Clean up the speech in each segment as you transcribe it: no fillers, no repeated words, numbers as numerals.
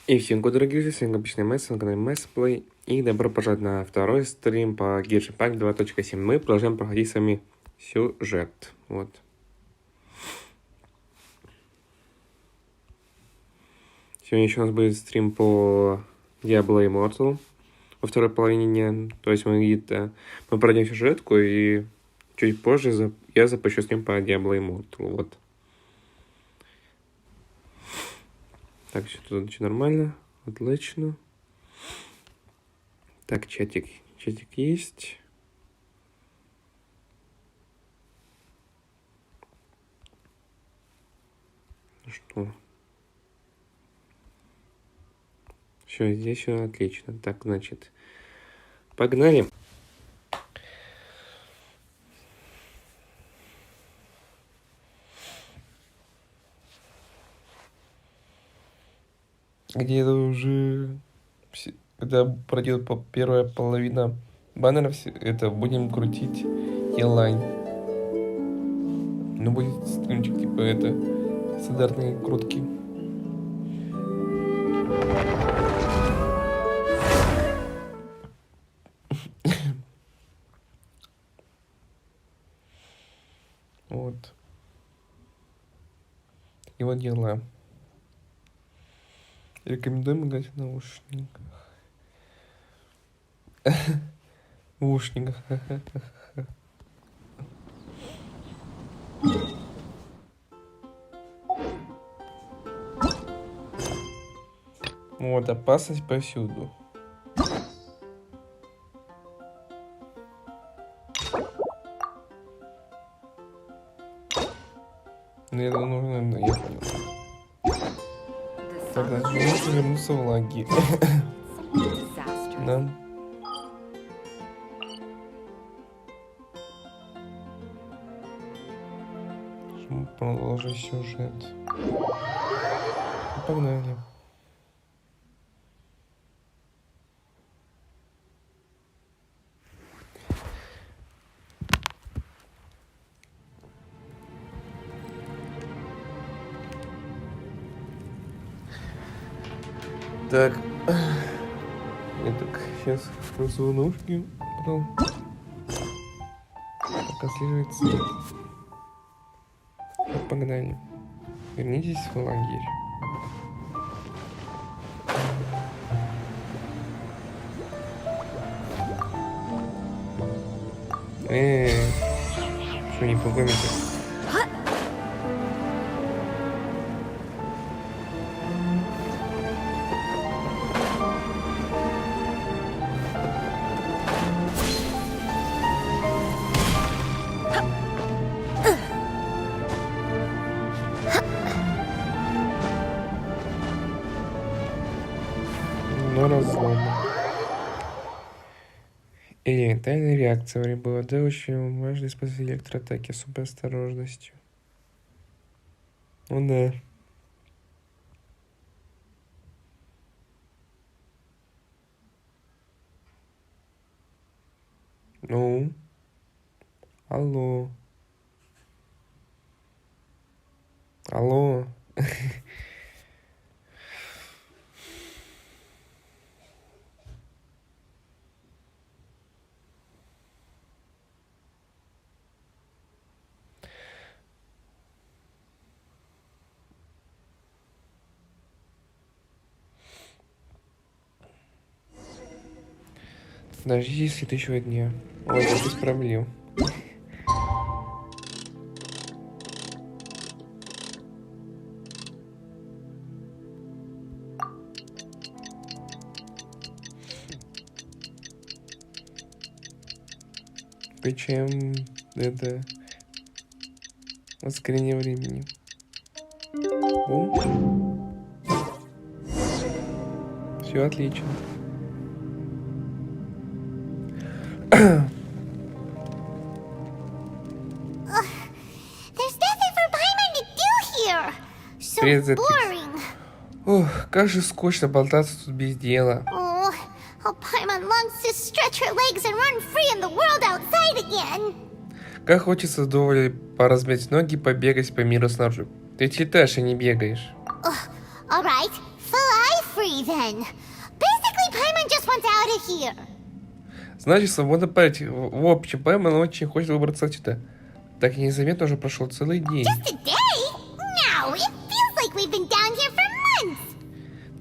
И всем привет, дорогие друзья, с вами обычный Myson на канале Myson. И добро пожаловать на второй стрим по Genshin Impact 2.7. Мы продолжаем проходить с вами сюжет. Вот. Сегодня еще у нас будет стрим по Добро Immortal во второй половине дня. То есть мы пройдем сюжетку, и чуть позже я запущу стрим по Добро Immortal. Вот. Так, все тут нормально. Отлично. Так, чатик есть. Ну что? Все, здесь все отлично. Так, значит, погнали. Где-то уже, когда пройдет первая половина баннеров, это будем крутить елайн. Ну, будет стримчик, типа, это стандартные крутки. Вот. И вот дела. Рекомендуем играть в наушниках. В ушниках. Вот, опасность повсюду. Мне это нужно, я понял. Тогда нужно вернуться в лагерь. Да. Чтобы продолжить сюжет. Погнали. Так, я так сейчас вкрутил наушники, потом пока следует свет. Так, погнали. Вернитесь в лагерь. Что не пугаете? Разлома. Элементарная реакция в БОД очень важно использовать электроатаки с супер осторожностью. Ну да. Ну. Алло. Алло. Дождитесь следующего дня. Ой, да без проблем. Включаем это ускорение времени. Все отлично. Ох, как же скучно болтаться тут без дела. Как хочется вдоволь поразмять ноги, побегать по миру снаружи. Ты ведь летаешь, а не бегаешь. liberty then. Basically, Paimon just wants out of here. Значит, свободно парить. В общем, Паймон очень хочет выбраться отсюда. Так и незаметно уже прошел целый день. Just a day? No, it feels like we've been down here for months.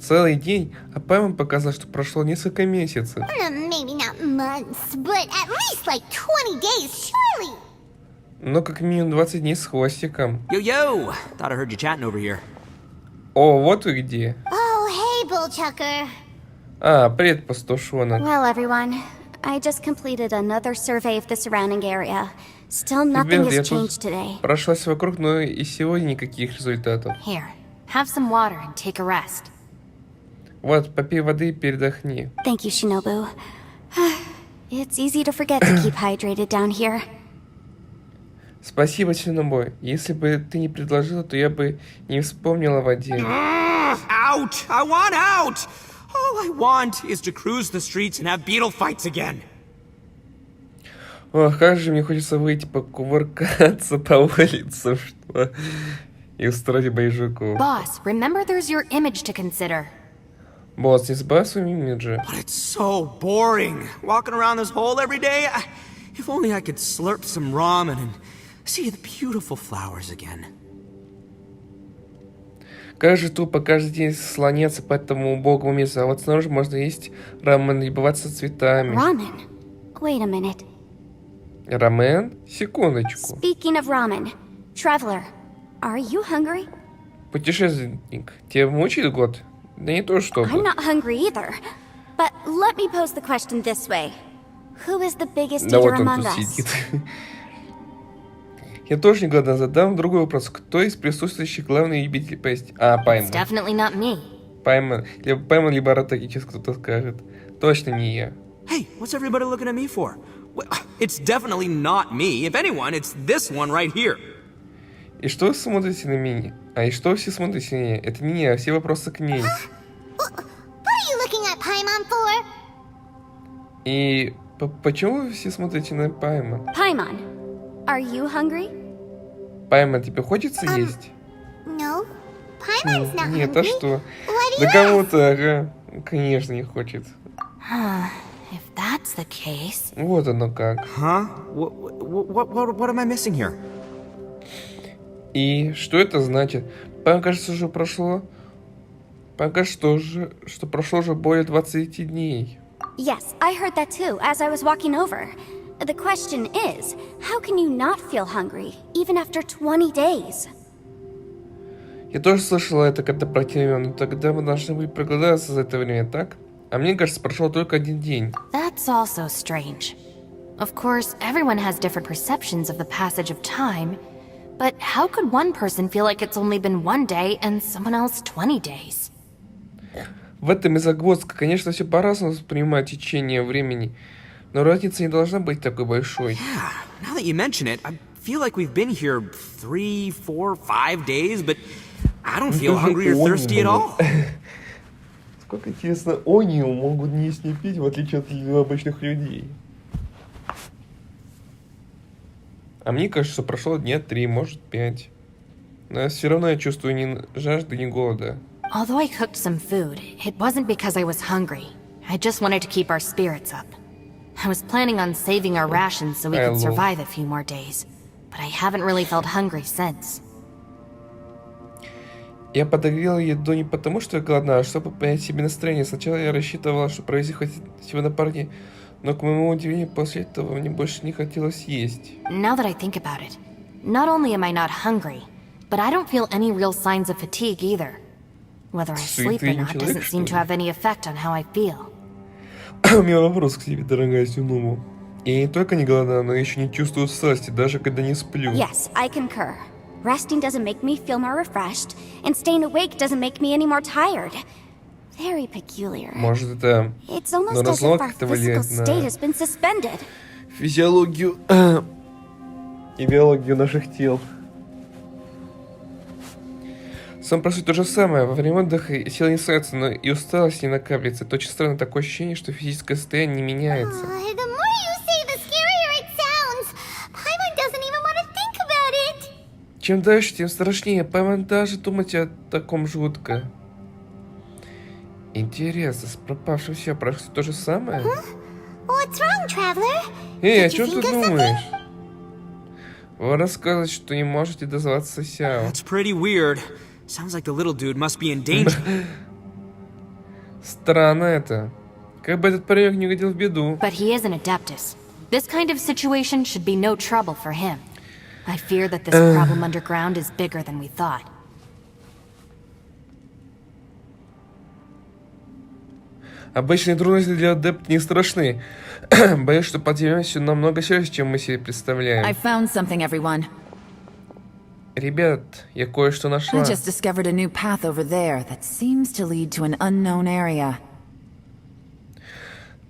Целый день, а Паймон показал, что прошло несколько месяцев. Maybe not months, but at least like 20 days, surely. Но как минимум 20 дней с хвостиком. Yo, thought I heard you chatting over here. О, вот вы где. Oh, hey, Bullchucker. А, привет, пастушонок. Well, everyone, I just completed another survey of the surrounding area. Still nothing Ребят, я has тут changed today. прошлась вокруг, но и сегодня никаких результатов. Here, have some water and take a rest. Вот, попей воды и передохни. Thank you, Shinobu. It's easy to forget to keep hydrated down here. Спасибо, Синобой. Если бы ты не предложила, то я бы не вспомнила о воде. Out! I want out! All I want is to cruise the streets and have beetle fights again. Ох, как же мне хочется выйти покувыркаться по улицам, что... и устроить бои жуков. Boss, remember there's your image to consider. Босс, не забывай о своем имидже. But it's so boring. Walking around this hole every day. If only I could slurp some ramen and see the beautiful flowers again. Как же тупо каждый день слоняться по этому убогому месту, а вот снаружи можно есть рамен и любоваться цветами. Ramen? Wait a minute. Рамен? Секундочку. Speaking of ramen, Traveler, are you hungry? Путешественник, тебе мучает год? Да не то чтобы. I'm not hungry either. But let me pose the question this way. Who is the biggest Да eater вот он among тут us? сидит. Я тоже не голодна. Задам другой вопрос. Кто из присутствующих главный любитель поесть? А, It's Паймон. definitely not me. Паймон, либо Ратаки, сейчас кто-то скажет. Точно не я. Hey, what's everybody looking at me for? Well, it's definitely not me. If anyone, it's this one right here. И что вы смотрите на меня? А и что вы все смотрите на меня? Это не я, все вопросы к ней. What are you looking at Paimon for? И почему вы все смотрите на Паймон? Paimon, are you hungry? Паймон, тебе хочется есть? No, Paimon's not Нет, а hungry. что? What do Да you кому-то, ага. Конечно, не хочет. If that's the case... Вот оно как. Huh? What am I missing here? И что это значит? Паймон, кажется, уже прошло... Паймон, кажется, что прошло уже более 20 дней. Yes, I heard that too as I was walking over. The question is, how can you not feel hungry, even after 20 days? Я тоже слышала это, когда противно, но тогда мы должны были проголодаться за это время, так? А мне кажется, прошел только один день. That's also strange. Of course, everyone has different perceptions of the passage of time, but how could one person feel like it's only been one day and someone else 20 days? В этом и загвоздка. Конечно, все по-разному воспринимают течение времени, но разница не должна быть такой большой. Yeah, now that you mention it, I feel like we've been here 3, 4, 5 days, but I don't feel hungry or thirsty at all. Сколько, интересно, они могут не есть, не пить, в отличие от обычных людей. А мне кажется, что прошло дня 3, может 5. Но все равно я чувствую ни жажды, ни голода. Although I cooked some food, it wasn't because I was hungry. I just wanted to keep our spirits up. I was planning on saving our rations so we could survive a few more days, but I haven't really felt hungry since. Я подогрела еду не потому, что я голодна, а чтобы понять себе настроение. Сначала я рассчитывала, что провести хоть всего на пару дней, но, к моему удивлению, после этого мне больше не хотелось есть. Now that I think about it, not only am I not hungry, but I don't feel any real signs of fatigue either. Whether I sleep or not doesn't seem to have any effect on how I feel. У меня вопрос к тебе, дорогая Сюному. Я не только не голодна, но еще не чувствую усталости, даже когда не сплю. Yes, I concur. Resting doesn't make me feel more refreshed, and staying awake doesn't make me any more tired. Very peculiar. Может, это It's almost на as Разлома if our как-то physical влияет state на has been suspended. физиологию и биологию наших тел. Сам по сути то же самое. Во время отдыха силы не становятся, но и усталость не накапливается. Это очень странно, такое ощущение, что физическое состояние не меняется. The more you say, the scarier it sounds. Paimon doesn't even want to think about it. Чем дальше, тем страшнее. Паймон даже думать о таком жутко. Интересно, с пропавшим все прошло то же самое? What's wrong, traveler? Эй, а Did что you ты think of думаешь? Вы рассказывать, что не можете дозваться Сяо. That's pretty weird. Sounds like the little dude must be in danger. Странно это. Как бы этот паренек не угодил в беду. But he is an Adeptus. This kind of situation should be no trouble for him. I fear that this problem underground is bigger than we thought. Обычные трудности для адепта не страшны. Боюсь, что подземелье все намного серьезнее, чем мы себе представляем. I found something, everyone. Ребят, я кое-что I нашла. just discovered a new path over there that seems to lead to an unknown area.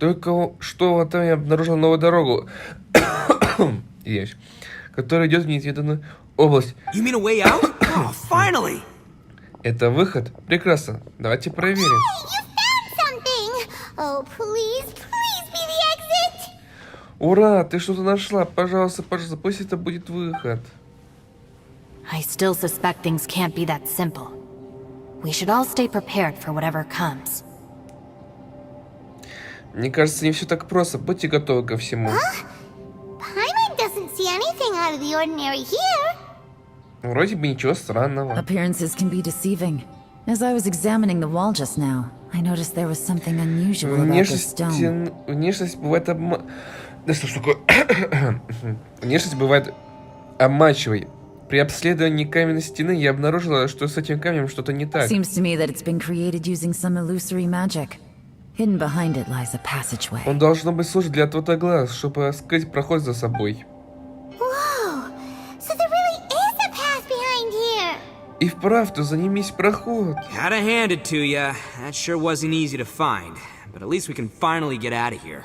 Только что вот там я обнаружил новую дорогу, есть, которая идет в неизведанную область. You mean a way out? Oh, finally! Это выход? Прекрасно. Давайте проверим. You found something! Oh, please, please be the exit! Ура, ты что-то нашла. Пожалуйста, пожалуйста, пусть это будет выход. I still suspect things can't be that simple. We should all stay prepared for whatever comes. Мне кажется, не все так просто. Будьте готовы ко всему. Paimon doesn't see anything out of the ordinary here. Вроде бы ничего странного. Appearances can be deceiving. As I was examining the wall just now, I noticed there was something unusual about this stone. Внешность бывает Да что ж такое? Внешность бывает обманчивой. При обследовании каменной стены я обнаружила, что с этим камнем что-то не так. Seems to me that it's been created using some illusory magic. Hidden behind it lies a passageway. Он должно быть служить для отвода глаз, чтобы скрыть проход за собой. Whoa! So there really is a path behind here! И вправду за ним есть проход. Gotta hand it to ya. That sure wasn't easy to find. But at least we can finally get out of here.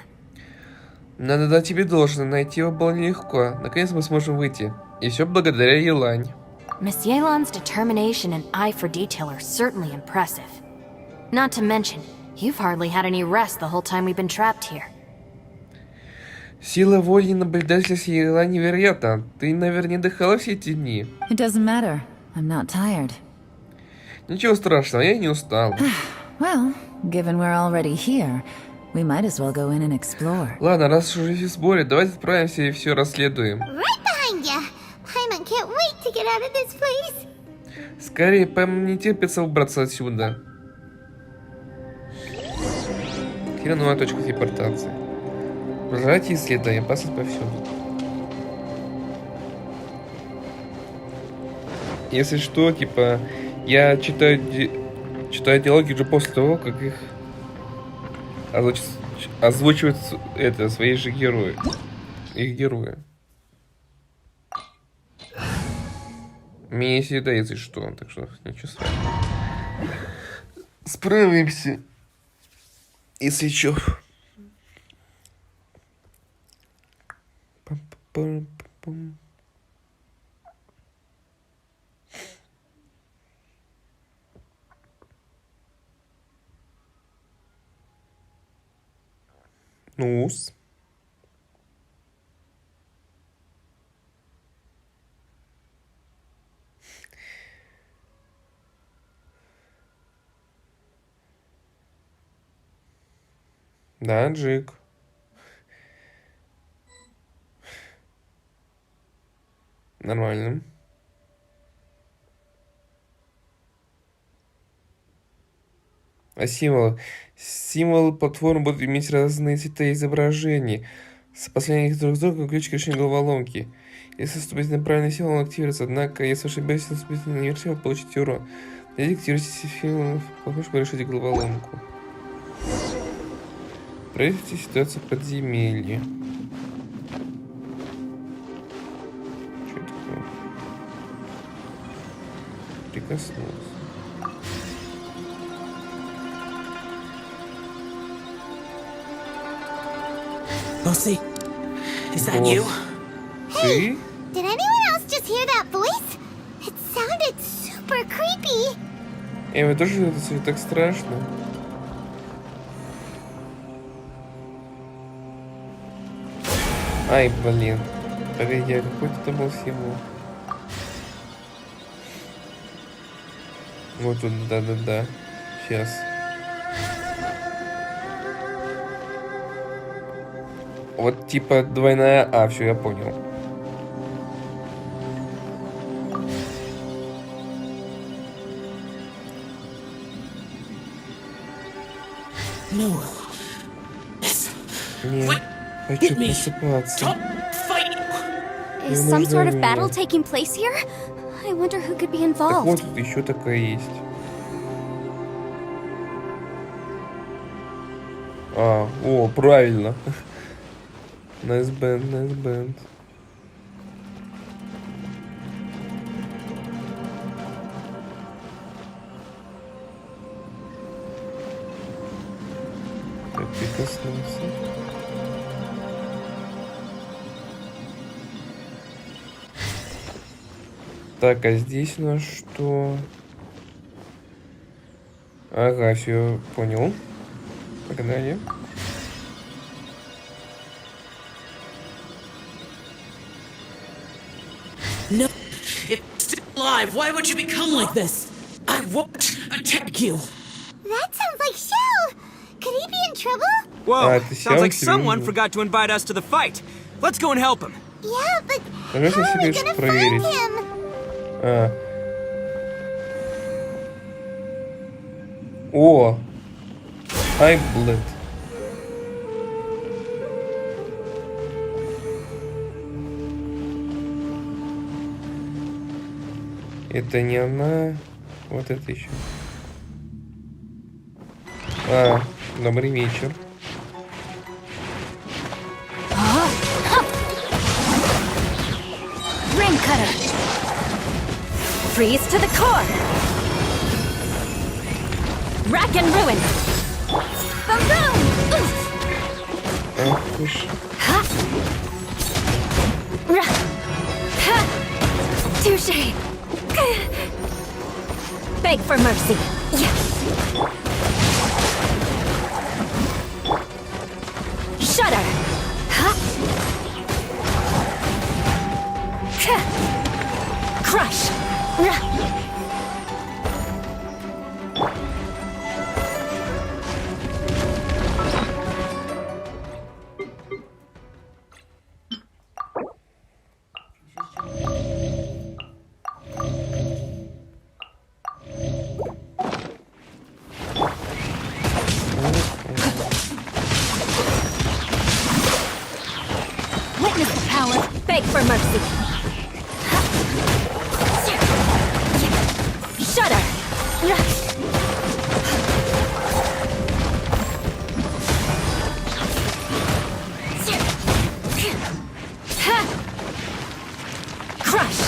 Надо дать тебе должное, найти его было нелегко. Наконец мы сможем выйти. И все благодаря Елань. Miss Yelan's determination and eye for detail are certainly impressive. Not to mention, you've hardly had any rest the whole time we've been trapped here. Сила воли и наблюдательность Елань невероятна. Ты, наверное, не отдыхала все эти дни. It doesn't matter. I'm not tired. Ничего страшного, я не устал. Well, given we're already here, we might as well go in and explore. Ладно, раз уже все в сборе, давайте отправимся и все расследуем. Right behind ya! Paimon can't wait to get out of this place! Скорее, Пэм не терпится убраться отсюда. Фирменная точка телепортации. Продолжайте исследование, опасность повсюду. Если что, типа, я читаю диалоги уже после того, как их озвучивают это свои же герои. Их герои. Мне есть еда, если что, так что ничего страшного. Справимся. Если чё. Пам-пам-пам-пам. Ну-с. Да, Джик. Нормально. А символы? Символы платформы будут иметь разные цвета изображений. Сопоставление их друг с другом ключ к решению головоломки. Если вступить на правильный символ, он активируется. Однако, если ошибаетесь, вступить на неверный символ, получите урон. Активируйте символ, чтобы решить головоломку. Проверьте ситуацию в подземелье. Что такое? Прикоснулся. Lucy, is that you? Ты? Did anyone else just hear that voice? It sounded super creepy! Мне тоже это все так страшно. Ай, блин. Погоди, а какой-то там был символ. Вот тут, да-да-да. Сейчас. Вот типа двойная А, все, я понял. Нет, хочу просыпаться. Is some sort of battle taking place here? I wonder who could be Так вот, involved. тут еще такая есть. А, о, правильно. Nice band, nice band. Так, прикоснулся. Так, а здесь у нас что? Ага, все, понял. Погнали. No, it's still alive. Why would you become like this? I won't attack you. That sounds like Shell. Could he be in trouble? Whoa, ты sounds like сел, someone Кирилл? forgot to invite us to the fight. Let's go and help him. Yeah, but Конечно, how are we себе gonna проверить. find him? А. О! Айблет. Это не она. Вот это еще. А, добрый вечер. Ring cutter. Freeze to the core. Rack and ruin. Boom! Ах ты ж. Touche. Beg for mercy. Shudder. Crush. Witness the power. Beg for mercy. Shudder. Crush.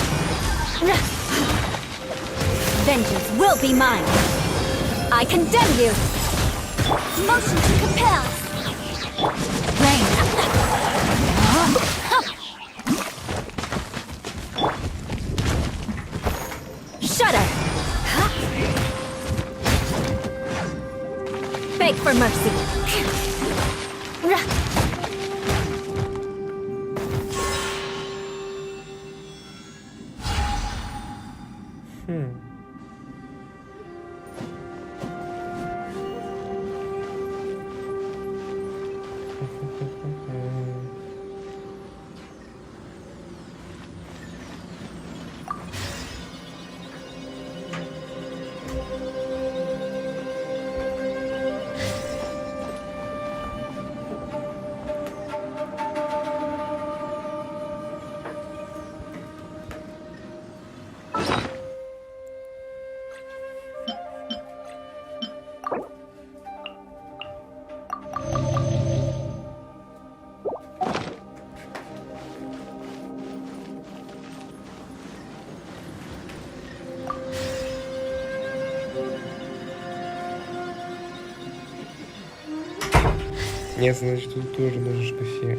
Vengeance will be mine. I condemn you. Motion to compel. Rain. Shudder. Beg for mercy. Нет, значит, тут тоже ножичка все.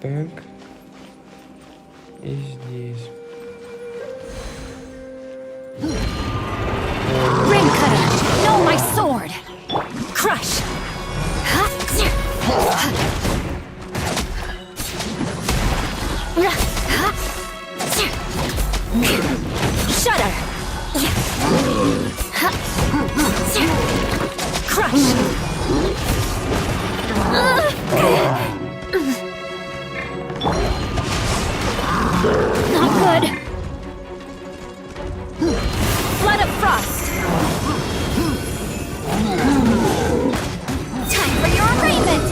Так. И здесь. Ring cutter. No, my sword. Crush. Shudder. Crush. Not good. Flood of frost. Time for your arraignment.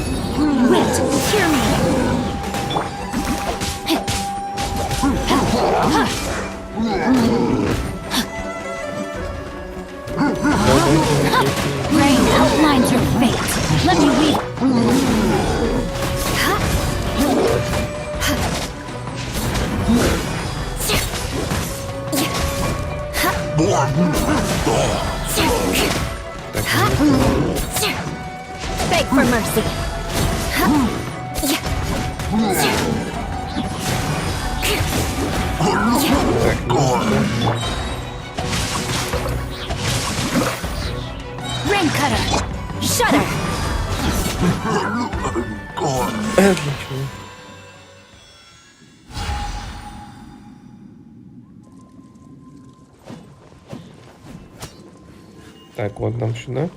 Wait, hear me. Rain outlines your fate. Let me weave. Beg for mercy. Rain cutter. Shudder. Отлично. Так, вот нам сюда.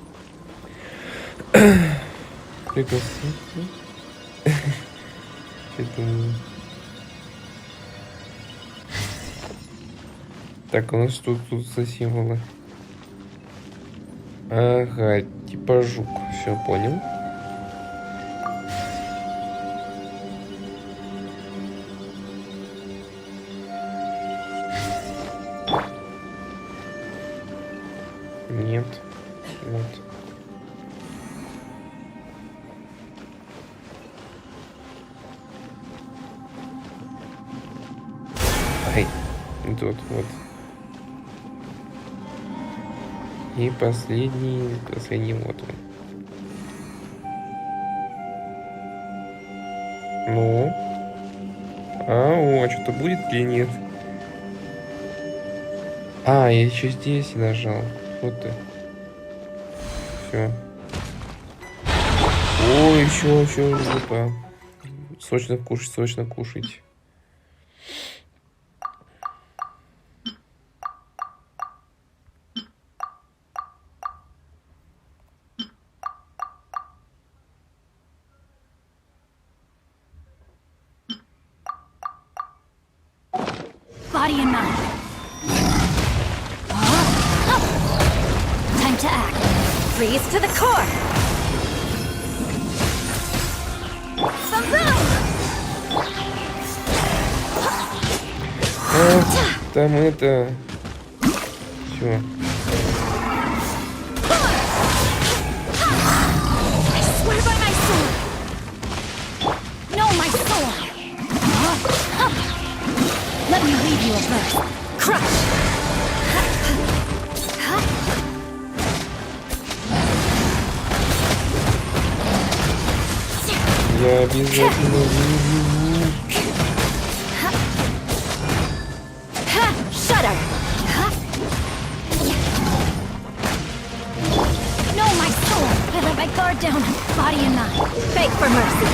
Пригласите. Так, у нас тут за символы. Ага, типа жук. Все, понял. Нет. Вот. Ай. Тут вот. И последний вот он. Ну? А что-то будет или нет? А, я еще здесь нажал. Вот ты. Все. О, еще жопа. Сочно кушать, сочно кушать. Body and mind. Time to act. Freeze to the core. Some room. Там это... Все. I swear by my sword. No, my sword. Let me read you a verse. Crush. Я обязательно выйду. Shudder. No, my soul. I let my guard down. Body and mind. Beg for mercy.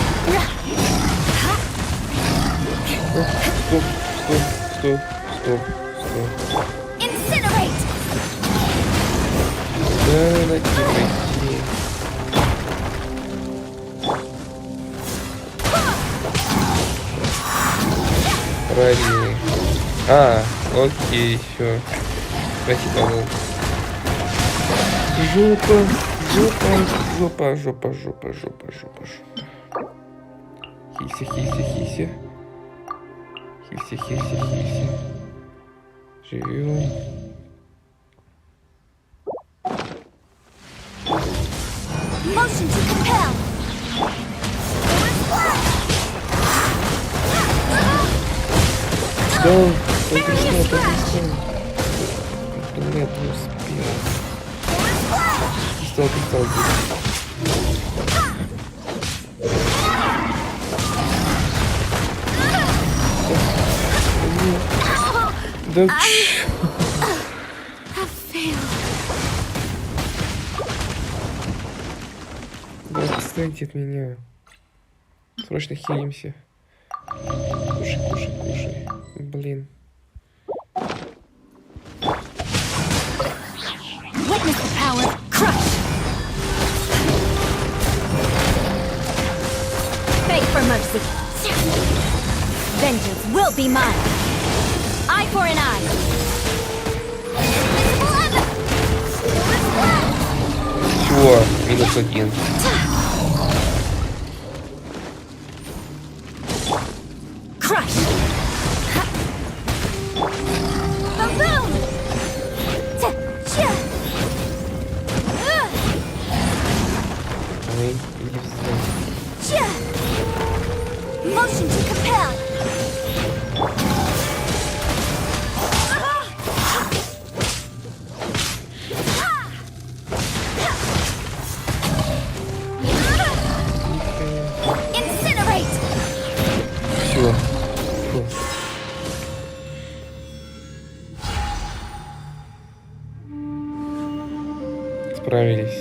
Стоп. Incinerate. Да, тихо. Правильно. А, окей, все. Спасибо. Жопа. Хися. Живем. Motion to compel. Да, только что. Нет, не успел. Кристалл. Да да, отстаньте от меня. Срочно хилимся. Кушай. Блин. Witness the power. Crush. mercy. Vengeance will be mine. Eye for an eye. Чего? -1. Crush. Balloon. Ой, иди в сторону. Motion to compel. Incinerate. Все. Фу. Справились.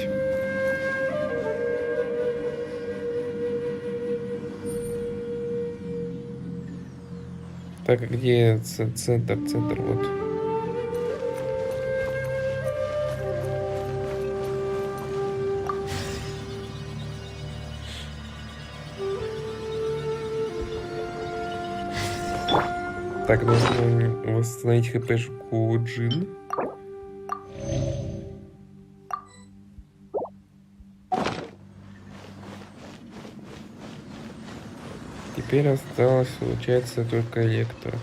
Так, где центр, вот. Так, нужно восстановить хпшку Джин. Теперь осталось, получается, только электро.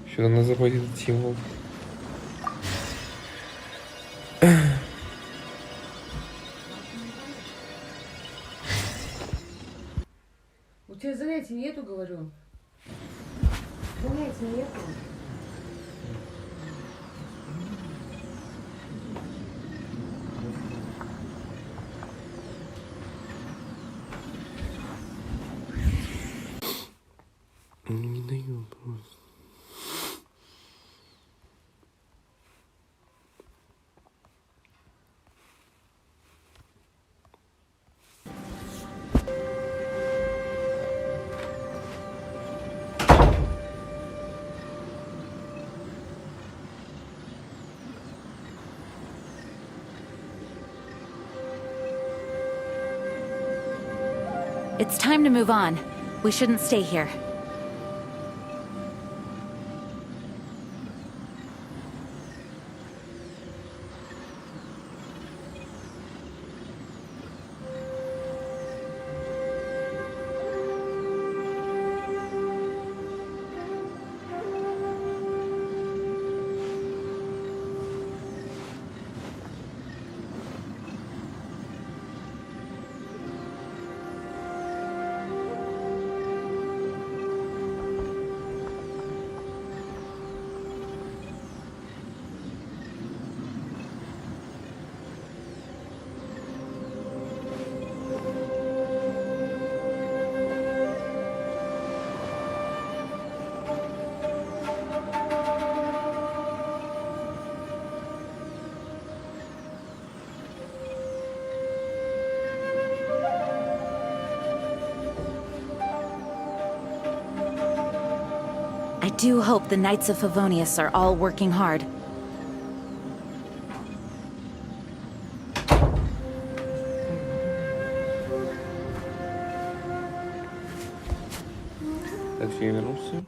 Сюда надо забыть этот символ. У тебя занятий нету, говорю? Занятий нету. Не даю просто. It's time to move on. We shouldn't stay here. I do hope the Knights of Favonius are all working hard. Так, я вернулся.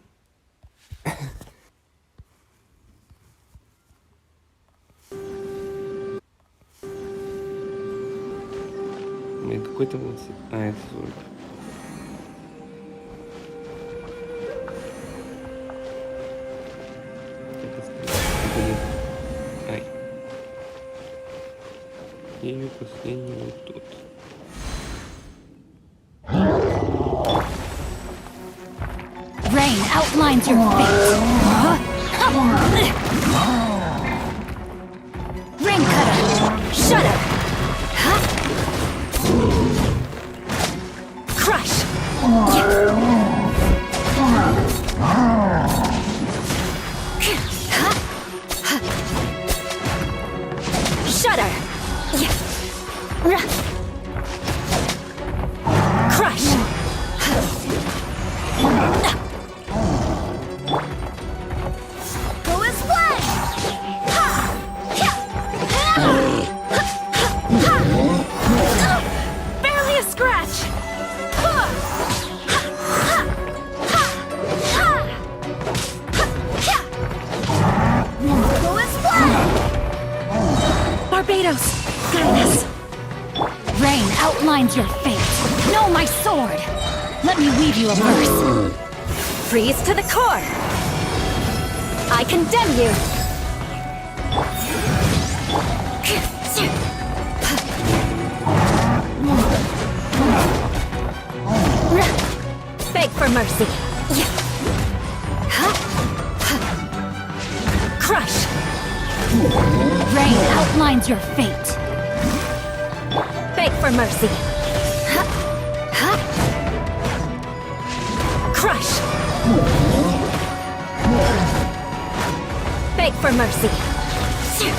Блин, какой-то вот... А, это звук. Ай. И последний вот тут. Rain outlines your fate. Rain cutter. Shudder. Crush. Shudder. Crush. Go as one! Barely a scratch. through this. Rain outlines your fate. Know my sword. Let me weave you a verse. Freeze to the core. I condemn you. Beg for mercy. Crush. Rain outlines your fate. Beg for mercy. Crush. Beg for mercy. Все.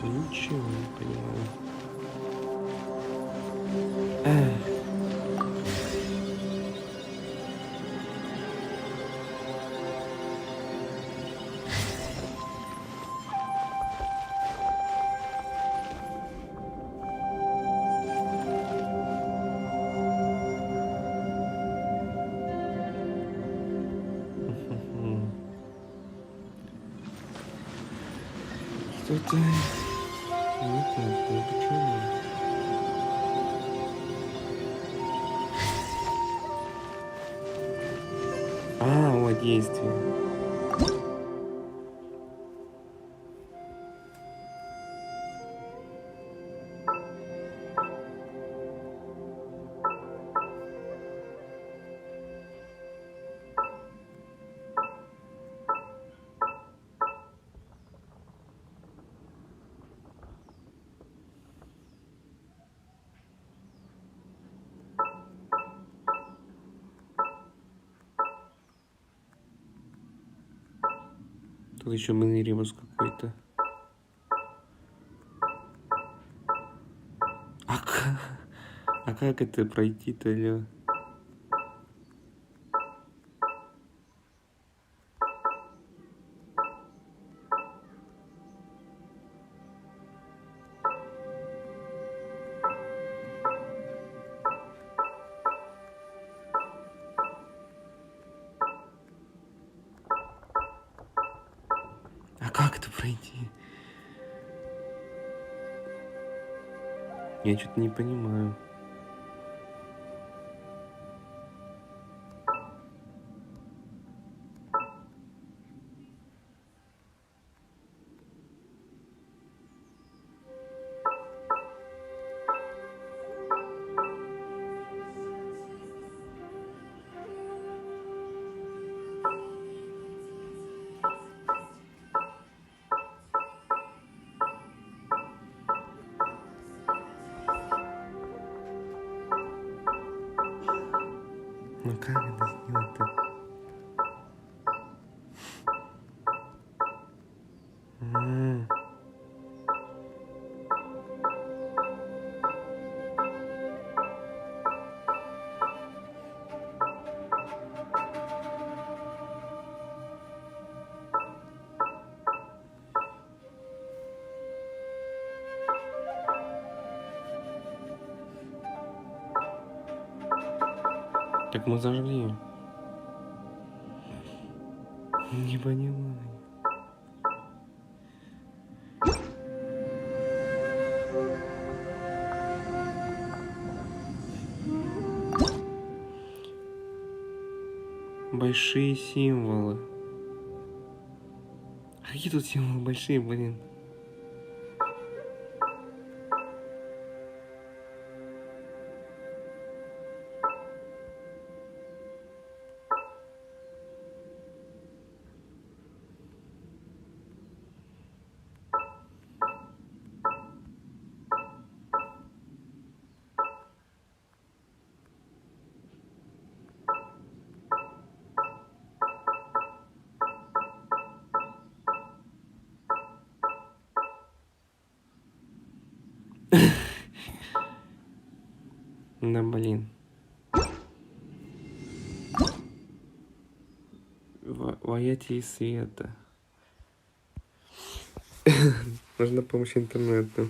Ничего не понимаю. Что-то... Ну так, ну почему? Вот действие. Тут еще мыльный ребус какой-то. А как это пройти-то, Лё? Как это пройти? Я что-то не понимаю. Ну как это сделать-то? Так мы зажгли. Не понимаю. Большие символы. А какие тут символы большие, блин? Да блин. Воятели света. Нужна помощь интернету.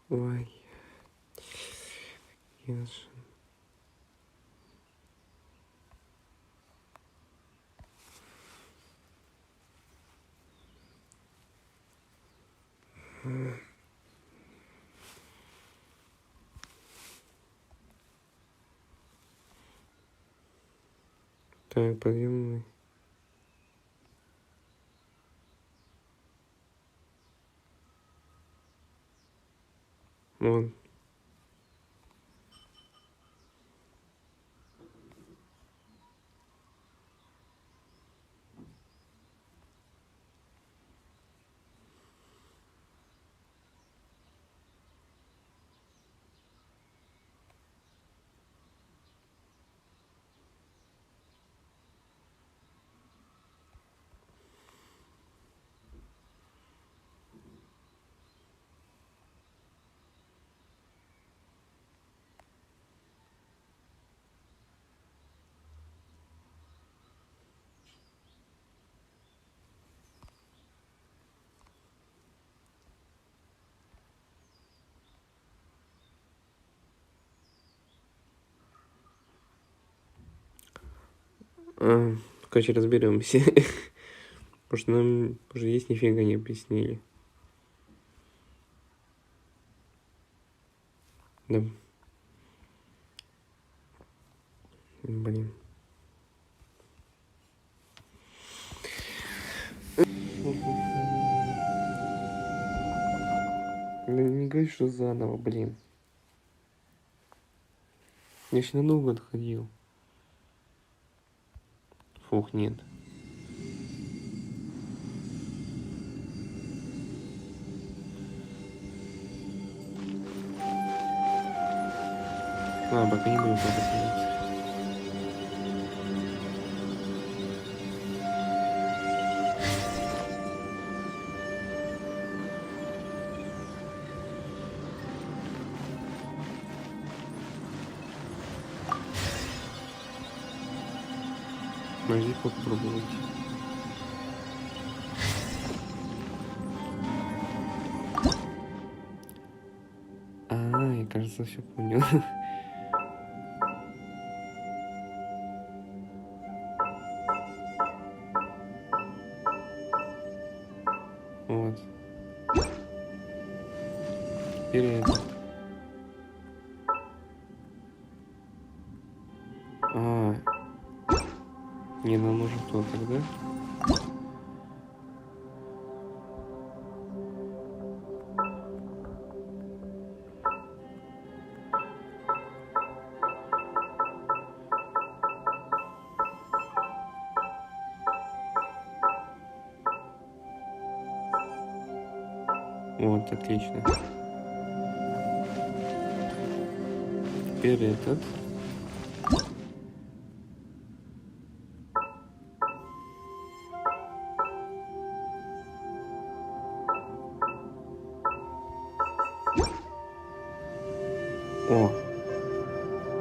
Ой. Genshin. Так, подземный. Вон. Короче, разберемся. Потому что нам уже есть нифига не объяснили. Да. Блин. Да не говори, что заново, блин. Я еще на Новый год ходил. Фух, нет. Ладно, пока не буду показывать. Можно попробовать. Я, кажется, все понял. Вот. Теперь это. Не, нам нужен кто тогда? Вот, отлично. Теперь этот.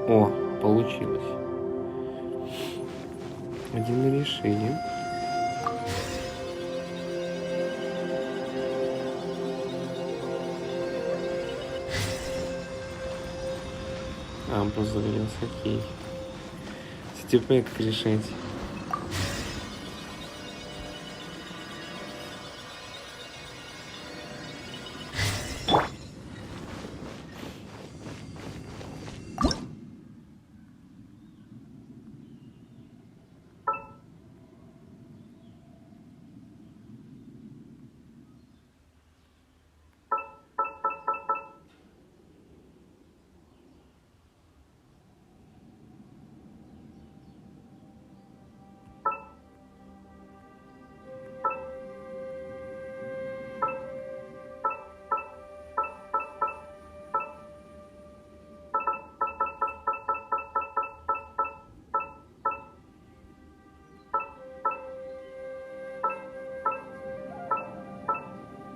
О, получилось. Один решение. А, он просто загорелся, окей. Теперь как решать?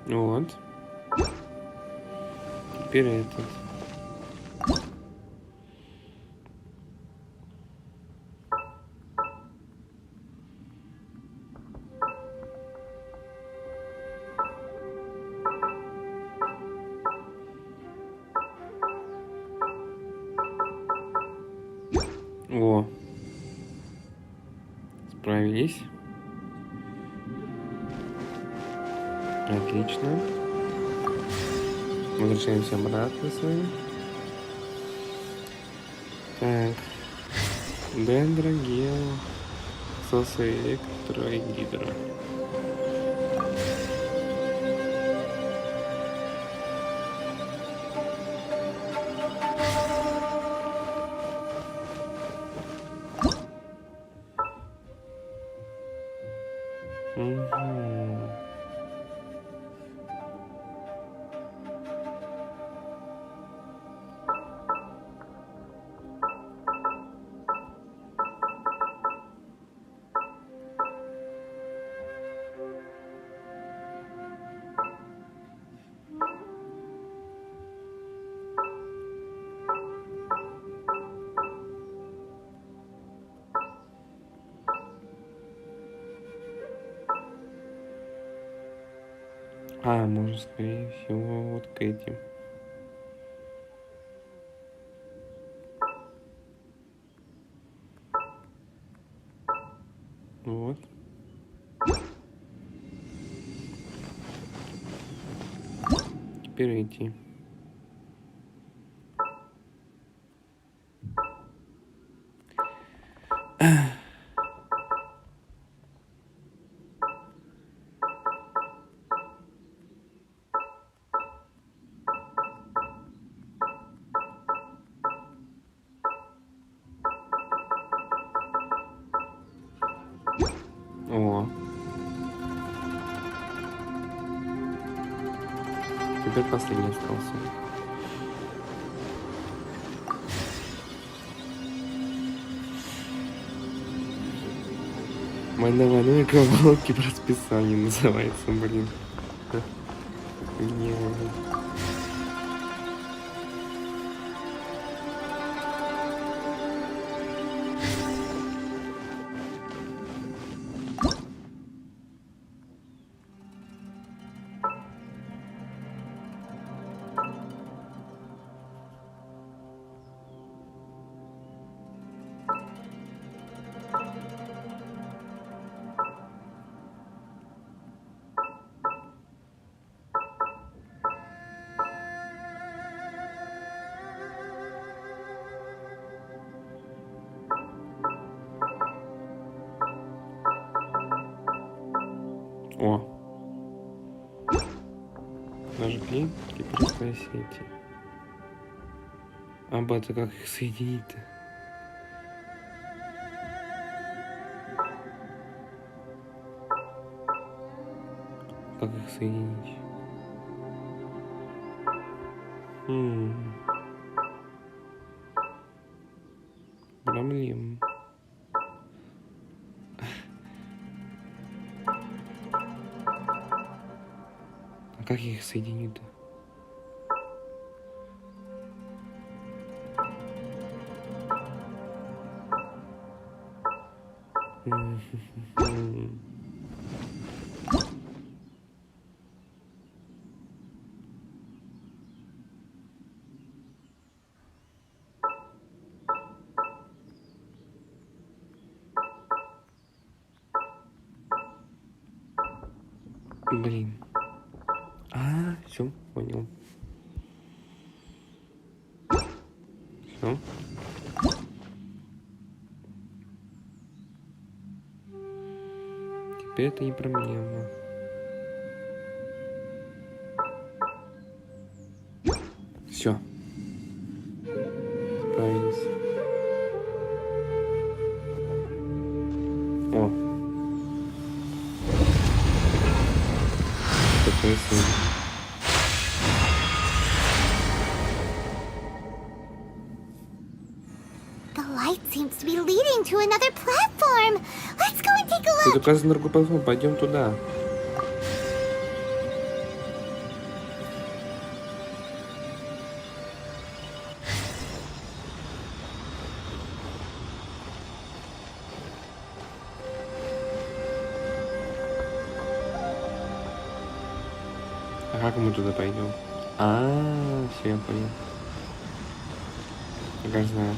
Вот. Теперь этот. О. Справились. Отлично. Возвращаемся обратно с вами. Так. Дендрогел. Сосоэлектро и гидро. А, можно, скорее всего, вот к этим. Вот. Теперь идти. О. Теперь последний остался. Манованые кавалки по расписанию называется, блин. Не. О. Нажгли, теперь спросите. А бата, как их соединить-то? Как их соединить? Проблема. А как их соединить-то? Блин. Все, понял. Все. Теперь это не проблема. Все. Справились. О. Такой сын. The light seems to be leading to another platform. Let's go and take a Тут look. указан другой платформ. Пойдем туда. А как мы туда пойдем? Все, я понял. Я даже знаю.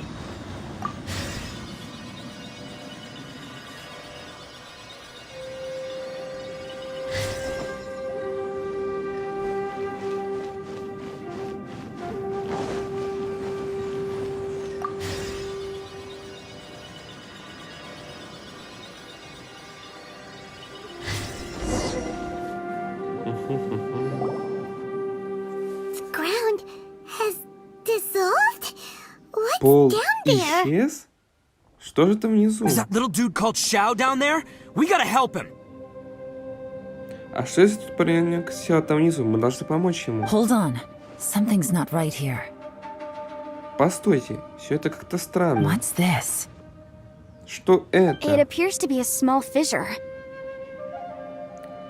Ground has dissolved? What's Пол down there? исчез? Что же там внизу? Is that little dude called Xiao down there? We gotta help him. А что если тут паренек сел там внизу? Мы должны помочь ему. Hold on. Something's not right here. Постойте, все это как-то странно. What's this? Что It это? appears to be a small fissure.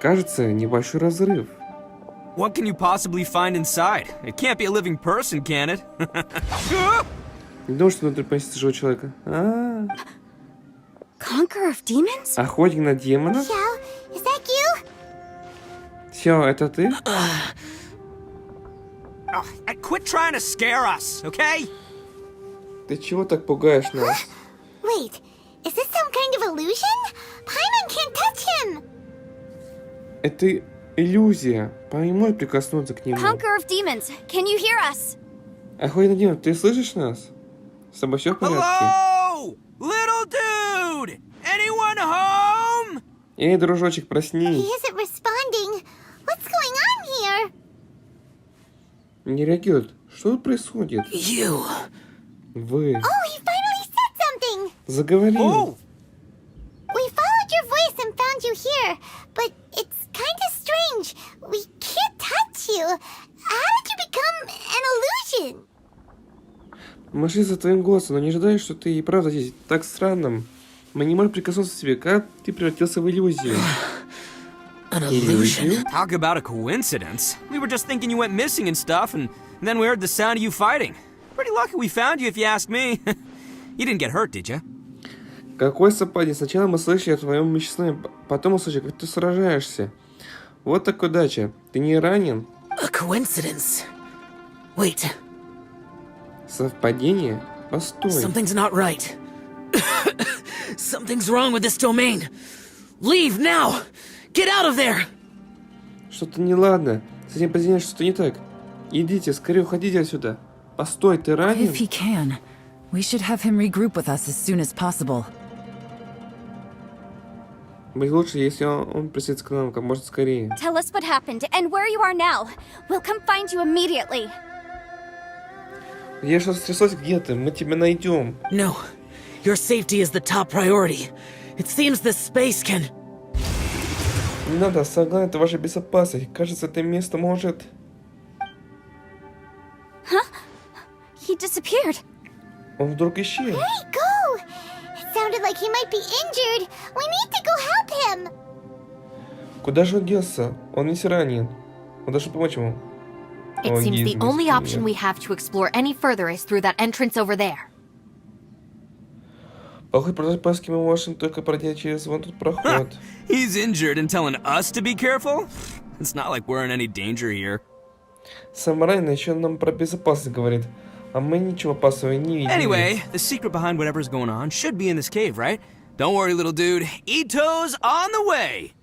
Кажется, небольшой разрыв. What can you possibly find inside? It can't be a living person, can it? Не думаю, что внутри поместится живого человека. Conqueror of demons? Охотник на демонов? Xiao, is that you? Все, это ты? Oh, quit trying to scare us, okay? Ты чего так пугаешь нас? Wait, is this some kind of illusion? Paimon can't touch him. Это иллюзия. Поймой прикоснуться к нему. Conqueror of demons, can you hear us? Охотник на демонов, ты слышишь нас? С тобой все в порядке? Hello? Little dude! Anyone home? Эй, дружочек, He проснись. isn't responding. What's going on here? Не реагирует. Что тут происходит? You. Вы Oh, he finally said something. заговорили. Oh! We followed your voice and found you here, but it's kind of strange. We can't touch you. How did you become an illusion? Мы шли за твоим голосом, но не ожидаешь, что ты и правда здесь. Так странно. Мы не можем прикоснуться к тебе. Как ты превратился в иллюзию? An illusion. Talk about a coincidence. We were just thinking you went missing and stuff, and then we heard the sound of you fighting. Pretty lucky we found you, if you ask me. You didn't get hurt, did you? Какой совпадение. Сначала мы слышали о твоем веществе, потом услышали, как ты сражаешься. Вот так удача. Ты не ранен? A coincidence. Wait, Совпадение? Постой. something's not right. Something's wrong with this domain. Leave now. Get out of there. Что-то неладно. С этим подземельем что-то не так. Идите, скорее уходите отсюда. Постой, ты ранен? If he can, we should have him regroup with us as soon as possible. Будет лучше, если он присоединится к нам как можно скорее. Tell us what happened and where you are now. We'll come find you immediately. Я что-то стряслось где-то, мы тебя найдем. No, your safety is the top priority. It seems this space can... Не надо, согласен, это ваша безопасность. Кажется, это место может... He disappeared. Он вдруг исчез. Hey, go! It sounded like he might be injured. We need to go help him. Куда же он делся? Он не ранен. Мы должны помочь ему. It О, seems the есть only место, option we have to explore any further is through that entrance over there. Похоже, продать поиски мы можем только пройти через вон тут проход. He's injured and telling us to be careful? It's not like we're in any danger here. Самурай еще нам про безопасность говорит. А мы ничего опасного не видим. Anyway, the secret behind whatever's going on should be in this cave, right? Don't worry, little dude. Ito's on the way!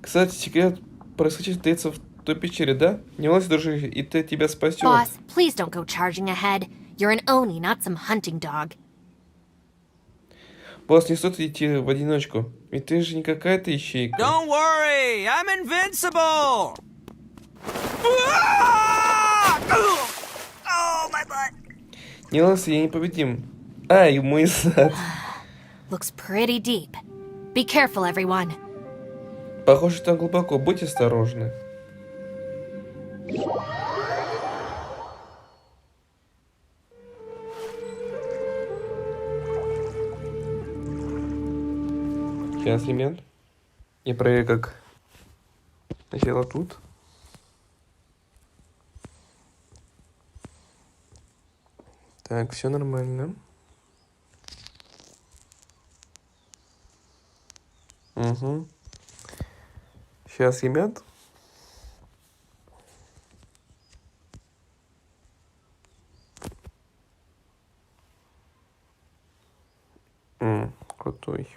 Кстати, секрет происходит в той пещере, да? Не волнуйся, дружище, и ты тебя спасет. Boss, please don't go charging ahead. You're an Oni, not some hunting dog. Босс, не стоит идти в одиночку. Ведь ты же не какая-то ищейка. Don't worry, I'm invincible! Oh, my butt! Не волнуйся, я непобедим. Ай, мой зад. Looks pretty deep. Be careful, everyone. Похоже, там глубоко. Будь осторожны. Сейчас, ребят. Я проверю, как сначала тут. Так, все нормально. Угу. Сейчас, ребят. Крутой.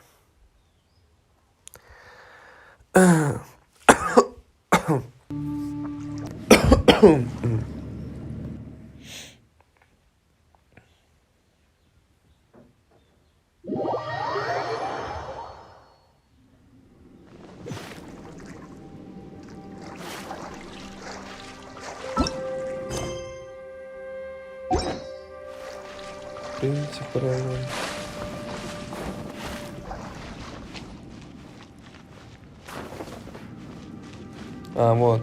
Принцип правильно. А, вот.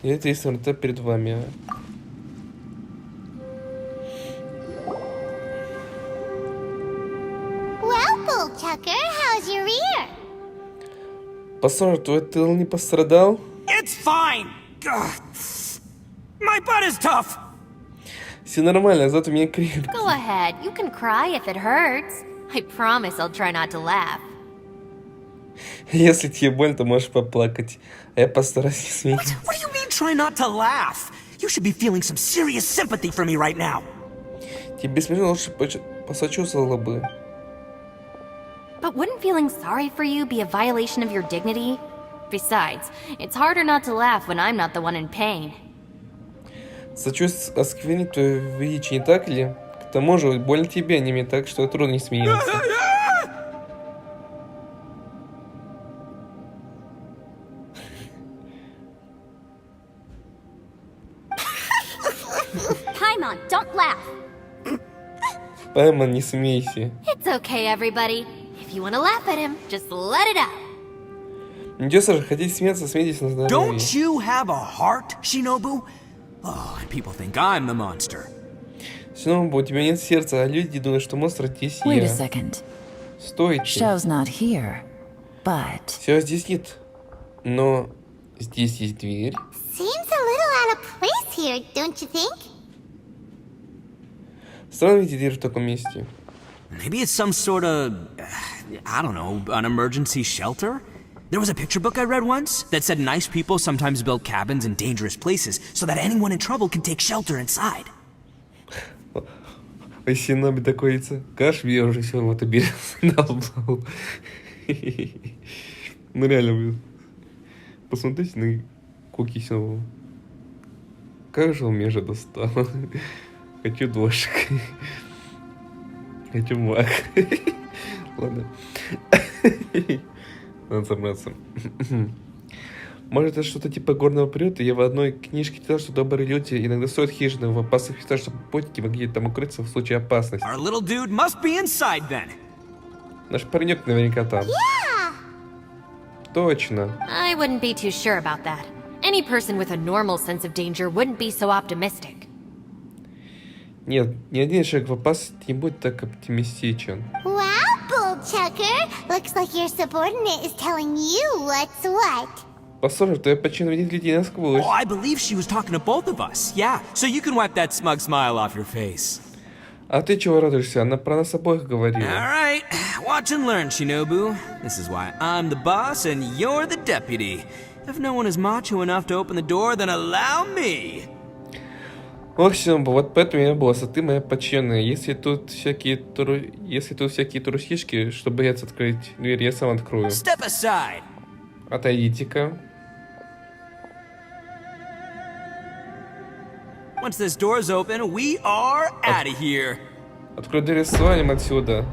И это есть перед вами. Well, Tucker, how's your rear? Посмотри, твой тыл не пострадал? It's fine! Ugh. My butt is tough! Все нормально, зато у меня крик. Go ahead, you can cry if it hurts. I promise I'll try not to laugh. Если тебе больно, то можешь поплакать. А я постараюсь не смеяться. What do you mean try not to laugh? You should be feeling some serious sympathy for me right now. Тебе смешно, лучше посочувствовала бы. But wouldn't feeling sorry for you be a violation of your dignity? Besides, it's harder not to laugh when I'm not the one in pain. Сочувствие осквернит твое величие, не так ли? К тому же, больно тебе, а не мне, так что трудно не смеяться. Paimon, don't laugh. Паймон, не смейся. It's okay, everybody. If you want to laugh at him, just let it out. Ничего, Саша, хотите смеяться, смейтесь на здоровье. Don't you have a heart, Shinobu? Oh, and people think I'm the monster. Shinobu, у тебя нет сердца, а люди думают, что монстр здесь Wait a я. second. Стойте. Show's not here, but Все здесь нет. Но здесь есть дверь. Seems a little out of place here, don't you think? Странно видеть дверь в таком месте. Maybe it's some sort of, I don't know, an emergency shelter? There was a picture book I read once that said nice people sometimes build cabins in dangerous places so that anyone in trouble can take shelter inside. Ой, Синоби такой лицо. Каш, я уже все вот оберился на лбу. Ну реально, блин. Посмотрите на Куки Синову. Как же он меня же достал. Хочу дошек. Хочу маг. Ладно. Надо собраться. Может, это что-то типа горного периода? Я в одной книжке читал, что добрые люди иногда строят хижины в опасных местах, чтобы путники могли там укрыться в случае опасности. Our little dude must be inside then. Наш паренек наверняка там. Yeah. Точно. I wouldn't be too sure about that. Any person with a normal sense of danger wouldn't be so optimistic. Нет, ни один человек в опасности не будет так оптимистичен. Wow, Bullchucker. Looks like your subordinate is telling you what's what. Послушай, твоя подчиненная видит людей насквозь. Oh, I believe she was talking to both of us. Yeah, so you can wipe that smug smile off your face. А ты чего радуешься? Она про нас обоих говорила. All right, watch and learn, Shinobu. This is why I'm the boss and you're the deputy. If no one is macho enough to open the door, then allow me. Максимум, вот поэтому я босс, а ты моя подчиненная. Если тут всякие трусишки, чтобы бояться открыть дверь, я сам открою. Step aside. Отойдите-ка. Once this door's open, we are out of here. Открой дверь и свалим отсюда.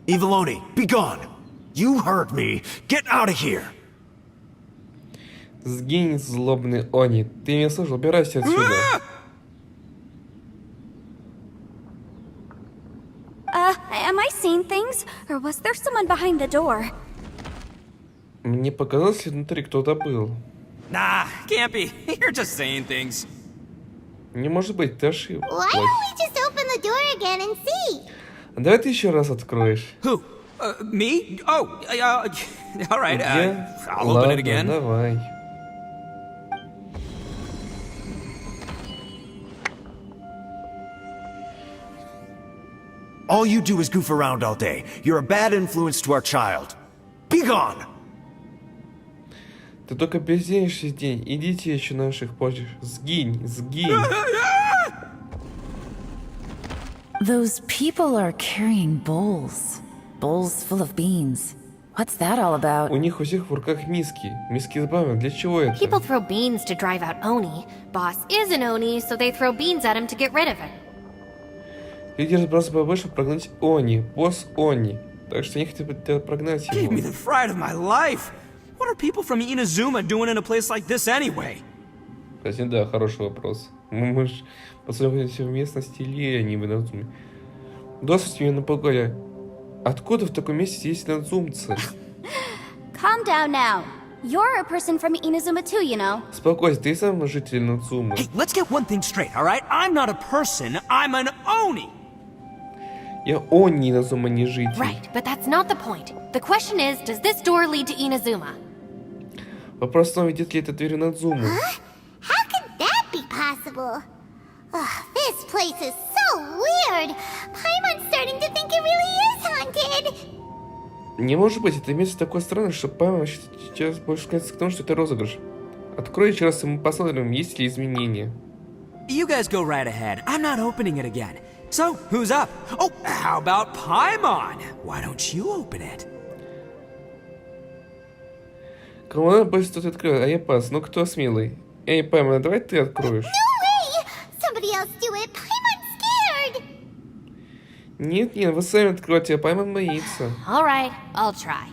Eviloni, be gone! You heard me! Get out of here! Сгинь, злобный Они. Ты меня слышал? Убирайся отсюда. Am I seeing things? Or was there someone behind the door? Мне показалось, внутри кто-то был. Nah, can't be. You're just saying things. Не может быть, ты ошиблась. Why don't we just open the door again and see? Давай ты еще раз откроешь. Who? Me? Oh, all right. Я? I'll open it again. Давай. All you do is goof around all day. You're a bad influence to our child. Be gone! Ты только безденешь весь день. И детей еще наших позже. Сгинь, сгинь. Those people are carrying bowls. Bowls full of beans. What's that all about? У них у всех в руках миски. Миски с бабами. Для чего это? People throw beans to drive out Oni. Boss is an Oni, so they throw beans at him to get rid of him. Люди разбрасывают бабы, чтобы прогнать Они. Босс Они. Так что они хотят прогнать Gave me его. the fright of my life. What are people from Inazuma doing in a place like this anyway? Кстати, да, хороший вопрос. Мы же находимся в местности или они в Иназуме. Досыть меня напугали. Откуда в таком месте есть иназумцы? Calm down now. You're a person from Inazuma too, you know. Спокойся, ты сам житель Иназумы. Hey, let's get one thing straight, all right? I'm not a person, I'm an Oni. Я Они, Иназума, не житель. Right, but that's not the point. The question is, does this door lead to Inazuma? Вопрос в том, ведет ли эта дверь в Иназуму. How could that be possible? Ugh, this place is so weird. Paimon's starting to think it really is haunted. Не может быть, это место такое странное, что Пама сейчас больше склоняется к тому, что это розыгрыш. Открой еще раз, и мы посмотрим, есть ли изменения. You guys go right ahead. I'm not opening it again. So, who's up? Oh, how about Paimon? Why don't you open it? Кому надо больше тут открыл, а я пас. Ну кто смелый? Эй, Пама, давай ты откроешь. No way! Somebody else do it. Paimon's scared. Нет, вы сами откройте, а Пайман боится. All right, I'll try.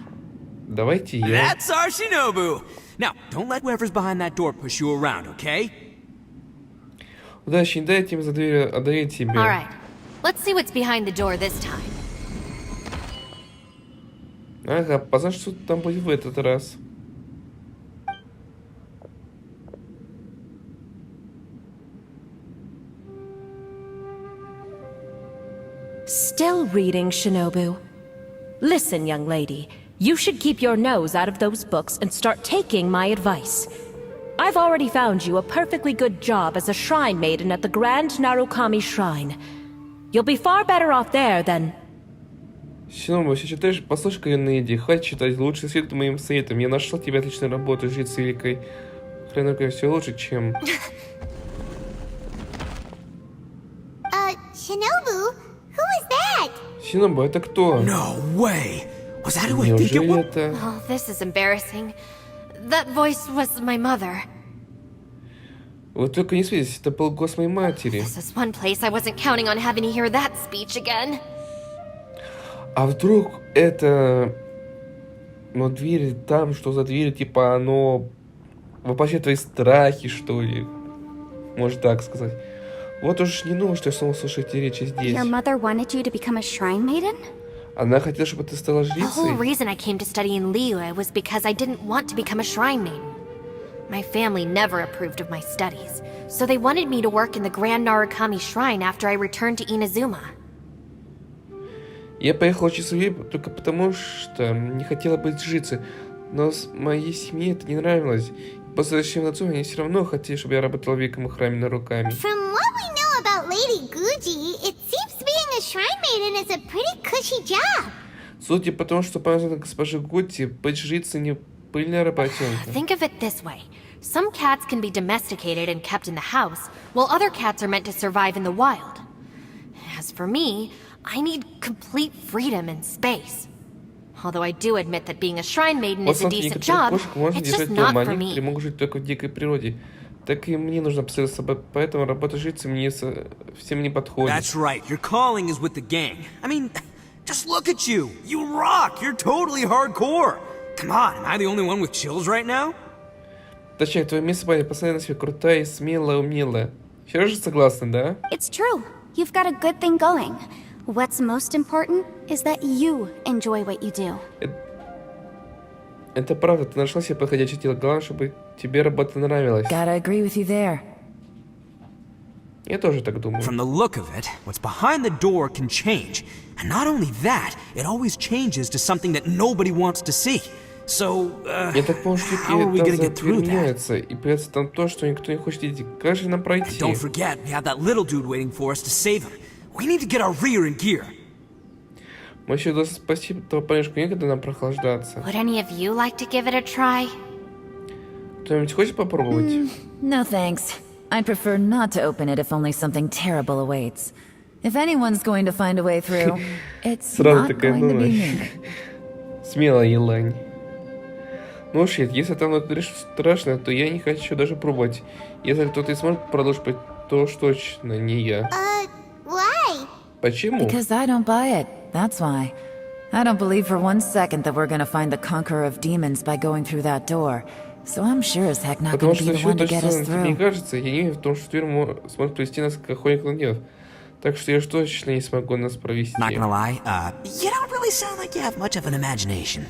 Давайте я. That's our Shinobu. Now, don't let whoever's behind that door push you around, okay? Удачи, не дайте им за дверью одолеть тебя. All right, let's see what's behind the door this time. Ага, посмотрим, что там будет в этот раз. Still reading, Shinobu? Listen, young lady. You should keep your nose out of those books and start taking my advice. I've already found you a perfectly good job as a shrine maiden at the Grand Narukami Shrine. You'll be far better off there than... Синому, если читаешь, послушай коренные идеи. Хватит читать, лучше следуй моим советам. Я нашел тебе отличную работу, жрица великой. Хренокой все лучше, чем... Shinobu? Who is that? Синому, это кто? No way. Was that who I think it Неужели was? это... Oh, this is embarrassing. That voice was my mother. Вот только не смейтесь, это был голос моей матери. This is one place I wasn't counting on having to hear that speech again. А вдруг это... Но дверь там, что за дверь, типа оно... Воплощает твои страхи, что ли? Может так сказать. Вот уж не думал, что я снова слышу эти речи здесь. Your mother wanted you to become a shrine maiden? Она хотела, чтобы ты стала The whole жрицей. reason I came to study in Liyue was because I didn't want to become a shrine maiden. My family never approved of my studies, so they wanted me to work in the Grand Narukami Shrine after I returned to Inazuma. Я поехала учиться в Европу только потому, что не хотела быть житься. Но с моей семье это не нравилось. После возвращения в отцу они все равно хотели, чтобы я работала в великом храме на руками. From what we know about Lady Guji, it seems being a shrine maiden is a pretty cushy job. Судя по тому, что познана госпожа Гути, быть жрицей не пыльная работенка. Think of it this way. Some cats can be domesticated and kept in the house, while other cats are meant to survive in the wild. As for me, I need complete freedom and space. Although I do admit that being a shrine maiden is a decent job, it's just not for me. Некоторые могут жить только в дикой природе. Так и мне нужно обстоять с собой, поэтому работа жрицей мне совсем не подходит. That's right, your calling is with the gang. I mean, just look at you. You rock, you're totally hardcore. Come on, am I the only one with chills right now? Точнее, твое место парень постоянно себе крутая, смелая, умелая. Все же согласны, да? It's true. You've got a good thing going. What's most important is that you enjoy what you do. Это правда, ты нашла себе подходящее дело. Главное, чтобы тебе работа нравилась. Gotta agree with you there. Я тоже так думаю. From the look of it, what's behind the door can change. And not only that, it always changes to something that nobody wants to see. So, Я так понял, что how are we gonna get through that? меняется, и появится там то, что никто не хочет видеть. Как же нам пройти? Don't forget, we have that little dude waiting for us to save him. We need to get our rear in gear. Мы еще должны спасти того парнишку, некогда нам прохлаждаться. Would any of you like to give it a try? Кто-нибудь хочет попробовать? No thanks. I'd prefer not to open it if only something terrible awaits. If anyone's going to find a way through, it's Сразу not такая, going to ну, be me. смелая елань. Ну shit, если там внутри страшно, то я не хочу даже пробовать. Если кто-то и сможет продолжить, то уж точно не я. Why? Почему? Because I don't buy it, that's why. I don't believe for one second that we're gonna find the conqueror of demons by going through that door. So I'm sure as heck not Потому gonna be что the еще one to get us точно мне through. кажется, я не верю в том, что дверь сможет привести нас к охотнику на демонов. Так что я уж точно не смогу нас провести. Not gonna lie, you don't really sound like you have much of an imagination.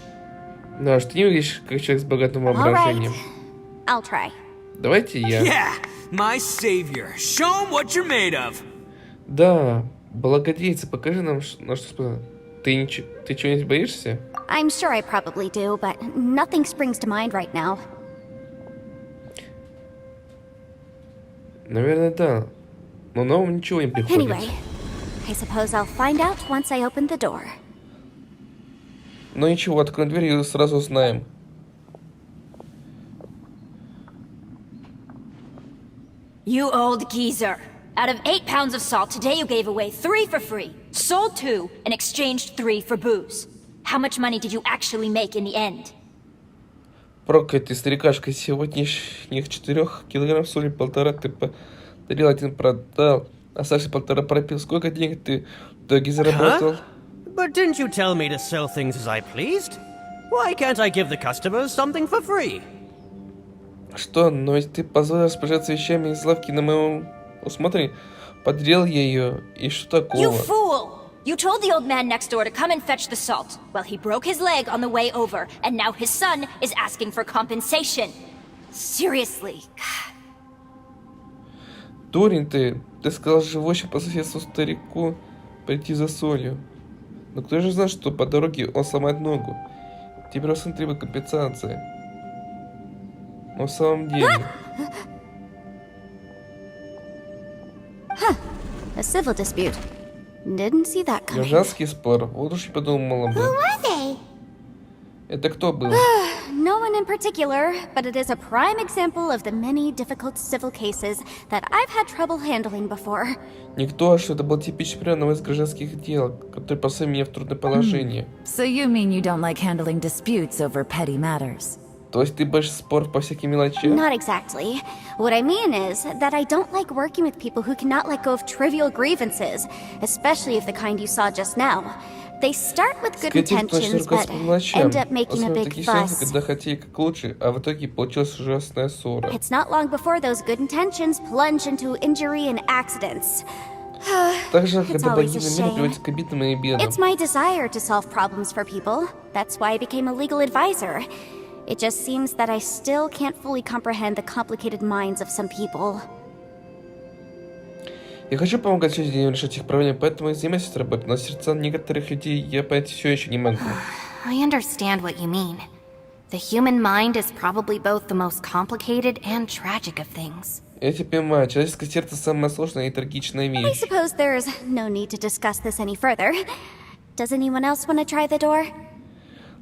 Да, что ты не выглядишь как человек с богатым воображением. I'll try. Давайте я. Yeah, my savior. Show him what you're made of. Да, благодейцы, покажи нам, на что способен. Ты чего-нибудь боишься? I'm sure I probably do, but nothing springs to mind right now. Наверное, да. Но на ум ничего не приходит. Anyway, I suppose I'll find out once I open the door. Но ничего, откроем дверь и сразу узнаем. You old geezer. Out of 8 pounds of salt, today you gave away 3 for free, sold 2, and exchanged 3 for booze. How much money did you actually make in the end? Проклятый старикашка, сегодняшних 4 килограмм соли 1,5 ты подарил, 1 продал, оставшиеся 1,5 пропил. Сколько денег ты в итоге заработал? But didn't you tell me to sell things as I pleased? Why can't I give the customers something for free? Что? Но ведь ты позволил распоряжаться вещами из лавки на моем усмотрении, подрел я ее, и что такого? You fool! You told the old man next door to come and fetch the salt. Well, he broke his leg on the way over, and now his son is asking for compensation. Seriously. Дурень ты сказал живущему по соседству старику прийти за солью. Но кто же знает, что по дороге он сломает ногу? Теперь сын требует компенсации. Но в самом деле... A civil dispute. Didn't see that coming. Гражданский спор. Вот уж и подумала бы. Who were they? Это кто был? No one in particular, but it is a prime example of the many difficult civil cases that I've had trouble handling before. Никто, что это был типичный пример одного из гражданских дел, который поставил меня в трудное положение. So you mean you don't like handling disputes over petty matters? То есть ты боишься споров по всяким мелочам? Not exactly. What I mean is that I don't like working with people who cannot let go of trivial grievances, especially of the kind you saw just now. They start with good intentions, but end up making a big fuss. Когда хотели как лучше, а в итоге получилась ужасная ссора. It's not long before those good intentions plunge into injury and accidents. Также, It's когда always a благие намерения shame. приводят к обидам и бедам. It's my desire to solve problems for people. That's why I became a legal advisor. It just seems that I still can't fully comprehend the complicated minds of some people. Я хочу помогать людям решать их проблемы, поэтому и занимаюсь этой работой, но сердца некоторых людей я понять все еще не могу. I understand what you mean. The human mind is probably both the most complicated and tragic of things. Я тебя понимаю, человеческое сердце самая сложная и трагичная I вещь. suppose there's no need to discuss this any further. Does anyone else want to try the door?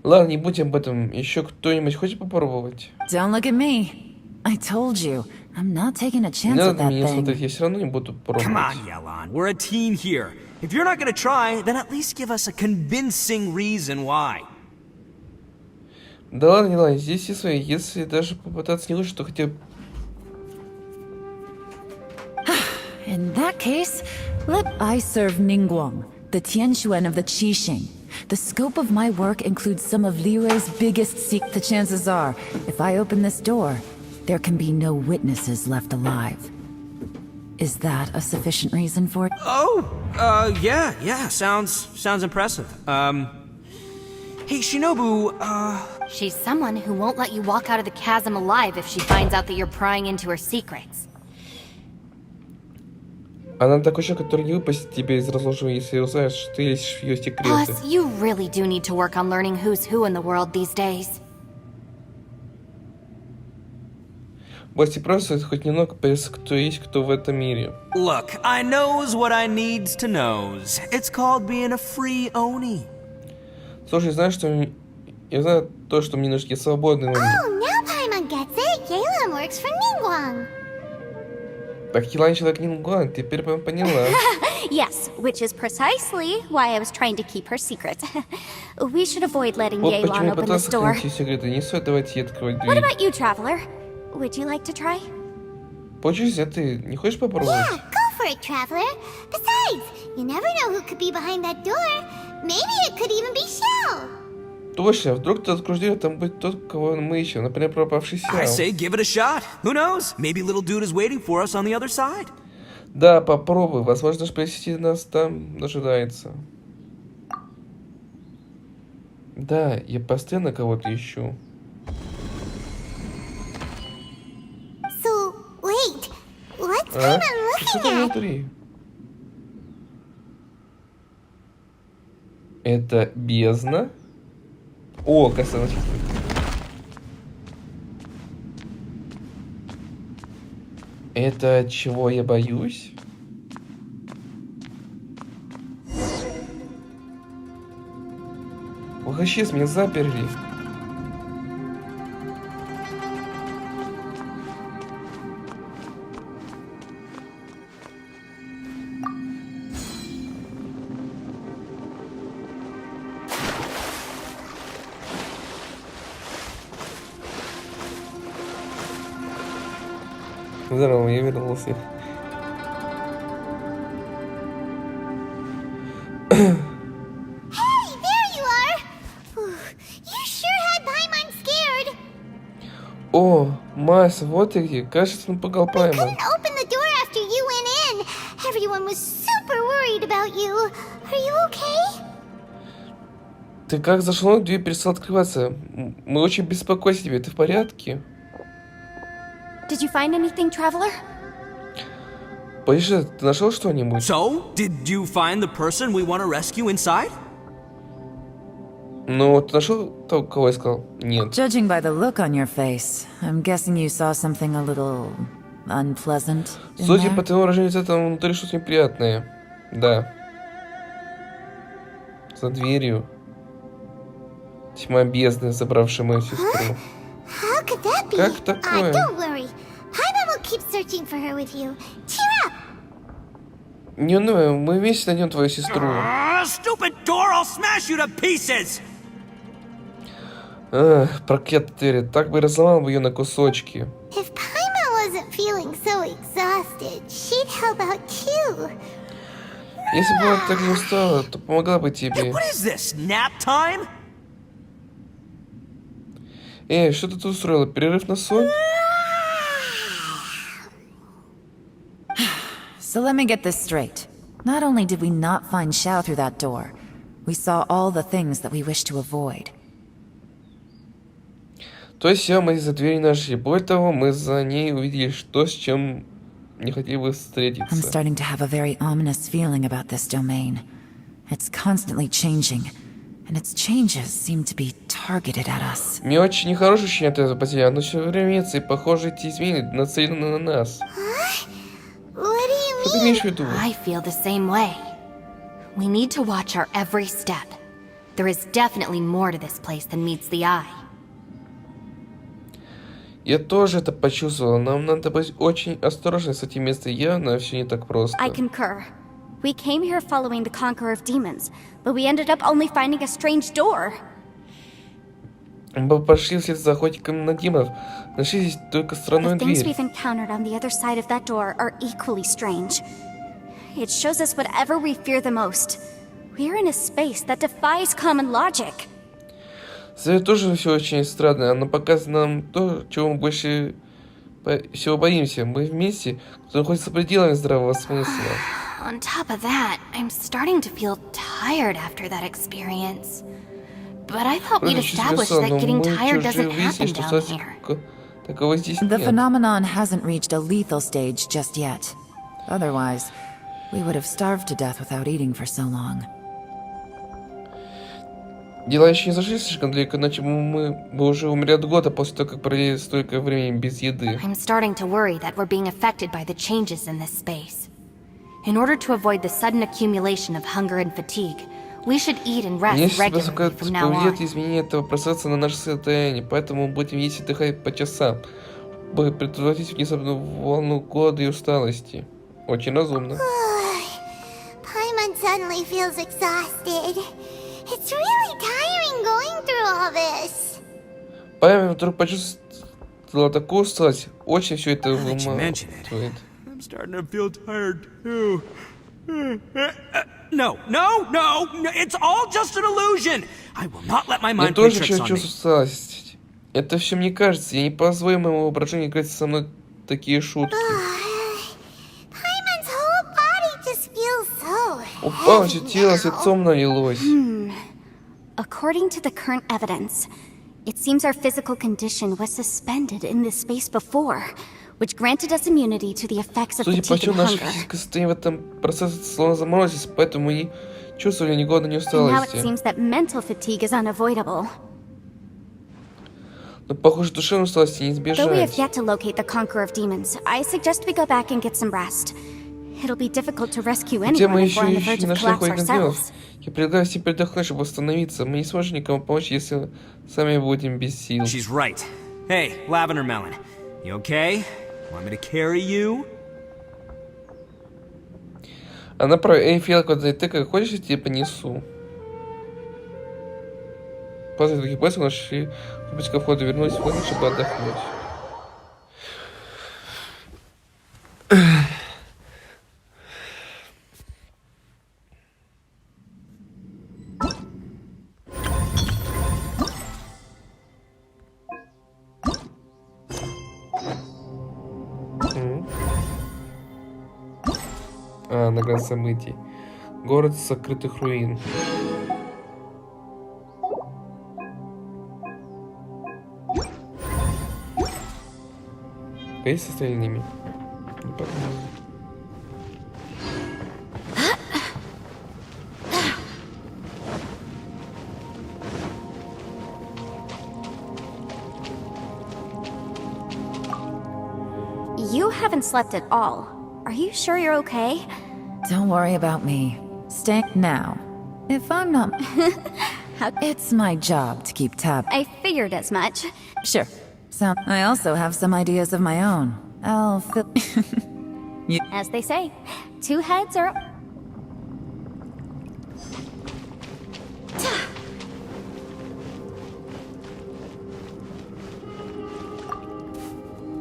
Ладно, не будем об этом. Еще кто-нибудь хочет попробовать? Don't look at me. I told you, I'm not taking a Не chance надо at на that меня thing. смотреть, я все равно не буду Come пробовать. on, Yelon. We're a team here. If you're not gonna try, then at least give us a convincing reason why. Да ладно, не ладно, здесь все свои. Если даже попытаться не лучше, то хотя бы... In that case, let I serve Ningguang, the Tianquan of the Qixing. The scope of my work includes some of Liyue's biggest secrets. The chances are, if I open this door, there can be no witnesses left alive. Is that a sufficient reason for it? Oh, yeah, sounds impressive. Hey, Shinobu, She's someone who won't let you walk out of the chasm alive if she finds out that you're prying into her secrets. Она такой человек, который не выпустит тебя из разложения, если узнаешь, что ты лезешь в ее секреты. Boss, you really do need to work on learning who's who in the world these days. Босс, просто хоть немного пояс, кто есть, кто в этом мире. look, I knows what I needs to knows. It's called being a free Oni. Слушай, знаешь, что... Я знаю то, что мне нужно. Я свободный Oni. Oh, now Paimon gets it. Yelan works for Ningguang. Так, Елан человек Нингуан, теперь поняла. Yes, which is precisely why I was trying to keep her secret. We should avoid letting Вот почему Yelan я open this пытался door. хранить ее секреты. Не стоит давать ей открывать What дверь. about you, Traveler? Would you like to try? Получись, а ты не хочешь попробовать? Yeah, go for it, Traveler. Besides, you never know who could be behind that door. Maybe it could even be Shell. Точно, вдруг кто откроет дверь, там будет тот, кого мы ищем. Например, пропавший Сяо. I say give it a shot. Who knows? Maybe little dude is waiting for us on the other side. Да, попробуй. Возможно, Шпресси нас там дожидается. Да, я постоянно кого-то ищу. So, wait. What's А? Paimon Что looking там at? внутри? Это бездна? О, косыночка. Это чего я боюсь? Ох, исчез, меня заперли. Здорово, я вернулся. Hey, there you are. You sure had Paimon scared. О, Майсон, вот ты где. Кажется, напугал Паймон. Couldn't open the door after you went in. Everyone was super worried about you. Are you okay? Ты как зашел, дверь перестала открываться. Мы очень беспокоимся тебе. Ты в порядке? Did you find anything, Traveler? Поезжай, ты нашел что-нибудь? So, did you find the person we want to rescue inside? Ну, ты нашел того, кого искал? Нет. Judging by the look on your face, I'm guessing you saw something a little unpleasant in Судя there? по твоему выражению лица, там внутри что-то неприятное. Да. За дверью. Тьма бездны, забравшая мою сестру. How could that be? Как такое? Don't worry. Paimon will keep searching for her with you. Cheer up. Не унывай, мы вместе найдем твою сестру. Stupid door! I'll smash you to pieces! Ах, проклятая Терри, так бы и разломал бы ее на кусочки. If Paimon wasn't feeling so exhausted, she'd help out too. Если бы она так не устала, то помогла бы тебе. What is this? Nap time? Эй, что ты тут устроила? Перерыв на сон? So let me get this straight. Not only did we not find Xiao through that door, we saw all the things that we wish to avoid. То есть все, мы за дверью нашли. Более того, мы за ней увидели, что с чем не хотели бы I'm встретиться. starting to have a very ominous feeling about this domain. It's constantly changing, and its changes seem to be targeted at us. Мне очень нехорошее ощущение от этого потеряно, но все время меняется, и похоже, эти изменения нацелены на нас. Что ты имеешь в виду? I feel the same way. We need to watch our every step. There is definitely more to this place than meets the eye. Я тоже это почувствовал. Нам надо быть очень осторожны с этим местом. Явно все не так просто. I concur. We came here following the conqueror of demons, but we ended up only finding a strange door. Мы пошли вслед за охотником на демонов. Нашли здесь только странную The things дверь. we've encountered on the other side of that door are equally strange. It shows us whatever we fear the most. We're in a space that defies common logic. Это тоже все очень странно. Она показывает нам то, чего мы больше всего боимся. Мы вместе, кто находится за пределами здравого смысла. On top of that, I'm starting to feel tired after that experience. But I thought we'd established that getting tired doesn't happen down here. Такого здесь The нет. phenomenon hasn't reached a lethal stage just yet. Otherwise, we would have starved to death without eating for so long. Дела еще не зашли слишком далеко, иначе мы бы уже умерли от голода после того, как провели столько времени без еды. I'm starting to worry that we're being affected by the changes in this space. In order to avoid the sudden accumulation of hunger and fatigue, we should eat and rest regularly from now on. Изменение этого процесса на наше состояние, поэтому мы будем есть и отдыхать по часам, чтобы предотвратить внезапную волну голода и усталости. Очень разумно. Paimon suddenly feels exhausted. It's really tiring going through all this. Паймя вдруг почувствовала такую усталость. Очень все это выматывает. I'm starting to feel tired too. No, it's all just an illusion. I will not let my Я mind play тоже tricks on чувствую me. усталость. Это все мне кажется. Я не позволю моему воображению играть со мной такие шутки. Paimon's whole body just feels so Упало все тело, лицом налилось. According to the current evidence, it seems our physical condition was suspended in this space before, which granted us immunity to the effects of Судя по fatigue всему, and наше hunger. физическое состояние в этом процессе словно заморозилось, поэтому мы не чувствовали ни голода, ни And now it усталости. seems that mental fatigue is unavoidable. Но, похоже, душевной усталости не Though we have избежать. yet to locate the conqueror of demons, I suggest we go back and get some rest. It'll be difficult to rescue Хотя мы anyone if we're on the еще verge не of нашли collapse охотников демонов, ourselves. я предлагаю всем передохнуть, чтобы восстановиться. Мы не сможем никому помочь, если сами будем без сил. She's right. Hey, Lavender Melon, you okay? Want me to carry you? Она права. Эй, Фиалка, ты как хочешь, я тебе понесу. После таких поисков нашли путь ко входу, вернулись в комнату, чтобы отдохнуть. Награда событий. Город сокрытых руин. Есть с остальными? Не подумал. You haven't slept at all. Are you sure you're okay? Don't worry about me. Stay now. If I'm not... It's my job to keep tab. I figured as much. Sure. So, I also have some ideas of my own. I'll fill... As they say, two heads are...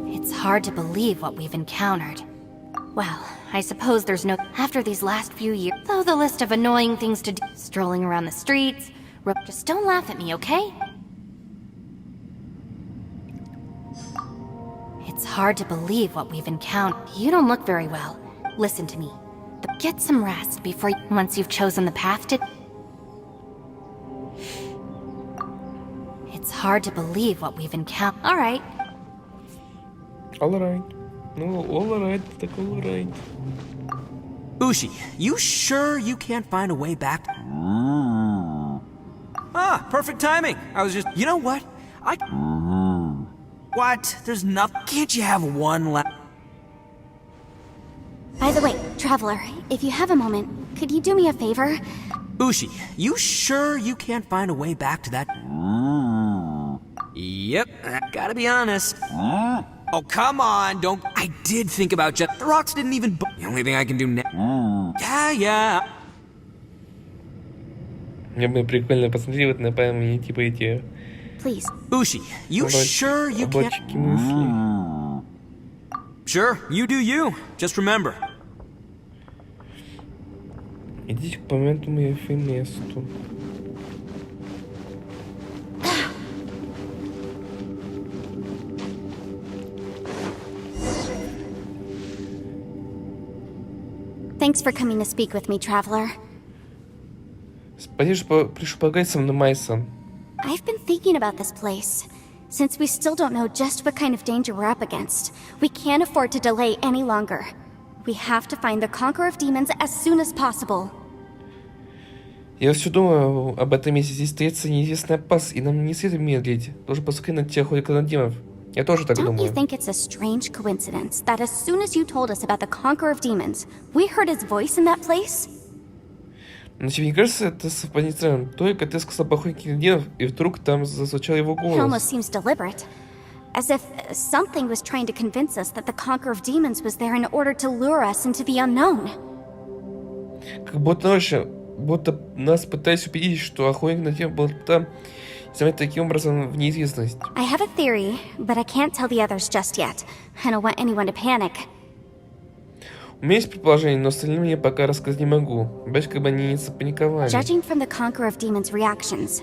It's hard to believe what we've encountered. Well, I suppose there's no... After these last few years, though the list of annoying things to do, strolling around the streets... Just don't laugh at me, okay? It's hard to believe what we've encountered. You don't look very well. Listen to me. Get some rest before once you've chosen the path to... It's hard to believe what we've encountered. All right. Alright. Ну, all right, так all right. Ushi, you sure you can't find a way back? Ah, perfect timing. I was just, you know what? What? There's nothing. Can't you have one last? By the way, Traveler, if you have a moment, could you do me a favor? Ushi, you sure you can't find a way back to that? Yep, I gotta be honest. Oh, come on, don't. I did think about just. The rocks didn't even. The only thing I can do now. Yeah. Мне бы прикольно посмотреть вот на память, типа эти... Please. Ushi, you sure you can't... Ободчики мысли. Sure, you do you. Just remember. Идите к помянутому месту. Thanks for coming to speak with me, Traveler. Спасибо, что пришел поговорить со мной, Myson. I've been thinking about this place. Since we still don't know just what kind of danger we're up against, we can't afford to delay any longer. We have to find the Conqueror of Demons as soon as possible. Я все думаю об этом месте. Здесь стоится неизвестный опас, и нам не следует медлить. Должен посмотреть на тех ходят на демонов. Я тоже так думаю. Don't you think it's a strange coincidence that as soon as you told us about the Conqueror of Demons, we heard his voice in that place? Но тебе не кажется, это совпадение странным? Только ты сказал походники на демонов, и вдруг там зазвучал его It голос. almost seems deliberate. As if something was trying to convince us that the Conqueror of Demons was there in order to lure us into the unknown. Как будто нас пытались убедить, что охотник на демонов был там, и замять таким образом в неизвестность. I have a theory, but I can't tell the others just yet. I don't want anyone to panic. У меня есть предположение, но остальным я пока рассказать не могу. Боюсь, как бы они не запаниковали. Judging from the Conqueror of Demons' reactions,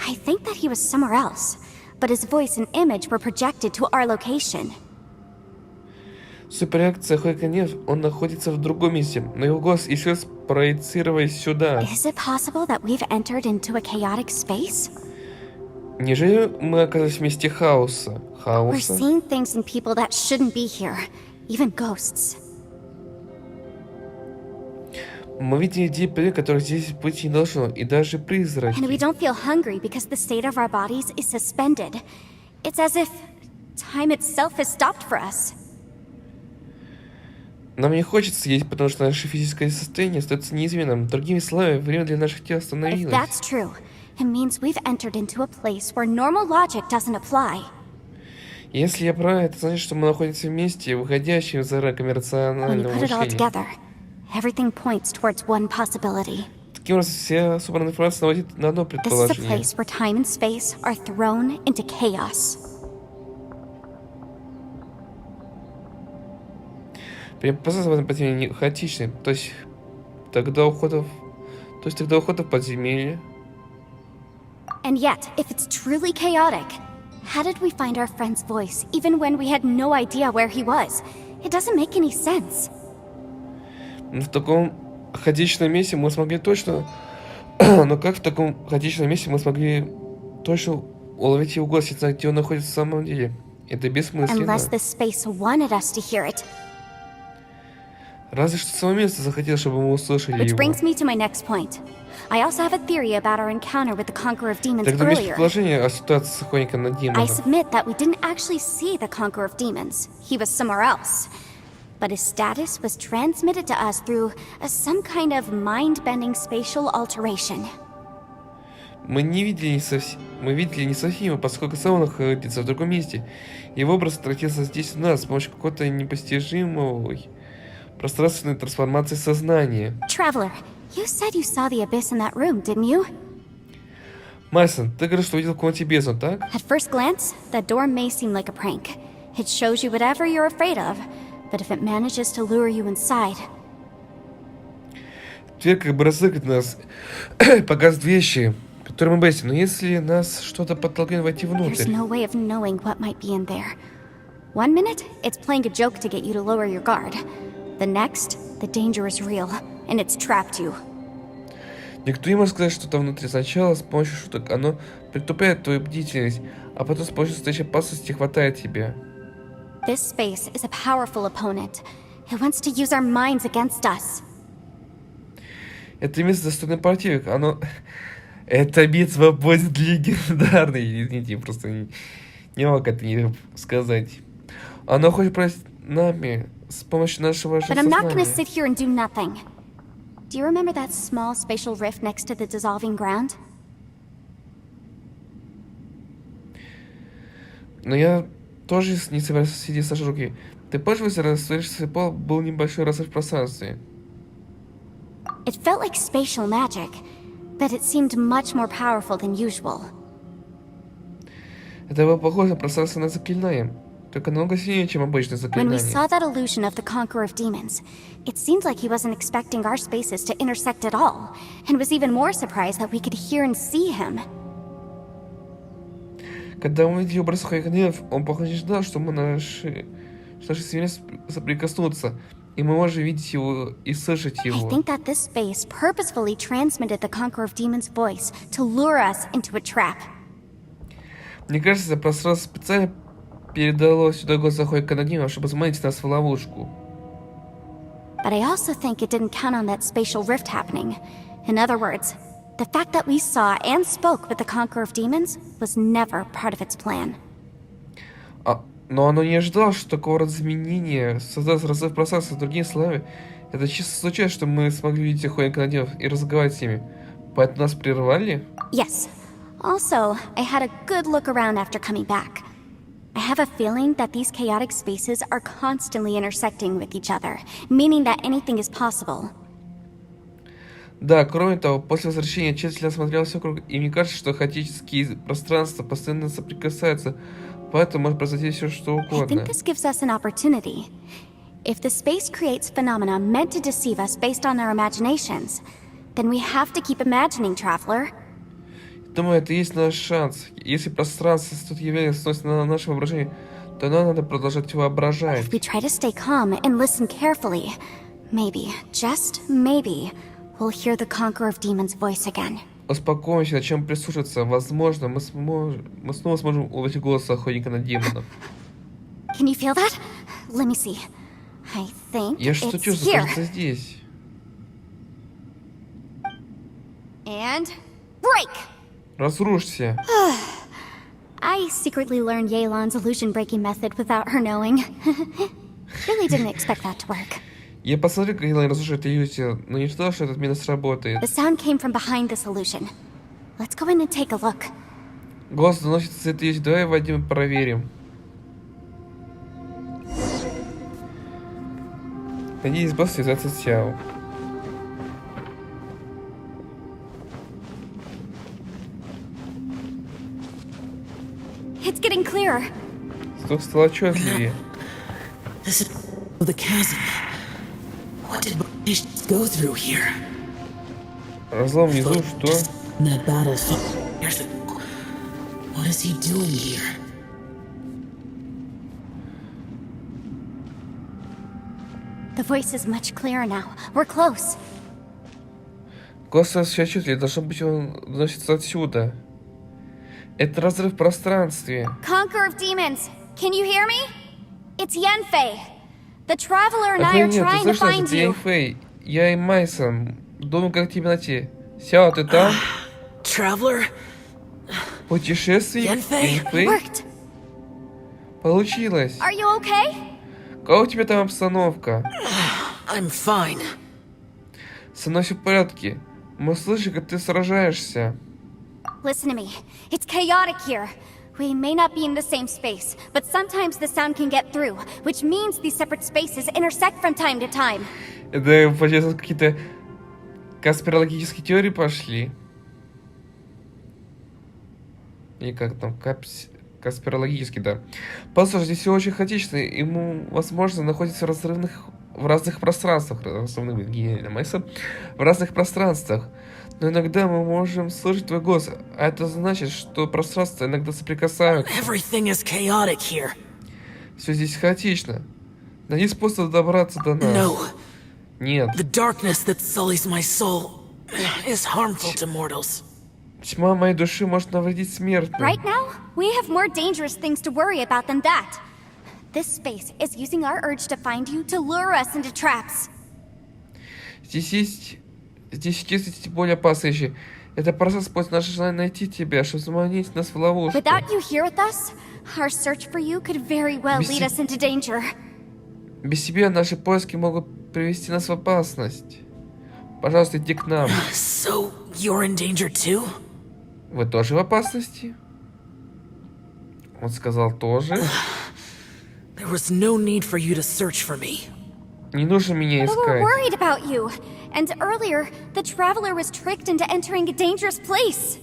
I think that he was somewhere else, but his voice and image were projected to our location. Судя по реакции охотника на демонов, он находится в другом месте, но его голос еще спроецировались сюда. Is it possible that we've entered into a chaotic space? Неужели мы оказались в месте хаоса? We're seeing things in people that shouldn't be here, even ghosts. Мы видим людей, которых здесь быть не должно, и даже призраки. And we don't feel hungry because the state of our bodies is suspended. It's as if time itself has stopped for us. Нам не хочется есть, потому что наше физическое состояние остается неизменным. Другими словами, время для наших тел If остановилось. that's true, it means we've entered into a place where normal logic doesn't apply. Если я прав, это значит, что мы находимся вместе, выходящие за рамками When you рационального put it all мышления. together, everything points towards one possibility. Таким образом, вся собранная информация наводит на одно This is a предположение. place where time and space are thrown into chaos. Преобразование в этом подземелье хаотичный, то есть тогда уходов в подземелье. And yet, if it's truly chaotic, how did we find our friend's voice even when we had no idea where he was? It doesn't make any sense. Но в таком хаотичном месте мы смогли точно... Но как в таком хаотичном месте мы смогли точно уловить его голос, не знаю, где он находится в самом деле? Это бессмысленно. Unless this space wanted us to hear it. Разве что само место захотело, чтобы мы услышали Which его. brings me to my next point. I also have a theory about our encounter with the Conqueror of Demons Тогда есть earlier. предположение о ситуации с охотником на I демонов. submit that we didn't actually see the Conqueror of Demons. He was somewhere else. But his status was transmitted to us through some kind of mind-bending spatial alteration. Мы видели не совсем его, поскольку сам он находится в другом месте. Его образ отразился здесь у нас с помощью какой-то непостижимой пространственной трансформации сознания. Traveler, you said you saw the abyss in that room, didn't you? Myson, ты говоришь, что видел в комнате бездну, так? At first glance, that door may seem like a prank. It shows you whatever you're afraid of, but if it manages to lure you inside... Дверь как бы разыгрывает нас, показывает вещи, которые мы боимся, но если нас что-то подтолкнет войти There's внутрь... no way of knowing what might be in there. One minute, it's playing a joke to get you to lower your guard. The next, the danger is real, and it's trapped you. Никто не может сказать, что там внутри. Сначала с помощью шуток оно притупляет твою бдительность, а потом с помощью настоящей опасности хватает тебя. This space is a powerful opponent. It wants to use our minds against us. Это место достойный противник. Эта битва будет легендарной. Извините, просто не мог это не сказать. Оно хочет править нами с помощью нашего же сознания. But I'm not gonna сознания. sit here and do nothing. Do you remember that small spatial rift next to the dissolving ground? Но я тоже не собираюсь сидеть сложа руки. Ты помнишь, что пол был небольшой разрыв в пространстве? It felt like spatial magic, but it seemed much more powerful than usual. Это было похоже на пространственное заклинание, только намного сильнее, чем обычное When we заклинание. saw that illusion of the Conqueror of Demons, it seemed like he wasn't expecting our spaces to intersect at all, and was even more surprised that we could hear and see him. Когда мы увидели образ гнев, он, похоже, не ждал, что наши семьи соприкоснутся, и мы можем видеть его и слышать I его. think that this space purposefully transmitted the Conqueror of Demons' voice to lure us into a trap. Мне кажется, это пространство специально передало сюда голос охотника на демонов, чтобы заманить нас в ловушку. But I also think it didn't count on that spatial rift happening. In other words, the fact that we saw and spoke with the Conqueror of Demons was never part of its plan. Но оно не ожидало, что такого рода изменения создаст разрыв пространства. Другими словами, это чисто случайно, что мы смогли видеть охотника на демонов и разговаривать с ними. Поэтому нас прервали? Yes. Also, I had a good look around after coming back. I have a feeling that these chaotic spaces are constantly intersecting with each other, meaning that anything is possible. Да, кроме того, после возвращения тщательно осмотрелся вокруг, и мне кажется, что хаотические пространства постоянно соприкасаются, поэтому может произойти все что I угодно. think this gives us an opportunity. If the space creates phenomena meant to deceive us based on our imaginations, then we have to keep imagining, traveler. Думаю, это и есть наш шанс. Если пространство тут явление сносит на наше воображение, то нам надо продолжать воображать. If we try to stay calm and listen carefully, maybe, just maybe, we'll hear the Conqueror of Demons' voice again. Успокоимся, начнем прислушаться. Возможно, мы снова сможем уловить голос охотника на демонов. Can you feel that? Let me see. I think Я что it's чувствую, here. кажется, здесь. And break! Разрушься. I secretly learned Yelan's illusion-breaking method without her knowing. Really didn't expect that to work. Я посмотрел, как Елань разрушает иллюзию, но не ждал, что этот метод сработает. The sound came from behind this illusion. Let's go in and take a look. Голос доносится с этой иллюзии. Давай войдем и проверим. Надеюсь, босс связаться с Сяо. It's getting clearer. Стук стал отчетливее. This is the chasm. What did British go through here? Разлом внизу, что? In that battle. Here's the... What is he doing here? The voice is much clearer now. We're close. Голос все отчетливее. Должно быть, он доносится отсюда. Это разрыв в пространстве. Conqueror of Demons, can you hear me? It's Yanfei. The Traveler and I are Охренеть, ты trying to слышишь, find это you. Янфэй. Я и Майсон. Думаю, как тебе найти. Сяо, ты там? Traveler? Путешественник? Янфэй? Янфэй? Worked. Получилось. Are you okay? Как у тебя там обстановка? I'm fine. Со мной все в порядке. Мы слышим, как ты сражаешься. Listen to me. It's chaotic here. We may not be in the same space, but sometimes the sound can get through, which means these separate spaces intersect from time to time. Это, получается, какие-то конспирологические теории пошли. И как там, конспирологически, да. Послушай, здесь все очень хаотично, и ему, возможно, находится в разных пространствах, в разных пространствах. Но иногда мы можем слышать твой голос, а это значит, что пространства иногда соприкасаются. Everything is chaotic here. Все здесь хаотично. Найди способ добраться до нас. No. Нет. The darkness that sullies my soul is harmful to mortals. Тьма моей души может навредить смертным. Right now, we have more dangerous things to worry about than that. This space is using our urge to find you to lure us into traps. Здесь есть более опасные вещи. Это просто способ наше желание найти тебя, чтобы заманить нас в ловушку. Without you here with us, our search for you could very well lead us into danger. Без тебя наши поиски могут привести нас в опасность. Пожалуйста, иди к нам. So, you're in danger too? Вы тоже в опасности? Он сказал тоже. There was no need for you to search for me. Не нужно меня But we're искать. worried about you. And earlier, the traveler was tricked into entering a dangerous place.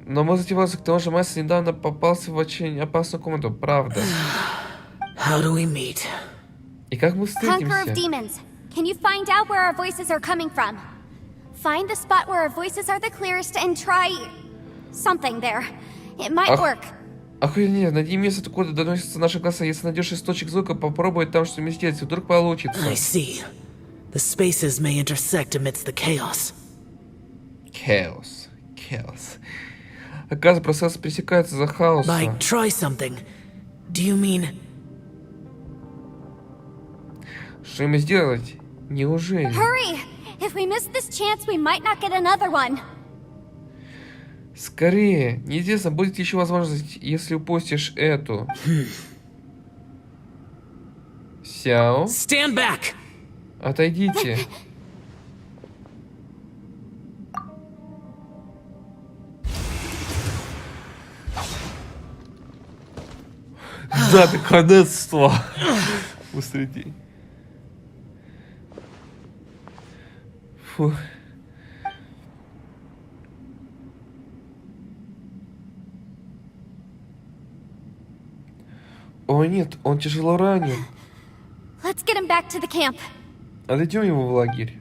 Но мы затевались к тому, что Myson недавно попался в очень опасную комнату, правда. How do we meet? И как мы Conqueror of встретимся? demons, can you find out where our voices are coming from? Find the spot where our voices are the clearest and try something there. It might work. Охренеть, найди место, откуда доносятся наши голоса. Если найдешь источник звука, попробуй там что-нибудь сделать, вдруг получится. I see. The spaces may intersect amidst the chaos. Chaos. Оказывается, процесс пересекается за хаосом. By try something, do you mean... Что им сделать? Неужели? Hurry! If we miss this chance, we might not get another one. Скорее! Неизвестно, будет еще возможность, если упустишь эту. Сяо. Stand back! Отойдите. Да, наконец-то! Быстрее. Фу. О нет, он тяжело ранен. Let's get him back to the camp. Отойдем его в лагерь.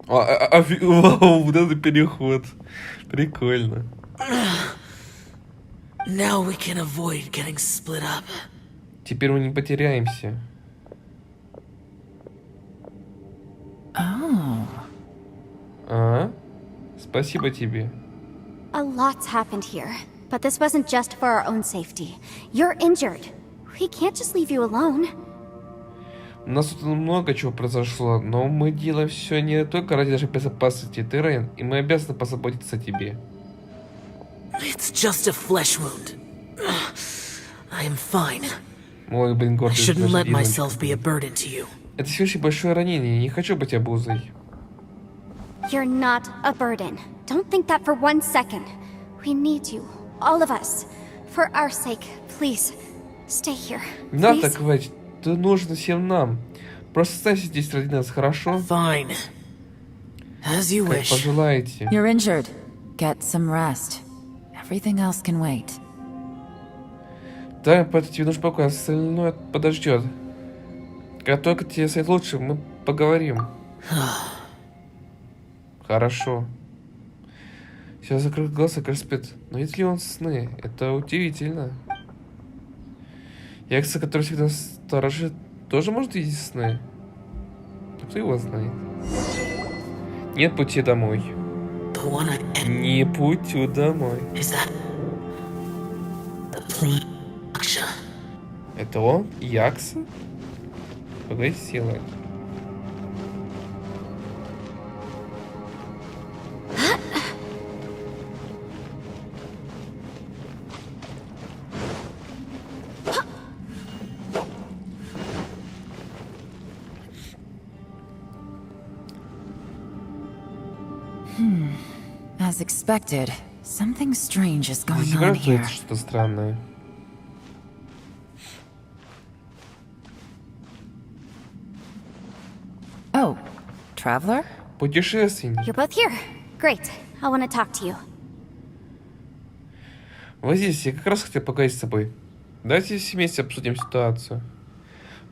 Вау, вот это переход. Прикольно. Now we can avoid getting split up. Теперь мы не потеряемся. А? Спасибо тебе. A lot's happened here, but this wasn't just for our own safety. You're injured. We can't just leave you alone. У нас тут много чего произошло, но мы делаем все не только ради нашей безопасности, ты, Рейн, и мы обязаны позаботиться о тебе. It's just a flesh wound. I am fine. Ой, блин, I гордость. shouldn't let myself be a burden to you. Это всего лишь большое ранение, я не хочу быть обузой. You're not a burden. Don't think that for 1 second. We need you, all of us. For our sake, please, stay here. Не надо так говорить, ты нужен всем нам. Просто останься здесь ради нас, хорошо? Fine. As you Как wish. пожелаете. You're injured. Get some rest. Everything else can wait. Да, поэтому тебе нужен покой, остальное подождет. Как только тебе станет лучше, мы поговорим. Хорошо. Сейчас закрыл глаза, как спит. Но видит ли он сны? Это удивительно. Якса, который всегда сторожит, тоже может видеть сны? Кто его знает? Нет пути домой. Не пути домой. Это он? Якса? Погоди, сила. As expected, something strange is going on here. Что-то странное. Oh, traveler? Путешественник. You're both here. Great. I want to talk to you. Вот здесь я как раз хотел поговорить с тобой. Давайте все вместе обсудим ситуацию.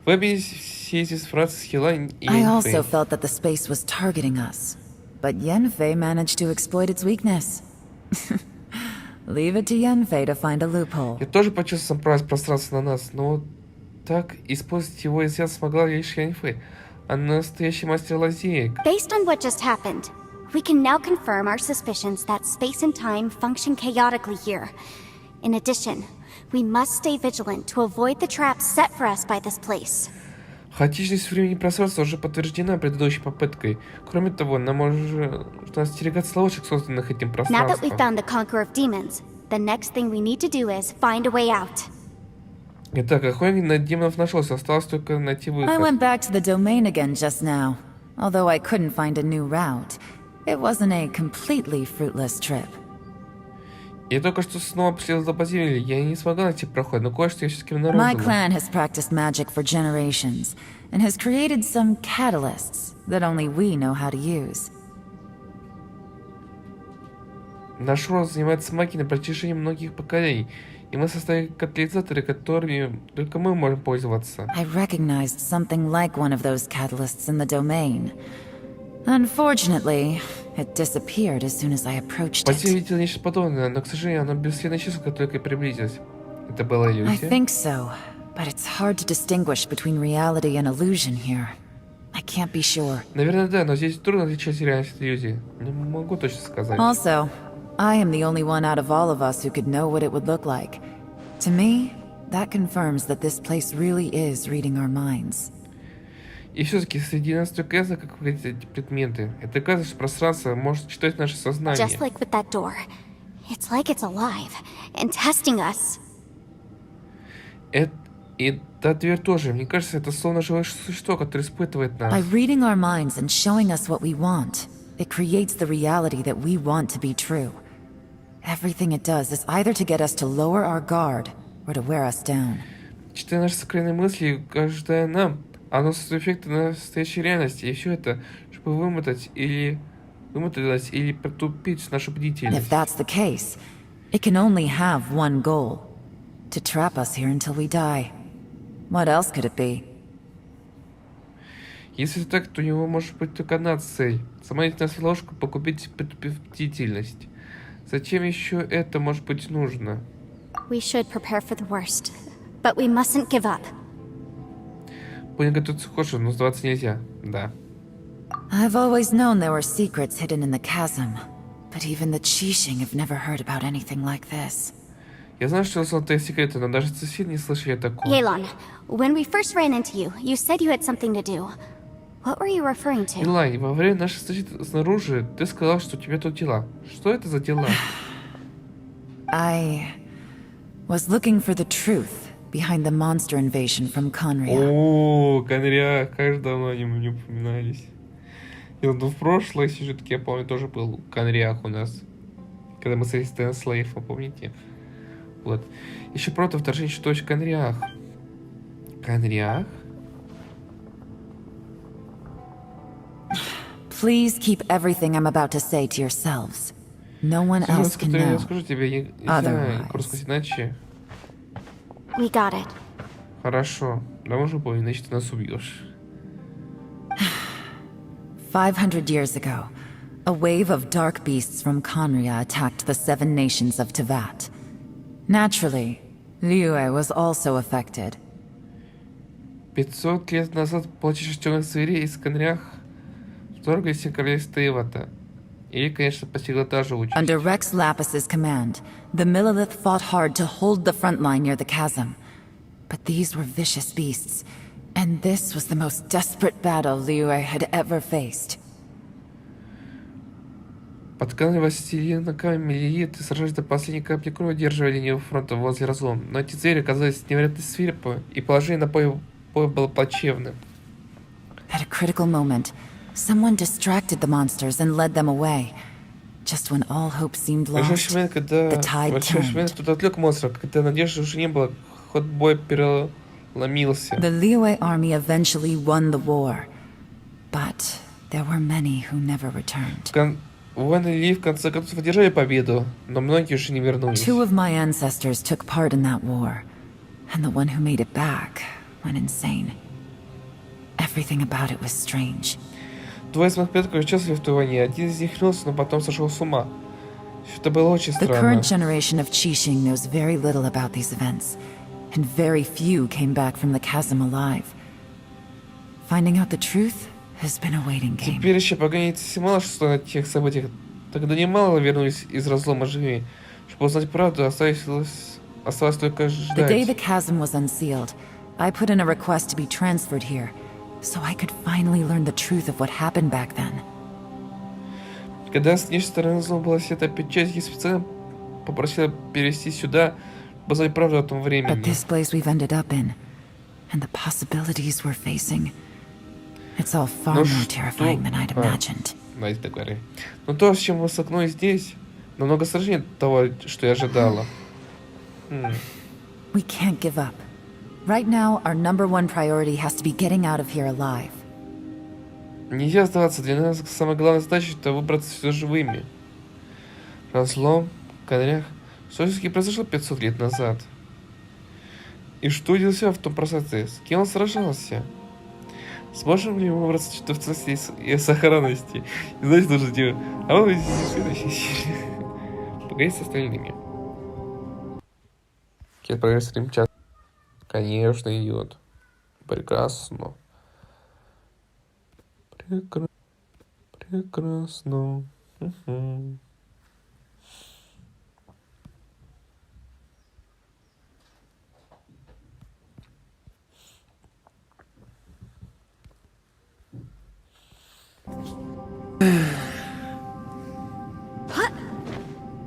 Вы обменялись все эти информацией с Хилань и I Янфэй. also felt that the space was targeting us, but Yanfei managed to exploit its weakness. Leave it to Yanfei to find a loophole. Я тоже почувствовал пространство на нас, но так использовать его изъян смогла лишь Янфэй. Она настоящий мастер лазеек. Based on what just happened, We can now confirm our suspicions that space and time function chaotically here. In addition, we must stay vigilant to avoid the traps set for us by this place. Хаотичность времени и пространства уже подтверждена предыдущей попыткой. Кроме того, нам можно остерегаться ловушек, созданных этим Now that we've пространством. found the conqueror of demons, the next thing we need to do is find a way out. Итак, охотник на демонов нашелся, осталось только найти выход. I went back to the domain again just now. Although I couldn't find a new route, it wasn't a completely fruitless trip. Я только что снова обследовал подземелье. Я не смогла найти проход, но кое-что я все-таки My обнаружила. clan has practiced magic for generations and has created some catalysts that only we know how to use. Наш род занимается магией на протяжении многих поколений, и мы составили катализаторы, которыми только мы можем пользоваться. I recognized something like one of those catalysts in the domain. Unfortunately, it disappeared as soon as I approached Потом it. видел нечто подобное, но, к сожалению, оно бесследно исчезло, как только приблизилось. Это была I иллюзия? think so, but it's hard to distinguish between reality and illusion here. I can't be sure. Наверное, да, но здесь трудно отличать реальность от иллюзии. Не могу точно сказать. Also, I am the only one out of all of us who could know what it would look like. To me, that confirms that this place really is reading our minds. И все-таки среди нас только я знаю, как выглядят эти предметы. Это доказывает, что пространство может читать наше сознание. Just like with that door. It's like it's alive and testing us. И та дверь тоже. Мне кажется, это словно живое существо, которое испытывает By нас. reading our minds and showing us what we want, it creates the reality that we want to be true. Everything it does is either to get us to lower our guard or to wear us down. Читая наши сокровенные мысли и угождая нам, оно создает эффекты настоящей реальности. И все это, чтобы вымотать нас или протупить нашу And бдительность. if that's the case, it can only have one goal: to trap us here until we die. What else could it be? Если так, то у него может быть только одна цель. Заманить нас в ловушку, погубить, притупив бдительность. Зачем еще это может быть нужно? We should prepare for the worst, but we mustn't give up. Будем готовиться к худшему, но сдаваться нельзя. Да. I've always known there were secrets hidden in the chasm, but even the Qixing have never heard about anything like this. Я знаю, что золотые секреты, но даже Цесиль не слышали о таком. Yelan, when we first ran into you, you said you had something to do. What were you referring to? Илайн, во время нашей встречи снаружи ты сказал, что у тебя тут дела. Что это за дела? I was looking for the truth behind the monster invasion from Conria. О, Конря, как же давно они не упоминались. И он в прошлой сюжетке, я помню, тоже был Конрях у нас. Когда мы с Стэн Слейфом, помните? Вот. Еще против вторжения чудовищ Конрях. Конрях? Please keep everything I'm about to say to yourselves. No one else can Я know. расскажу тебе, нельзя Otherwise. рассказать иначе. We got it. Хорошо. Давай же бой, иначе ты нас убьешь. 500 years ago, a wave of dark beasts from Conria attacked the 7 nations of Tevat. Naturally, Liyue was also affected. 500 лет назад полчища темных зверей из Конрях вторглись в королевство Ивата. И, конечно, постигла та же участь. Under Rex Lapis's command, the Millelith fought hard to hold the front line near the chasm. But these were vicious beasts, and this was the most desperate battle Liyue had ever faced. Под каналом властелинами Лилит сражались до последней капли крови, удерживая линию фронта возле Разлома. Но эти звери оказались невероятно свирепы, и положение на поле было плачевным. At a critical moment, someone distracted the monsters and led them away. Just when all hope seemed lost, the tide turned. Кто-то отвлек монстров, когда надежды уже не было, ход боя переломился. The Liyue army eventually won the war, but there were many who never returned. Воины Ли в конце концов одержали победу, но многие уже не вернулись. 2 of my ancestors took part in that war, and the one who made it back went insane. Everything about it was strange. Двое из моих предков участвовали в той войне. Один из них хнулся, но потом сошел с ума. Это было очень The странно. current generation of Qixing knows very little about these events, and very few came back from the chasm alive. Finding out the truth has been a waiting game. Теперь еще погоните мало что на тех событиях. Тогда немало вернулись из разлома живыми. Чтобы узнать правду, осталось только The day ждать. the chasm was unsealed, I put in a request to be transferred here, so I could finally learn the truth of what happened back then. Когда с внешней стороны разлома была снята печать, я специально попросила перевести сюда, узнать правду о том But времени. this place we've ended up in, and the possibilities we're facing, it's all far Ну more что? terrifying than I'd imagined. Знаете, так говорили. Но то, с чем мы столкнулись здесь, намного сложнее того, что я ожидала. We can't give up. Right now, our #1 priority has to be getting out of here alive. Нельзя сдаваться. Для нас самая главная задача — это выбраться все живыми. Разлом, конях, все-таки произошло 500 лет назад. И что делался в том процессе? С кем он сражался? Сможем ли мы выбраться что-то в целости и сохранности? И знаете, нужно делать. А вы здесь в следующей серии. Поговорить с остальными. Я проверю стрим чат. Конечно, идет. Прекрасно. Прекрасно.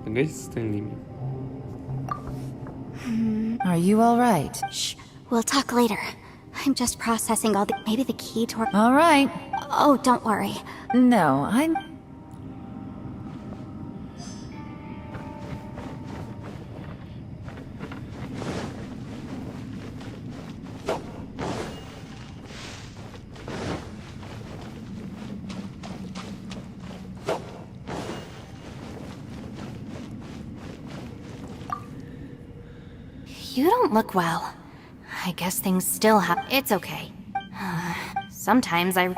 Погодите с остальными. Are you all right? Shh, we'll talk later. I'm just processing all the... Maybe the key to... All right. Oh, don't worry. No, I'm... You don't look well. I guess things still have. It's okay. Sometimes I.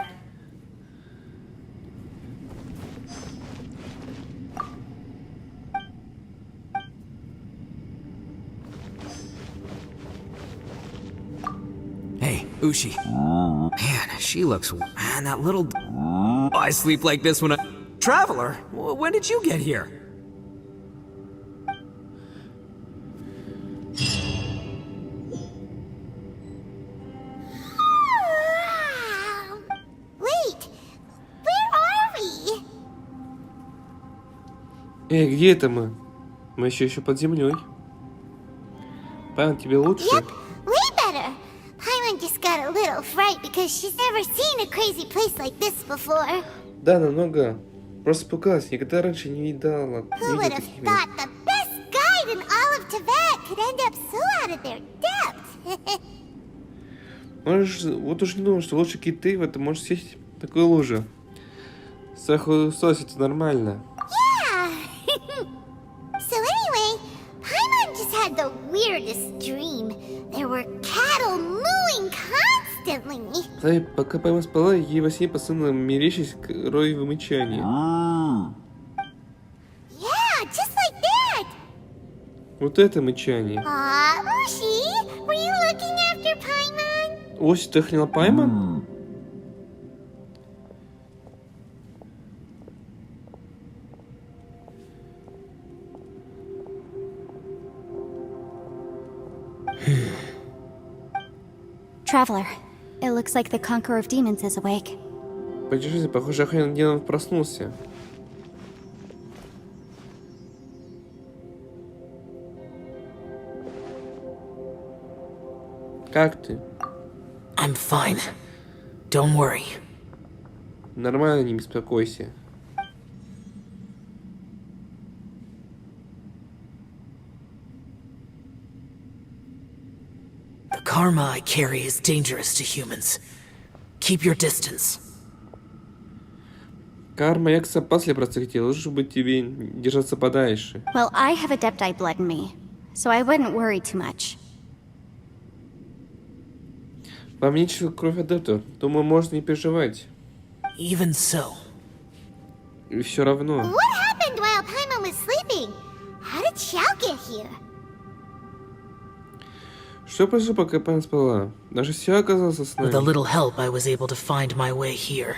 Hey, Ushi. Man, she looks... Man, that little... I sleep like this when I... Traveler, when did you get here? Wait, where are we? Где это мы? Мы еще под землей. Пан, тебе лучше? Yep, way better. Paimon just got a little fright because she's never seen a crazy place like this before. Да, намного. Просто пугалась, никогда раньше не видала. Who would have thought the best guide in all of Tibet could end up so out of their depth? Вот уж не думал, что лучше киты в этом может сесть в такой луже. Страх и усталость — это нормально. Yeah. So anyway, Paimon just had the weirdest dream. There were cattle mooing constantly. Да, пока Пайма спала, ей во сне постоянно мерещились роевые мычания. Yeah, just like that. Вот это мычание. Ushi, were you looking after Paimon? Оси, ты охренел Пайма? Traveler, it looks like the Conqueror of Demons is awake. Подержите, похоже, охренел демон проснулся. Как ты? I'm fine. Don't worry. Нормально, не беспокойся. The karma I carry is dangerous to humans. Keep your distance. Карма якобы опасна для простых дел. Лучше бы тебе держаться подальше. Well, I have Adepti blood in me, so I wouldn't worry too much. Во мне чувствую кровь адептов. Думаю, можно не переживать. Even so. И все равно. What happened while Paimon was sleeping? How did Xiao get here? Что произошло, пока я спала? Даже все оказался с With a нами. little help, I was able to find my way here.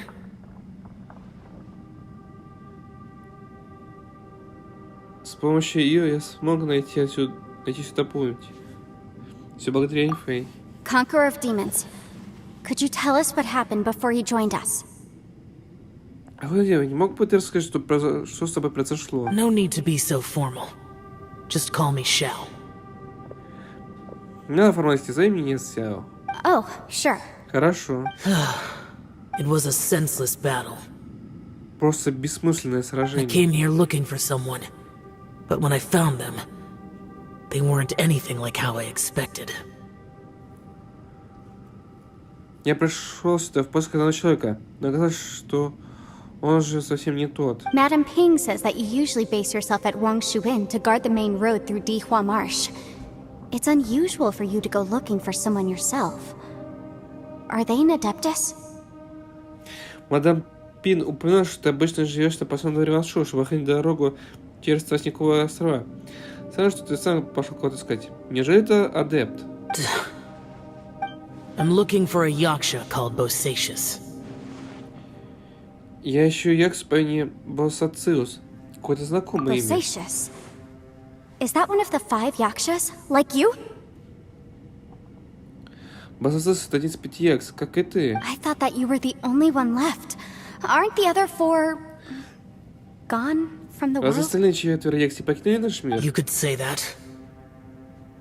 С помощью ее я смог найти сюда путь. Все благодаря Фэй. Conqueror of Demons, could you tell us what happened before you joined us? Владимир, не мог бы ты рассказать, что с тобой произошло? No need to be so formal. Just call me Shao. Не надо формальности, зови меня Сяо. Oh, sure. Хорошо. It was a senseless battle. Просто бессмысленное I сражение. came here looking for someone, but when I found them, they weren't anything like how I expected. Я пришел сюда в поиск одного человека, но оказалось, что он же совсем не тот. Madam Ping says that you usually base yourself at Wangshuin to guard the main road through Dihua Marsh. It's unusual for you to go looking for someone yourself. Are they an Adeptus? Мадам Пин упомянула, что ты обычно живешь на последнем дворе Ваншу, чтобы охранять дорогу через Тростниковые острова. Странно, что ты сам пошел кого-то искать. Неужели это адепт? I'm looking for a yaksha called Bosacius. Я ищу якс по имени Босациус. Какое-то знакомое имя. Bosacius. Is that one of the 5 yakshas? Like you? Босациус — это один из 5 якс, как и ты. I thought that you were the only one left. Aren't the other 4 gone from the Разве world? остальные 4 якси покинули наш мир? You could say that.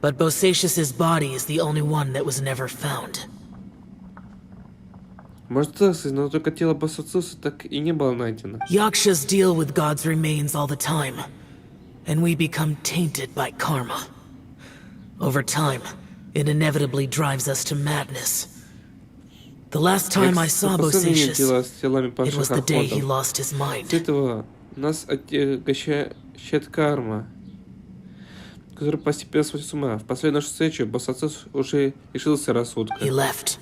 But Bosacius's body is the only one that was never found. Может, так сказать, но только тело Босациуса так и не было найдено. Yakshas deal with God's remains all the time, and we become tainted by karma. Over time, it inevitably drives us to madness. The last time I saw Bosacius, it was the day he lost his mind. С этого нас отягощает карма, который постепенно сводит с ума. В последнюю нашу встречу Босациус уже лишился рассудка. He left.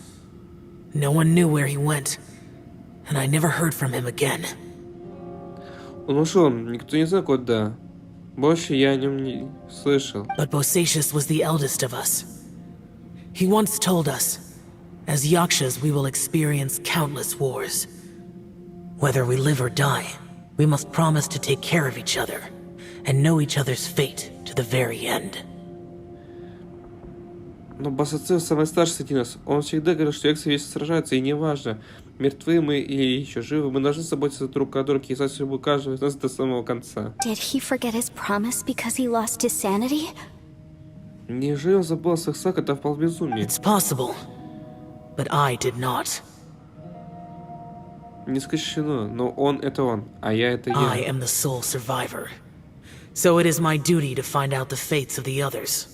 No one knew where he went, and I never heard from him again. Он ушел, никто не знает куда. Больше я о нем не слышал. But Bosacius was the eldest of us. He once told us, as yakshas we will experience countless wars. Whether we live or die, we must promise to take care of each other, and know each other's fate to the very end. Но Босациус самый старший среди нас. Он всегда говорил, что яксы вечно сражаются, и неважно, мертвы мы или еще живы, мы должны заботиться друг о друге и за судьбу каждого из нас до самого конца. Did he forget his promise because he lost his sanity? Неужели он забыл о своих слах, это впал в безумие? It's possible, but I did not. Не исключено, но он это он, а я это I я. am the sole survivor. So it is my duty to find out the fates of the others.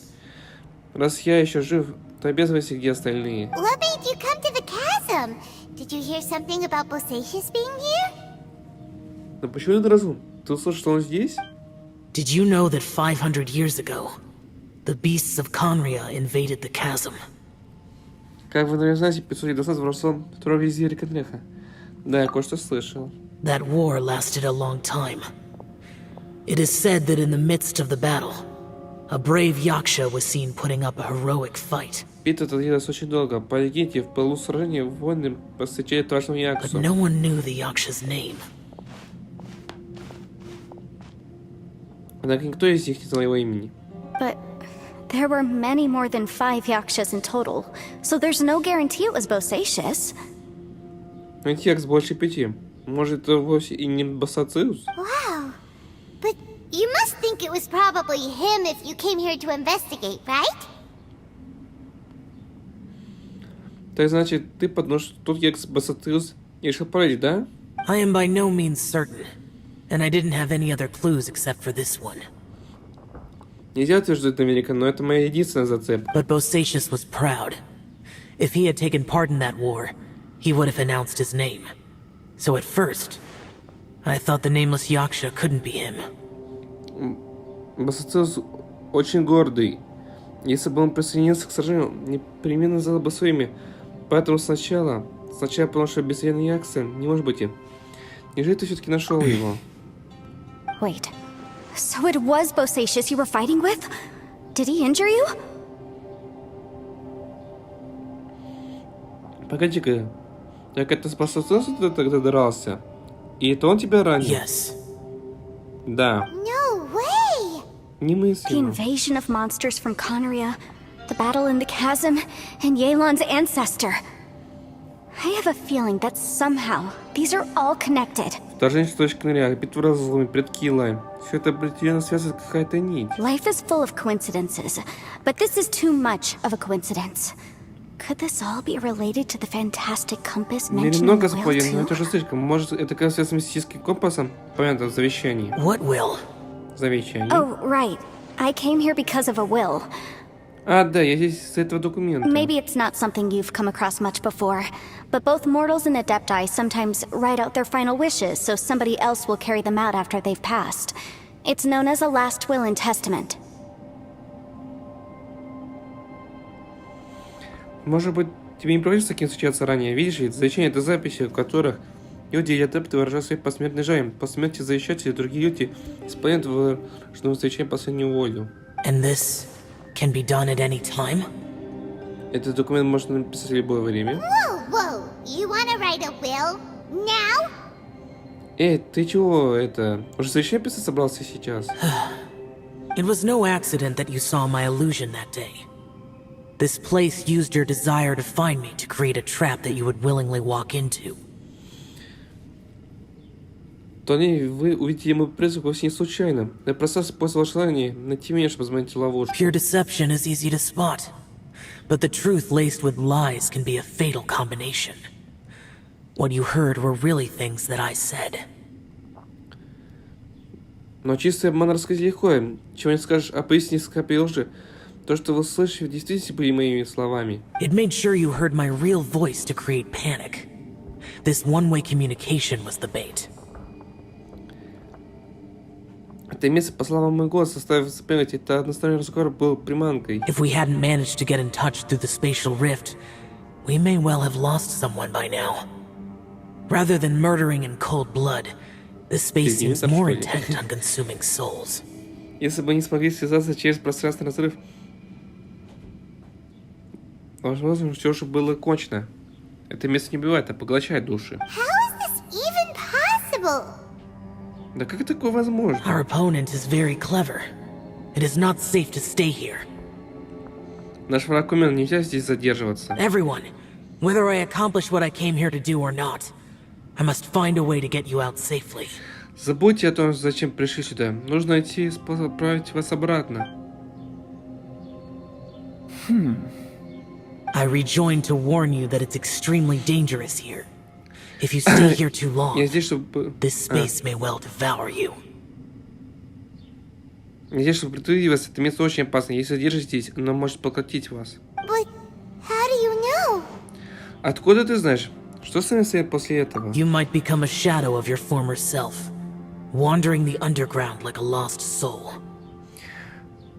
Раз я еще жив, то обязывайся, где остальные. What made you come to the chasm? Did you hear something about Bosacius being here? Но почему ты Разлом? Ты услышал, что он здесь? Did you know that 500 years ago, the beasts of Conria invaded the chasm? Как вы, наверное, знаете, 500 лет назад в Разлом второй звери Конреха. Да, я кое-что слышал. That war lasted a long time. It is said that in the midst of the battle, a brave yaksha was seen putting up a heroic fight. Битва длилась очень долго. По легенде, в пылу сражения воины повстречали отважного But яксу. no one knew the yaksha's name. Однако никто из них не знал его имени. But there were many more than 5 yakshas in total, so there's no guarantee it was Bosacius. Но ведь якс больше 5. Может, это вовсе и не Босациус? Wow. But you must think it was probably him if you came here to investigate, right? Так значит, ты подумал, что тут якс Босациус и решил проверить, да? I am by no means certain, and I didn't have any other clues except for this one. Нельзя утверждать наверняка, но это моя единственная зацепка. But Bosacius was proud. If he had taken part in that war, he would have announced his name. So at first, I thought the nameless yaksha couldn't be him. Босациус очень гордый. Если бы он присоединился к сражению, непременно назвал бы свое имя. Поэтому сначала я понял, что безымянный якс не может быть им. Неужели ты все-таки нашел его? Wait, so it was Bosacius you were fighting with? Did he injure you? Погоди-ка. Так это способность ты тогда дрался? И это он тебя ранил? Yes. Да. No way! The Немыслимо. invasion of monsters from Conria, the battle in the chasm, and Yelan's ancestor. I have a feeling that somehow these are all connected. Вторжение с точки нуля, битва в разломе, предки Лайм. Все это определенно связывает какая-то нить. Life is full of coincidences, but this is too much of a coincidence. Could this all be related to the fantastic compass Мне mentioned in немного the will совпадений, но это too? же слишком. Может, это как связано с мистическим компасом? Понятно, в завещании. What will? Завещание. Oh, right. I came here because of a will. А, да, я здесь с этого документа. Maybe it's not something you've come across much before, but both mortals and adepti sometimes write out their final wishes so somebody else will carry them out after they've passed. It's known as a last will and testament. Может быть, тебе не приходится с таким встречаться ранее? Видишь ли, завещание — это записи, в которых люди и адепты выражают свои посмертные желания. По смерти завещателей другие люди исполняют выраженное завещание последнюю волю. And this can be done at any time? Этот документ можно написать в любое время. Whoa, whoa! You wanna write a will? Now? Эй, ты чего это? Уже завещание писать собрался сейчас? It was no accident that you saw my illusion that day. This place used your desire to find me to create a trap that you would willingly walk into. Тони, вы увидели мой призрак вовсе не случайно. Я просто использовал желание найти меня, чтобы заметить ловушку. Pure deception is easy to spot, but the truth laced with lies can be a fatal combination. What you heard were really things that I said. Но чистый обман рассказать легко. Чего не скажешь о поистине скопе лжи. То, что вы слышали, в действительности были моими словами. It made sure you heard my real voice to create panic. This one-way communication was the bait. Это место послало мой голос, заставив запомнить, это односторонний разговор был приманкой. If we hadn't managed to get in touch through the spatial rift, we may well have lost someone by now. Rather than murdering in cold blood, this space seems more intent on consuming souls. Если бы не смогли связаться через пространственный разрыв, возможно, все же было кончено. Это место не убивает, а поглощает души. How is this even possible? Да как такое возможно? Our opponent is very clever. It is not safe to stay here. Наш враг умен, нельзя здесь задерживаться. Everyone, whether I accomplish what I came here to do or not, I must find a way to get you out safely. Забудьте о том, зачем пришли сюда. Нужно найти способ отправить вас обратно. I rejoined to warn you that it's extremely dangerous here. If you stay here too long, Я здесь, чтобы... this space may well devour you. Я здесь, чтобы предупредить вас. Это место очень опасно. Если держитесь, оно может поглотить вас. But how do you know? Откуда ты знаешь? Что с нами стоит после этого? You might become a shadow of your former self, wandering the underground like a lost soul.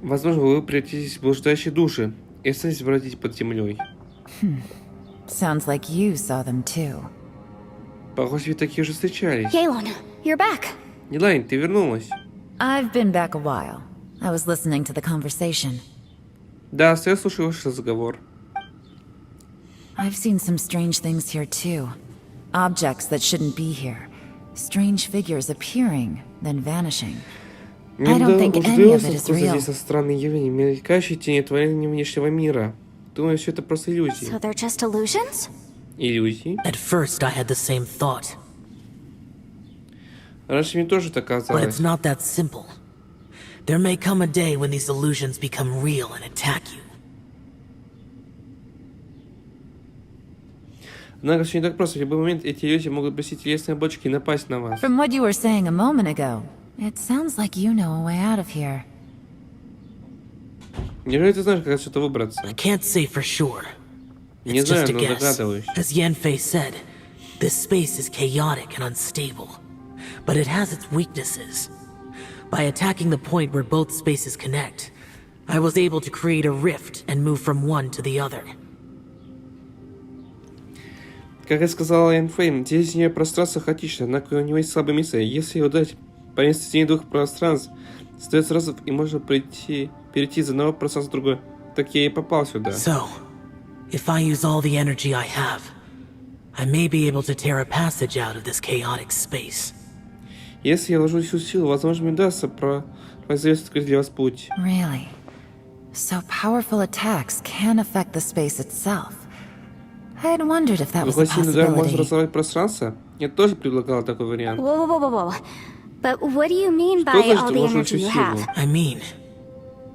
Возможно, вы превратитесь в блуждающие души и останетесь бродить под землей. Sounds like you saw them too. Похоже, вы такие же встречались. Yelan, you're back. Нилайн, ты вернулась. I've been back a while. I was listening to the conversation. Да, я слушаю ваш разговор. I've seen some strange things here too. Objects that shouldn't be here. Strange figures appearing, then vanishing. I don't think any of it is real. Здесь странные явления, мелькающие тени творения внешнего мира. Думаю, все это просто иллюзии. So they're just illusions? Иллюзии? At first, I had the same thought. Раньше мне тоже так But it's казалось. not that simple. There may come a day when these illusions become real and attack you. Однако все не так просто. В любой момент эти иллюзии могут бросить телесные бочки и напасть на вас. From what you were saying a moment ago, it sounds like you know a way out of here. Неужели ты знаешь, как отсюда выбраться? I can't say for sure. Не It's just знаю, a но guess. догадываюсь. As Yanfei said, this space is chaotic and unstable, but it has its weaknesses. By attacking the point where both spaces connect, I was able to create a rift and move from one to the other. Как я сказала Энфейм, здесь у нее пространство хаотично, однако у него есть слабые места. Если удать по месту двух пространств, остается разрыв и можно перейти из одного пространства в другое. Так я и попал сюда. So, if I use all the energy I have, I may be able to tear a passage out of this chaotic space. Если я вложу всю силу, возможно, мне удастся открыть для вас путь. Really? So powerful attacks can affect the space itself. I had wondered if that was a Сильный удар может possibility. разорвать пространство? Я тоже предлагал такой вариант. Whoa. But what do you mean by Что значит all the вложу energy всю you силу? have? I mean,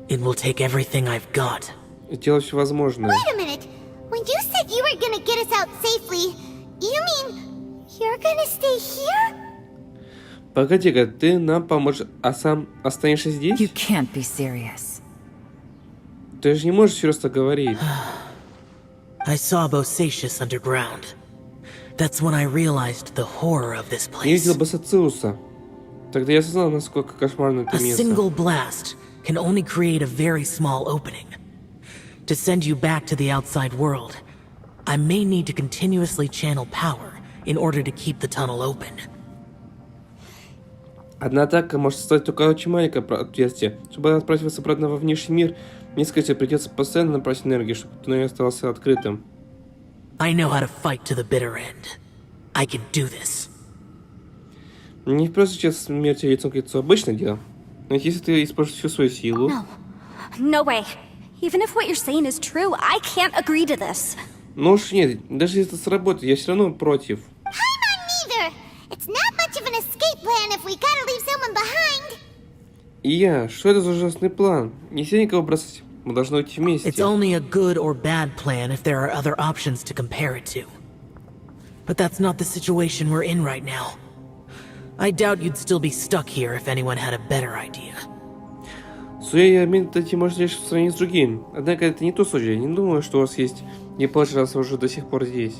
it will take everything I've got. Делать все возможное. Wait a minute. When you said you were gonna get us out safely, you mean you're gonna stay here? Погоди-ка, ты нам поможешь, а сам останешься здесь? You can't be serious. Ты же не можешь серьезно говорить. I saw Bosatius underground. That's when I realized the horror of this Я видел place. Басациуса. Тогда я осознал, насколько кошмарно это A место. single blast can only create a very small opening. To send you back to the outside world, I may need to continuously channel power in order to keep the tunnel open. Одна атака может создать только очень маленькое отверстие. Чтобы отправить вас обратно во внешний мир, мне, скорее, придется постоянно направить энергию, чтобы туннель оставался открытым. I know how to fight to the bitter end. I can do this. Не просто сейчас смерть лицом к лицу обычное дело. Но если ты используешь всю свою силу... No way. Even if what you're saying is true, I can't agree to this. Ну уж нет, даже если это сработает, я все равно против. I'm not neither. It's not much of an escape plan if we gotta leave someone behind. И что это за ужасный план? Нельзя никого бросать, мы должны уйти вместе. It's only a good or bad plan if there are other options to compare it to. But that's not the situation we're in right now. I doubt you'd still be stuck here if anyone had a better idea. Судья и обмен эти можно лишь в сравнении с другим. Однако это не то судья. Я не думаю, что у вас есть неплохо, раз вы уже до сих пор здесь.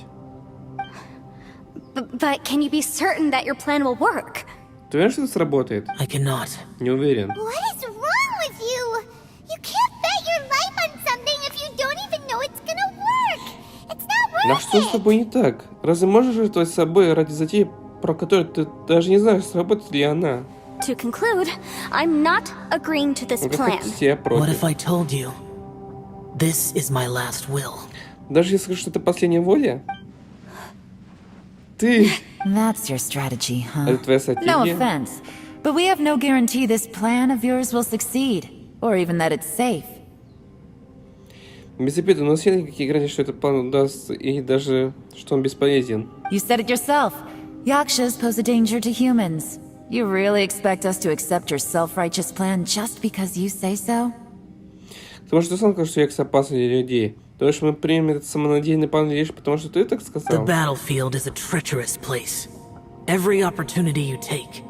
But can you be certain that your plan will work? Ты уверен, что это сработает? I cannot. Не уверен. What is wrong with you? You can't bet your life on something if you don't even know it's gonna work. It's not Да worth что с it. тобой не так? Разве можешь жертвовать собой ради затеи, про которую ты даже не знаешь, сработает ли она? To conclude, I'm not agreeing to this plan. Я What против. if I told you? This is my last will. Даже если скажу, что это последняя воля? Ты... That's your strategy, huh? Это твоя No стратегия? offense, but we have no guarantee this plan of yours will succeed, or even that it's safe. Без обеда, у нас нет никаких гарантий, что этот план удастся, и даже, что он бесполезен. You said it yourself. Yakshas pose a danger to humans. You really expect us to accept your self-righteous plan just because you say so? Потому что ты сам сказал, что Якс опасен для людей. Думаешь, мы примем этот самонадеянный план лишь потому, что ты так The сказал? battlefield is a treacherous place. Every opportunity you take,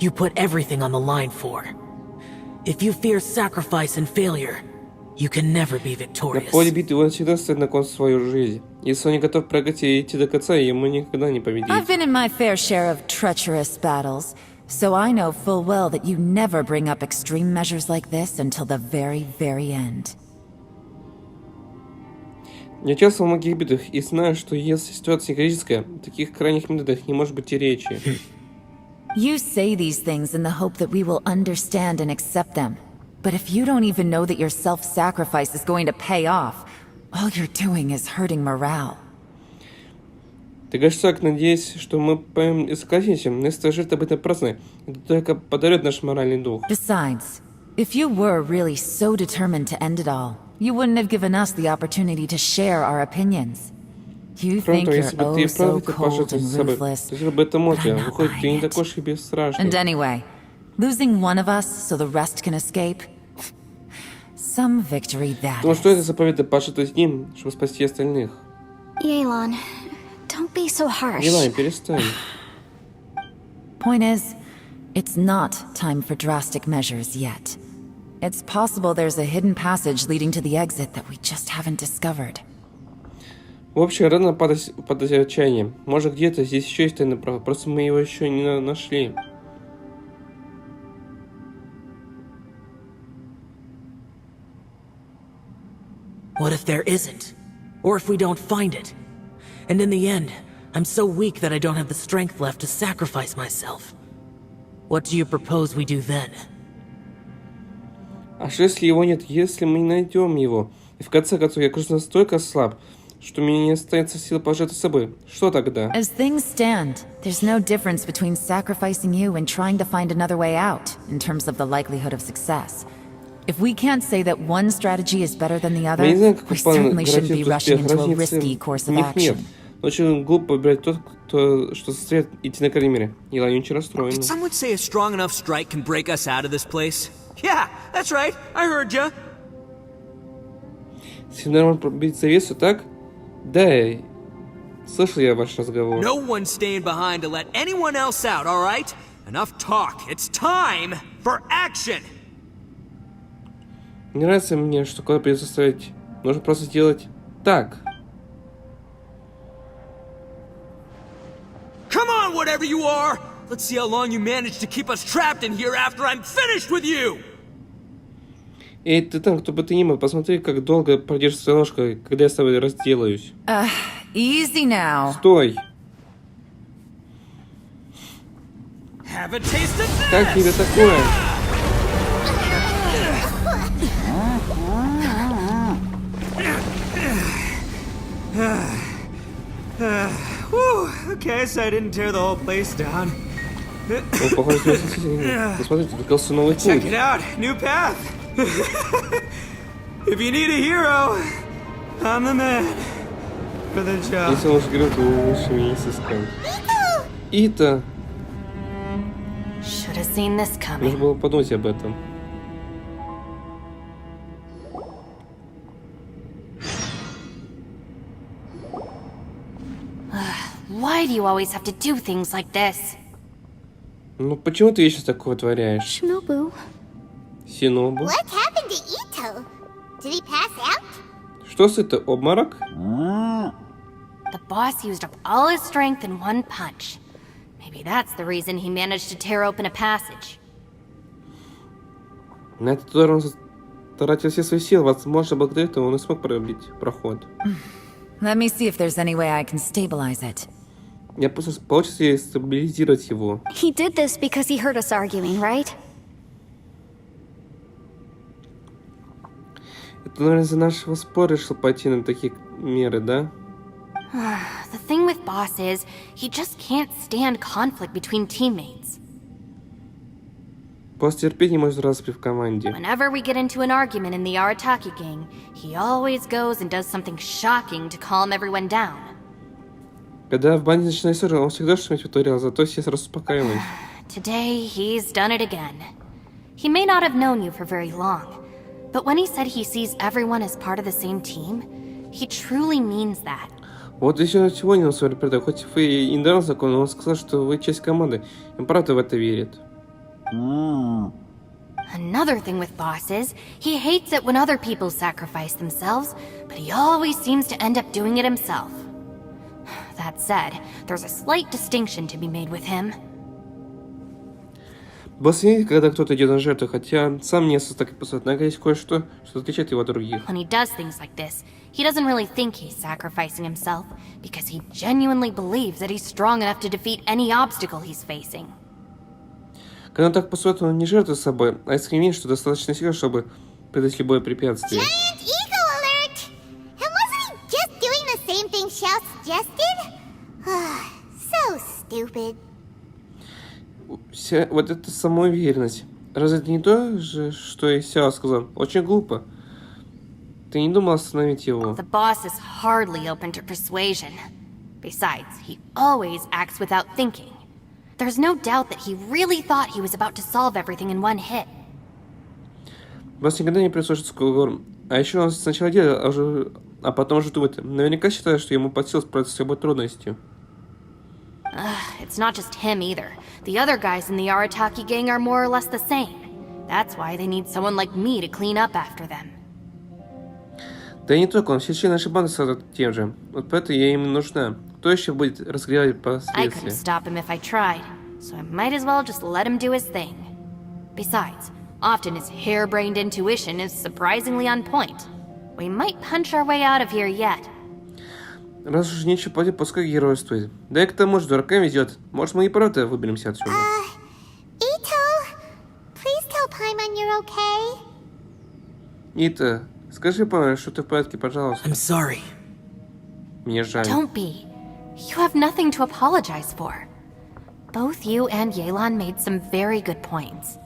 you put everything on the line for. If you fear sacrifice and failure, you can never be На victorious. поле битвы он всегда ставит на кон свою жизнь. Если он не готов прыгать и идти до конца, ему никогда не победить. I've been in my fair share of treacherous battles, so I know full well that you never bring up extreme measures like this until the very, very end. Я участвовал в многих битвах и знаю, что если ситуация критическая, о таких крайних методах не может быть и речи. You say these things in the hope that we will understand and accept them. But if you don't even know that your self-sacrifice is going to pay off, all you're doing is hurting morale. Ты говоришь так, надеясь, что мы поймем и согласимся, но если твоя жертва об этом празднует, это только подорвет наш моральный дух. Besides, if you were really so determined to end it all, you wouldn't have given us the opportunity to share our opinions. You Кроме think того, you're если бы oh ты so правда cold пожертвовать and собой, ruthless, то если бы это мог, but I'm not выходит, ты не buying такой it. уж и бесстрашный. And anyway, losing one of us so the rest can escape? Some victory that Потому что это is. заповедь пожертвовать ним, чтобы спасти остальных. Yelan, don't be so harsh. Елань, перестань. Point is, it's not time for drastic measures yet. It's possible there's a hidden passage leading to the exit that we just haven't discovered. В общем, рано падать отчаяние. Может, где-то здесь еще есть тайный проход, просто мы его еще не нашли. What if there isn't? Or if we don't find it? And in the end, I'm so weak that I don't have the strength left to sacrifice myself. What do you propose we do then? А что если его нет, если мы не найдем его? И в конце концов, я, кажется, настолько слаб, что мне не останется сил пожать с собой. Что тогда? As things stand, there's no difference between sacrificing you and trying to find another way out in terms of the likelihood of success. If we can't say that one strategy is better than the other, we certainly shouldn't be rushing into a risky course of action. Очень глупо выбирать тот, кто что заставляет идти на крайней мере. Елань очень расстроена. Did someone say a strong enough strike can break us out of this place? Yeah, that's right. I heard ya. Сильно можно пробить завесу, так? Да, слышал я ваш разговор. No one's staying behind to let anyone else out, all right? Enough talk. It's time for action. Не нравится мне, что кого придется ставить. Нужно просто сделать так. Come on, whatever you are! Let's see how long you manage to keep us trapped in here after I'm finished with you! Эй, ты там, кто бы ты ни был, посмотри, как долго продержишься своей ложкой, когда я с тобой разделаюсь. Easy now. Стой! Have a taste of this! Как тебе такое? Okay, so I didn't tear the whole place down. Ну, похоже, посмотрите, открылся новый путь. Check it out, new path. If you need a hero, I'm the man for the job. Если он герой, то лучше меня не сыскать. Ита! Should have seen this coming. Нужно было подумать об этом. Why do you always have to do things like this? Ну почему ты вечно такое творяешь? Shinobu. Синобу. What happened to Ito? Did he pass out? Что с это, обморок? The boss used up all his strength in one punch. Maybe that's the reason he managed to tear open a passage. На этот удар он тратил все свои силы. Возможно, благодаря этому он и смог пробить проход. Let me see if there's any way I can stabilize it. Я просто получится ли стабилизировать его. He did this because he heard us arguing, right? Это, наверное, из-за нашего спора решил пойти на такие меры, да? The thing with Boss is, he just can't stand conflict between teammates. Босс терпеть не может распри в команде. Whenever we get into an argument in the Arataki gang, he always goes and does something shocking to calm everyone down. Когда в банде начинает ссора, он всегда что-нибудь вытворял, зато все сразу успокаивались. Today, he's done it again. He may not have known you for very long, but when he said he sees everyone as part of the same team, he truly means that. Вот еще сегодня он с вами передал, хоть вы и недавно знакомы, но он сказал, что вы часть команды. И правда в это верит. Another thing with Boss is, he hates it when other people sacrifice themselves, but he always seems to end up doing it himself. That said, there's a slight distinction to be made with him. Босс видит, когда кто-то идет на жертву, хотя сам не особо так и поступает, но есть кое-что, что отличает его от других. When he does things like this, he doesn't really think he's sacrificing himself, because he genuinely believes that he's strong enough to defeat any obstacle he's facing. Когда он так поступает, он не жертвует собой, а искренне верит, что достаточно сил, чтобы преодолеть любое препятствие. Giant ego alert! And wasn't he just doing the same thing Xiao suggested? So stupid. Вся вот эта самоуверенность. Разве это не то же, что и Сяо сказал? Очень глупо. Ты не думал остановить его? The boss is hardly open to persuasion. Besides, he always acts without thinking. There's no doubt that he really thought he was about to solve everything in one hit. Босс никогда не прислушивается к уговорам. А еще он сначала делает, а потом уже думает. Наверняка считает, что ему под силу справиться с любой трудностью. It's not just him either. The other guys in the Arataki gang are more or less the same. That's why they need someone like me to clean up after them. Да и не только он, все члены нашей банды страдают тем же. Вот поэтому я им нужна. Кто еще будет разгревать I последствия? couldn't stop him if I tried, so I might as well just let him do his thing. Besides, often his harebrained intuition is surprisingly on point. We might punch our way out of here yet. Раз уж нечего платить, пускай геройствует. Да и к тому же дуракам везет. Может, мы и правда выберемся отсюда. Ito, please tell Paimon you're okay. Ита, скажи, Памela, что ты в порядке, пожалуйста. I'm sorry. Мне жаль. Don't be. You have nothing to apologize for. Both you and Yelan made some very good points.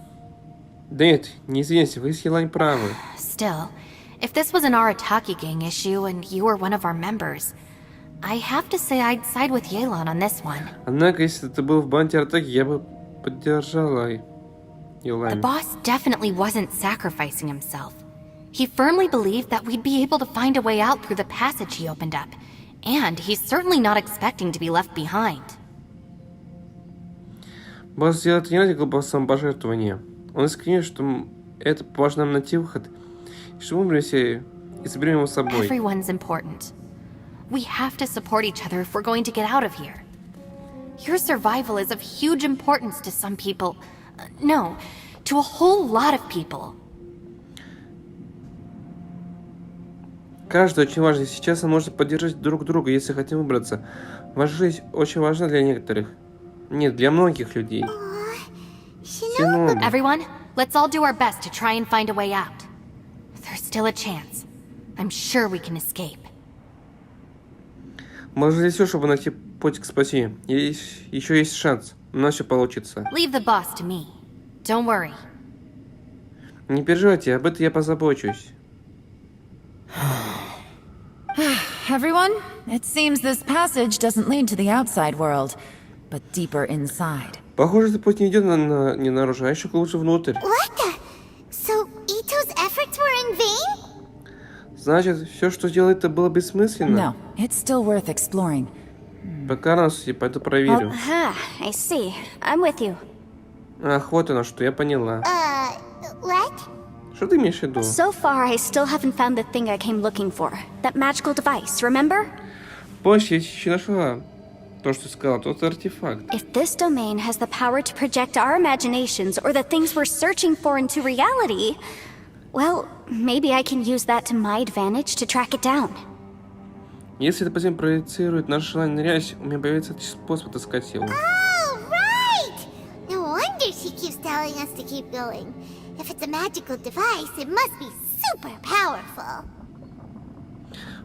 Да нет, не извиняйся, вы с Елань правы. Still, if this was an Arataki gang issue and you were one of our members, I have to say I'd side with Yelan on this one. Однако, если ты был в банде Аратаки, я бы поддержала The Елань. boss definitely wasn't sacrificing himself. He firmly believed that we'd be able to find a way out through the passage he opened up. And he's certainly not expecting to be left behind. Босс сделает не ради глупого самопожертвования. Он искренен, что это поможет нам найти выход, и что мы все и заберем его с собой. Everyone's important. We have to support each other if we're going to get out of here. Your survival is of huge importance to some people. No, to a whole lot of people. Каждый очень важный. Сейчас мы можем поддержать друг друга, если хотим выбраться. Ваша жизнь очень важна для некоторых. Нет, для многих людей. Everyone, let's all do our best to try and find a way out. There's still a chance. I'm sure we can escape. Мы сделали все, чтобы найти путь к спасению. Еще есть шанс. У нас все получится. Leave the boss to me. Don't worry. Не переживайте, об этом я позабочусь. Everyone, it seems this passage doesn't lead to the outside world, but deeper inside. Похоже, этот путь не идет не наружу, а еще глубже внутрь. What the? So Ito's efforts were in vain? Значит, все, что делает, это было бессмысленно? No, it's still worth exploring. Пока раз, я пойду проверю. I see. I'm with you. Ах, вот оно что, я поняла. What? Что ты имеешь в виду? So far, I still haven't found the thing I came looking for. That magical device, remember? Позже я еще нашла то, что сказала, тот артефакт. If this domain has the power to project our imaginations or the things we're searching for into reality, well, maybe I can use that to my advantage to track it down. Если это потом проецирует наше желание на реальность, у меня появится способ отыскать его. Oh, right! No wonder she keeps telling us to keep going. If it's a magical device, it must be super powerful.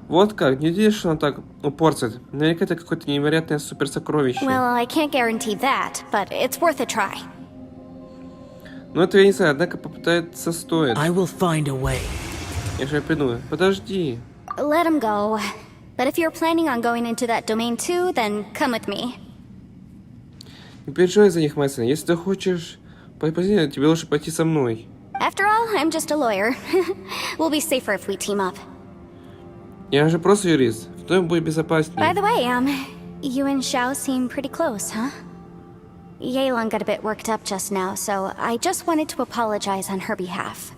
Вот как, не видишь, что она так упорствует? Наверняка это какое-то невероятное суперсокровище. Well, I can't guarantee that, but it's worth a try. Ну это я не знаю, однако попытаться стоит. I will find a way. Я же придумаю. Подожди. Let him go. But if you're planning on going into that domain too, then come with me. Не переживай за них, Майсон. Если ты хочешь позднее, тебе лучше пойти со мной. After all, I'm just a lawyer. We'll be safer if we team up. Я же просто юрист. Вдвоем будет безопаснее. By the way, you and Xiao seem pretty close, huh? Yelan got a bit worked up just now, so I just wanted to apologize on her behalf.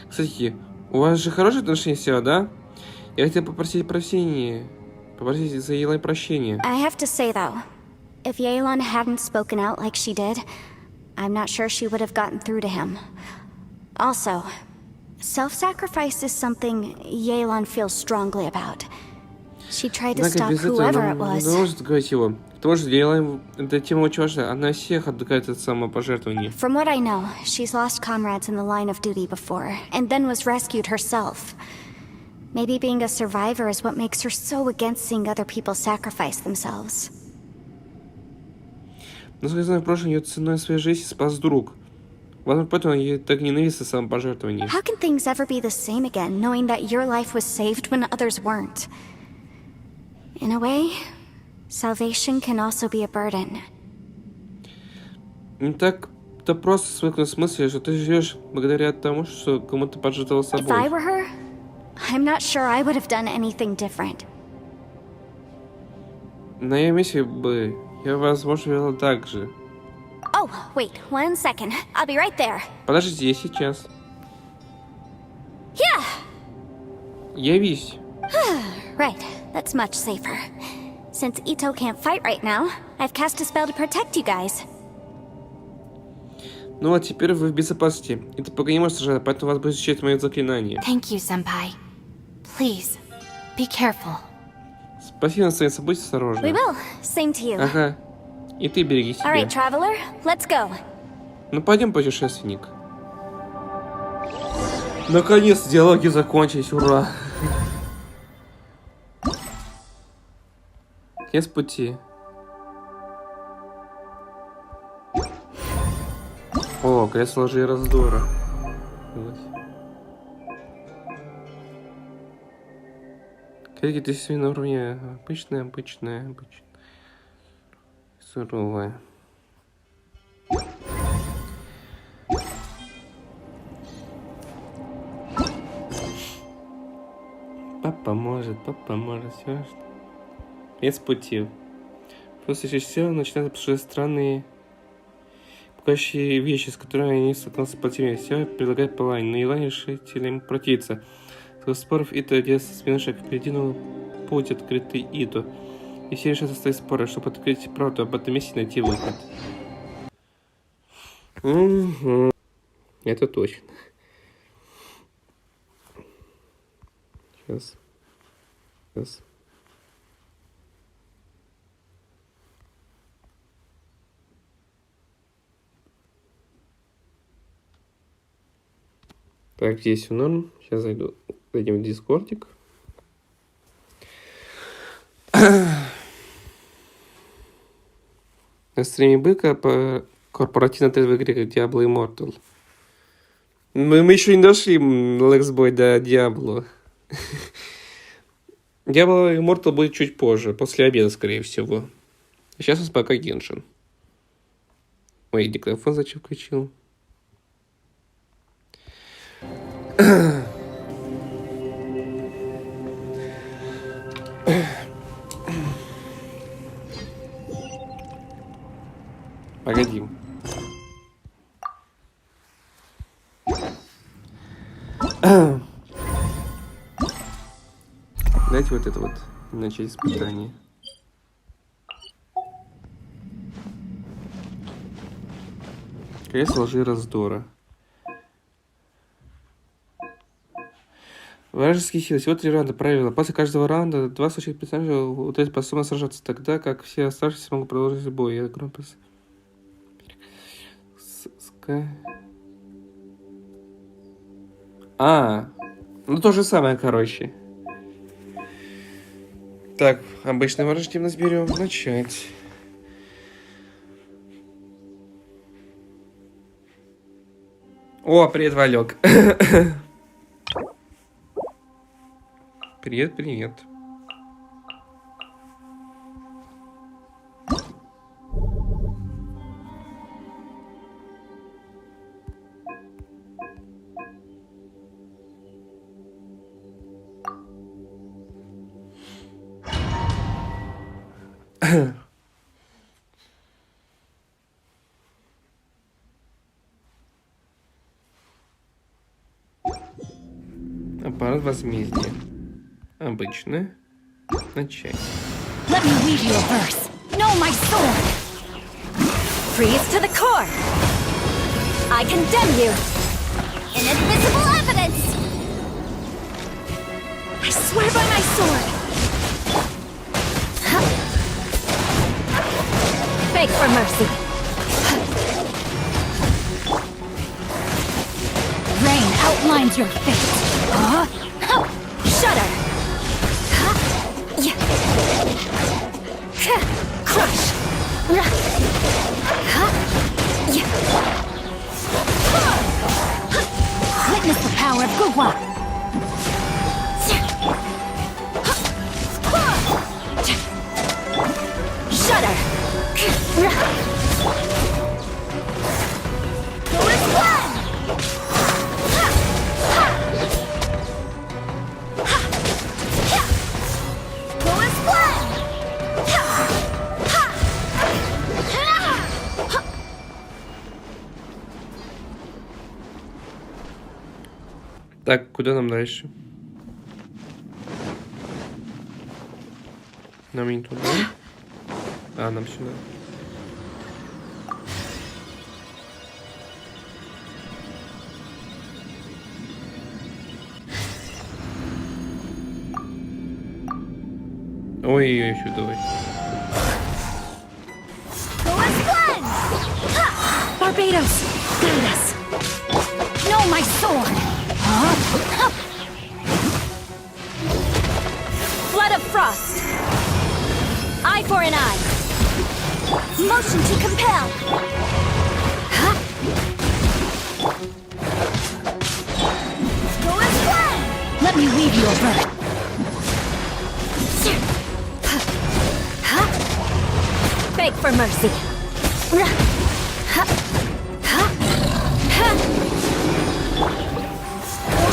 Кстати, у вас же хорошие отношения с Сяо, да? Я хотел попросить прощения. Попросить за Елань прощения. I have to say, though, if Yelan hadn't spoken out like she did, I'm not sure she would have gotten through to him. Also, self-sacrifice is something Yelan feels strongly about. She tried to stop whoever it was. Потому что для Елань эта тема очень важна. Она всех отдыхает от самопожертвования. From what I know, she's lost comrades in the line of duty before, and then was rescued herself. Maybe being a survivor is what makes her so against seeing other people sacrifice themselves. Насколько я знаю, в прошлом ее ценой своей жизни спас друг. Возможно, поэтому ей так ненавистно самопожертвование. How can things ever be the same again, knowing that your life was saved when others weren't? In a way, salvation can also be a burden. Не так-то просто свыкнуть с мыслью, что ты живешь благодаря тому, что кому-то пожертвовал собой. If I were her, I'm not sure I would have done anything different. На ее месте бы я, возможно, вела так же. Oh, wait, 1 second. I'll be right there. Подождите, я сейчас. Yeah! Явись. Right, that's much safer. Since Ito can't fight right now, I've cast a spell to protect you guys. Ну а теперь вы в безопасности. Это пока не может сражаться, поэтому вас будет защищать мое заклинание. Thank you, Senpai. Please, be careful. Спасибо, Сэйнс, будь осторожна. We will. Same to you. Ага. И ты береги себя. All right, traveler, let's go. Ну пойдем, путешественник. Наконец диалоги закончились, ура! Я с пути. О, кресло лжи и раздора. Какие ты себе на уровне? Обычная. Суровая. Папа может, все что. Я с пути. После чаще всего начинают обсуждать странные, пугающие вещи, с которыми они столкнулся по теме. Все предлагает полань, но Елань решителям противиться. С споров Ито делается спинной шаг впереди, но путь открытый Ито. И все решат оставить споры, чтобы открыть правду об этом месте и найти выход. Угу. Это точно. Сейчас. Так, здесь все норм. Сейчас зайдем в дискордик. На стриме Быка по корпоративной трезвой игре как Diablo Immortal. Мы еще не дошли, Лексбой, до Diablo. Diablo Immortal будет чуть позже, после обеда, скорее всего. А сейчас у нас пока Genshin. Ой, диктофон зачем включил? Погоди. Дайте вот это вот начать испытание. Кресло лжи раздора. Вражеские силы. Всего 3 раунда. Правило. После каждого раунда 2 случаев персонажа удается способны сражаться, тогда как все оставшиеся могут продолжить бой. Я громко... Ну то же самое, короче. Так, обычный враждебность берем. Начать. О, привет, Валек. Привет. Аппарат возмездия. Обычно. Начать. Let me weave you a verse. Know my sword. Freeze to the core. I condemn you. Inadmissible evidence! I swear by my sword. Beg for mercy. Rain outlines your fate. Shudder. Crush. Witness the power of Guwa. Shudder. Так, куда нам дальше? Нам не туда? А, нам сюда. Ой, еще давай. Barbados, guide us. Know my sword. Flood of frost. Eye for an eye. Motion to compel. Go as planned. Let me weave you a verse. Beg for mercy. Go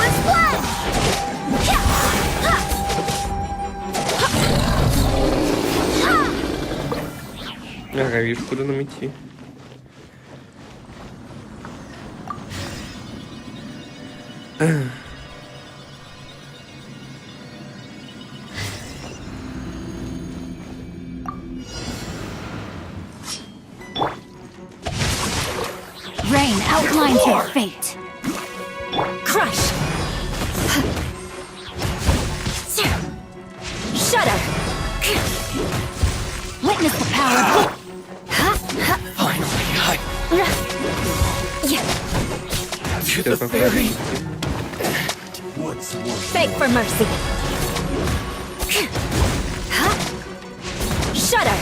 as planned. Ага, вижу, куда нам идти. Rain outlines your fate. Crush. Shudder. Witness the power of... Finally, Что там происходит? Beg for mercy. Shudder.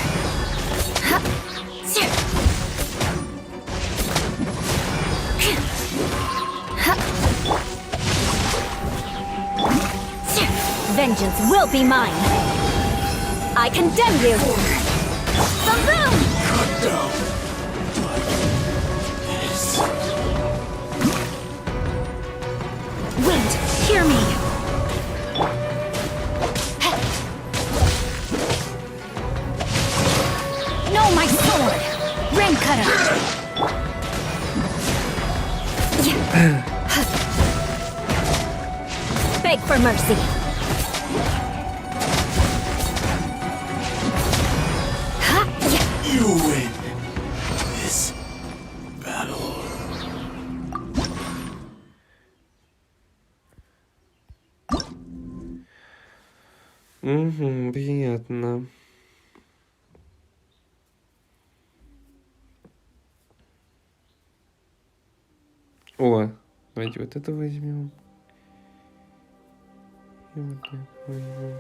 Vengeance will be mine. I condemn you. The boom! Wind, hear me. No, my sword. Rain cutter. Beg for mercy. You win this battle. Угу, понятно. О, давайте вот это возьмем. И вот так возьмем.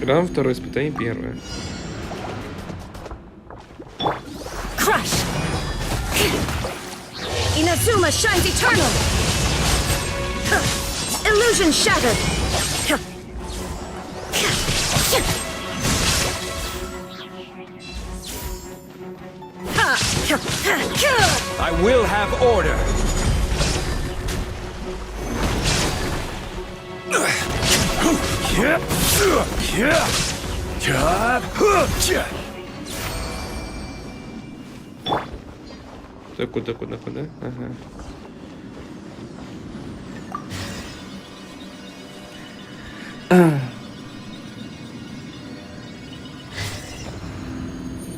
Раунд второе, испытание первое. Crush! Inazuma shines eternal! Illusion shattered! I will have order. Так, куда? Ага.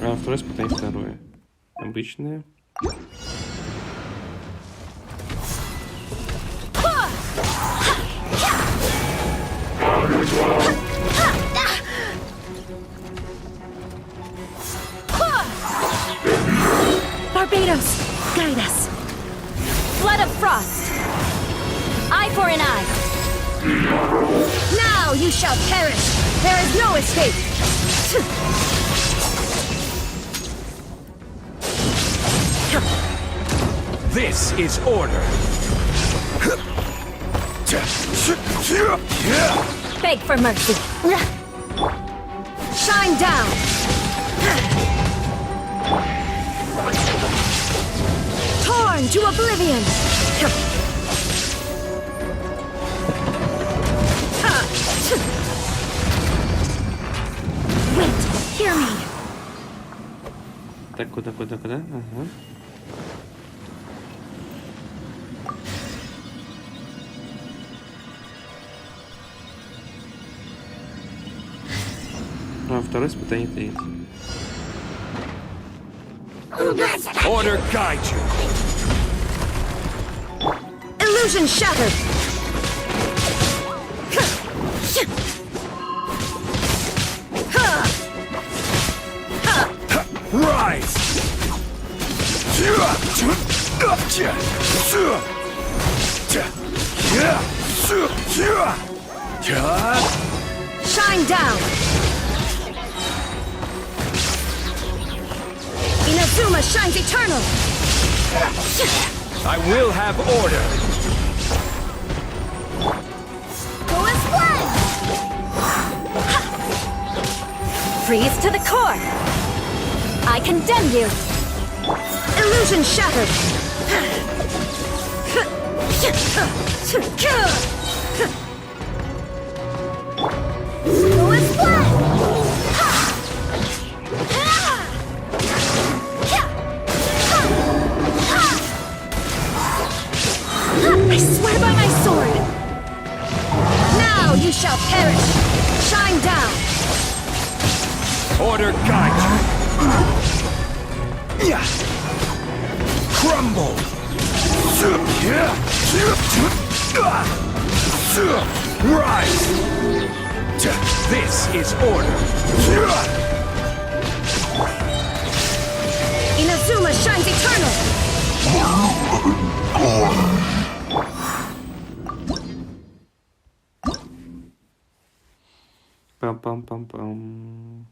А второе испытание второе. Обычное. Barbados, guide us. Flood of frost. Eye for an eye. Now you shall perish. There is no escape. This is order. Beg for mercy. Shine down. Torn to oblivion. Wait, hear me. Так, куда? Ага. А второе испытание третье. Order guide you. Illusion shattered! Rise! Shine down! Inazuma shines eternal! I will have order! Go and flood! Freeze to the core! I condemn you! Illusion shattered! Go and flood! I swear by my sword! Now you shall perish! Shine down! Order guide you! Crumble! Rise! This is order! Inazuma shines eternal! Пам-пам-пам-пам.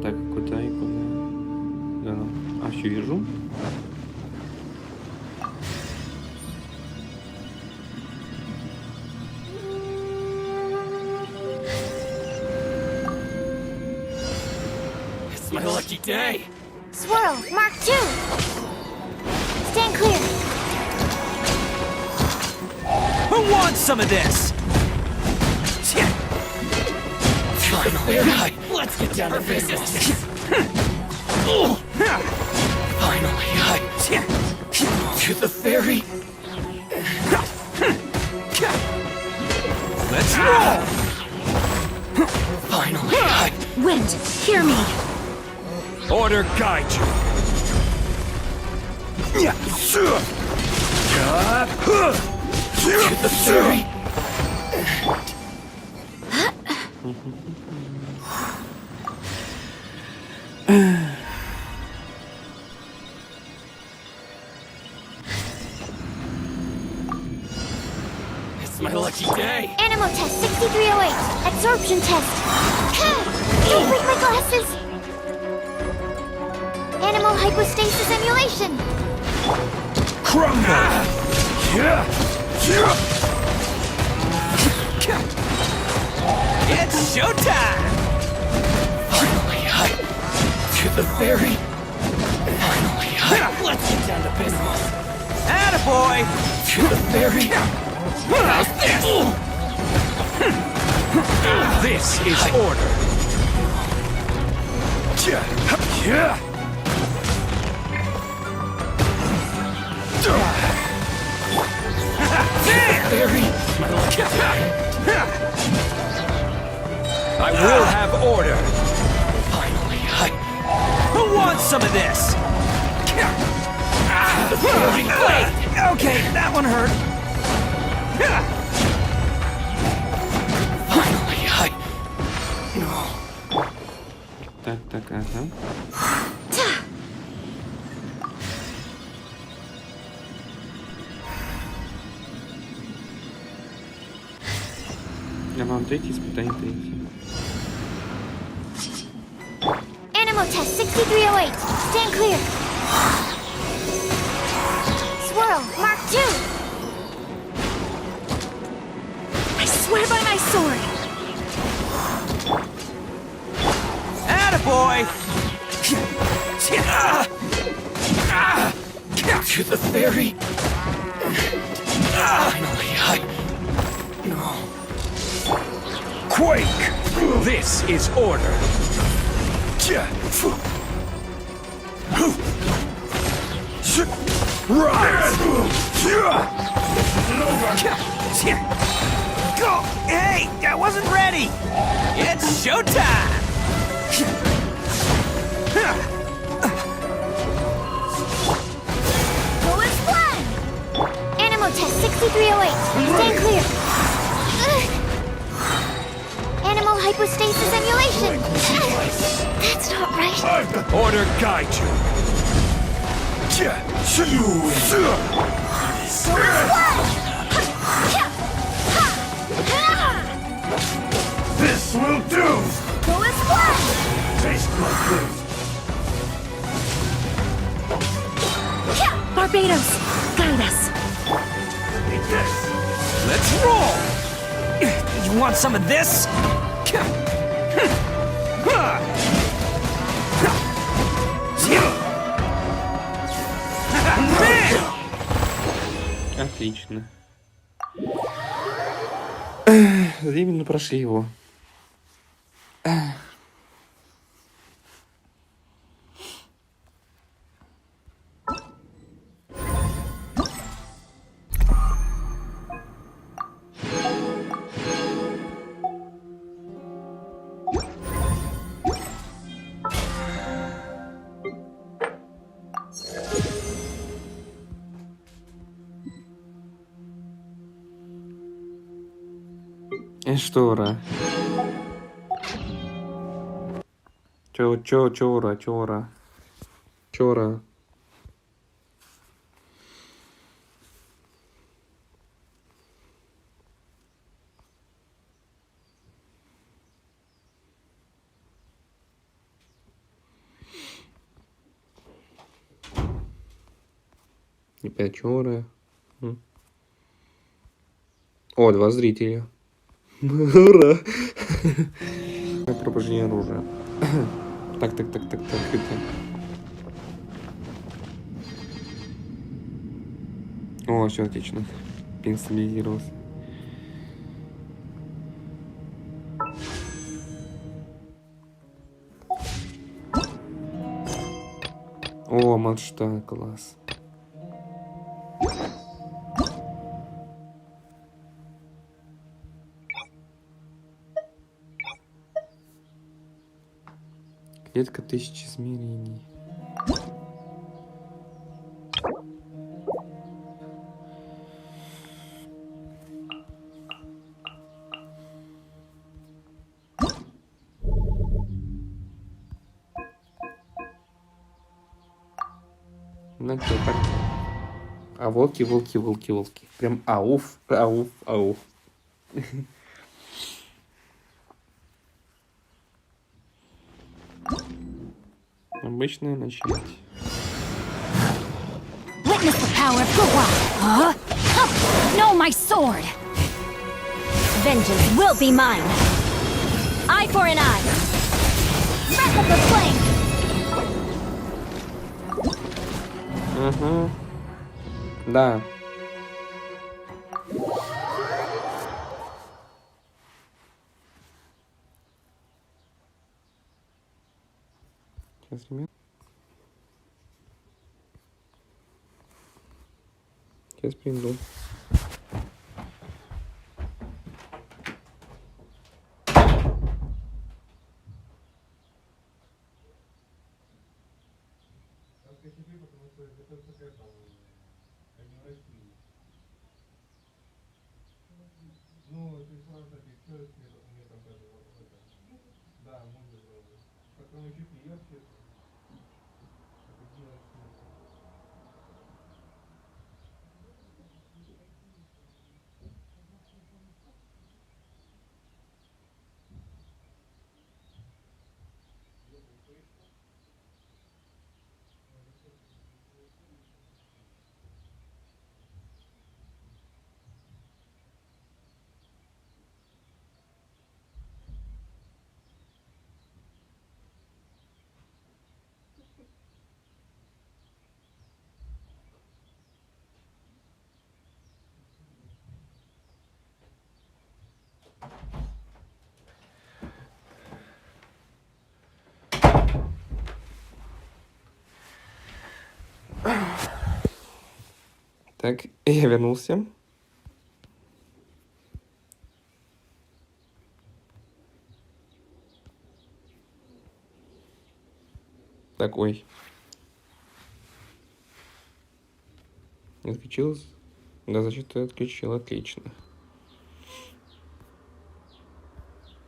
Так, куда и куда? Да, ну. А, все вижу. It's my lucky day! Swirl, Mark 2! Stand clear! Who wants some of this? Finally, let's get down to business! Finally, to the ferry! Let's roll! Finally, Wind, hear me! order guide you! To the ferry! It's my lucky day! Animal test 6308. Absorption test. Don't break my glasses. Animal hypostasis emulation. Crumble! It's showtime! Finally, to the ferry! Finally, let's get down to business! Attaboy! To the ferry! How's this? This is order! Ferry! I will have order! Finally, Who wants some of this? Wait! Okay, that one hurt. finally, Так, так, ага. Я вам третье испытание третье. Animal test 6308. Stand clear. Swirl, Mark 2. I swear by my sword! Attaboy! to the ferry! Finally, Quake! This is order. Rise! Go! Hey, I wasn't ready! It's showtime! Go is one! Animal test 6308. Stand clear. Animal hypostasis emulation. That's not right. Order guide you. This will do! Go is one! Taste my fruit. Barbados, guide us. Eat this. Let's roll! You want some of this? Отлично. Именно прошли его. Штора. Чора. И пячора. О, 2 зрителя. Ура! Пробуждение оружия. Так. Это. О, все отлично. Пин стабилизировался. О, матчта, класс. Клетка 1000 измерений. Ну что, так. А волки. Прям ауф. Обычное начать. Witness the power of Gua. Huh? No, my sword. Vengeance will be mine. Eye for an eye. Breath of the flame! Угу. Да. Сейчас, ребят. Сейчас приду. Так, я вернулся. Так, ой. Не отключилось? Да, зачем-то отключил, отлично.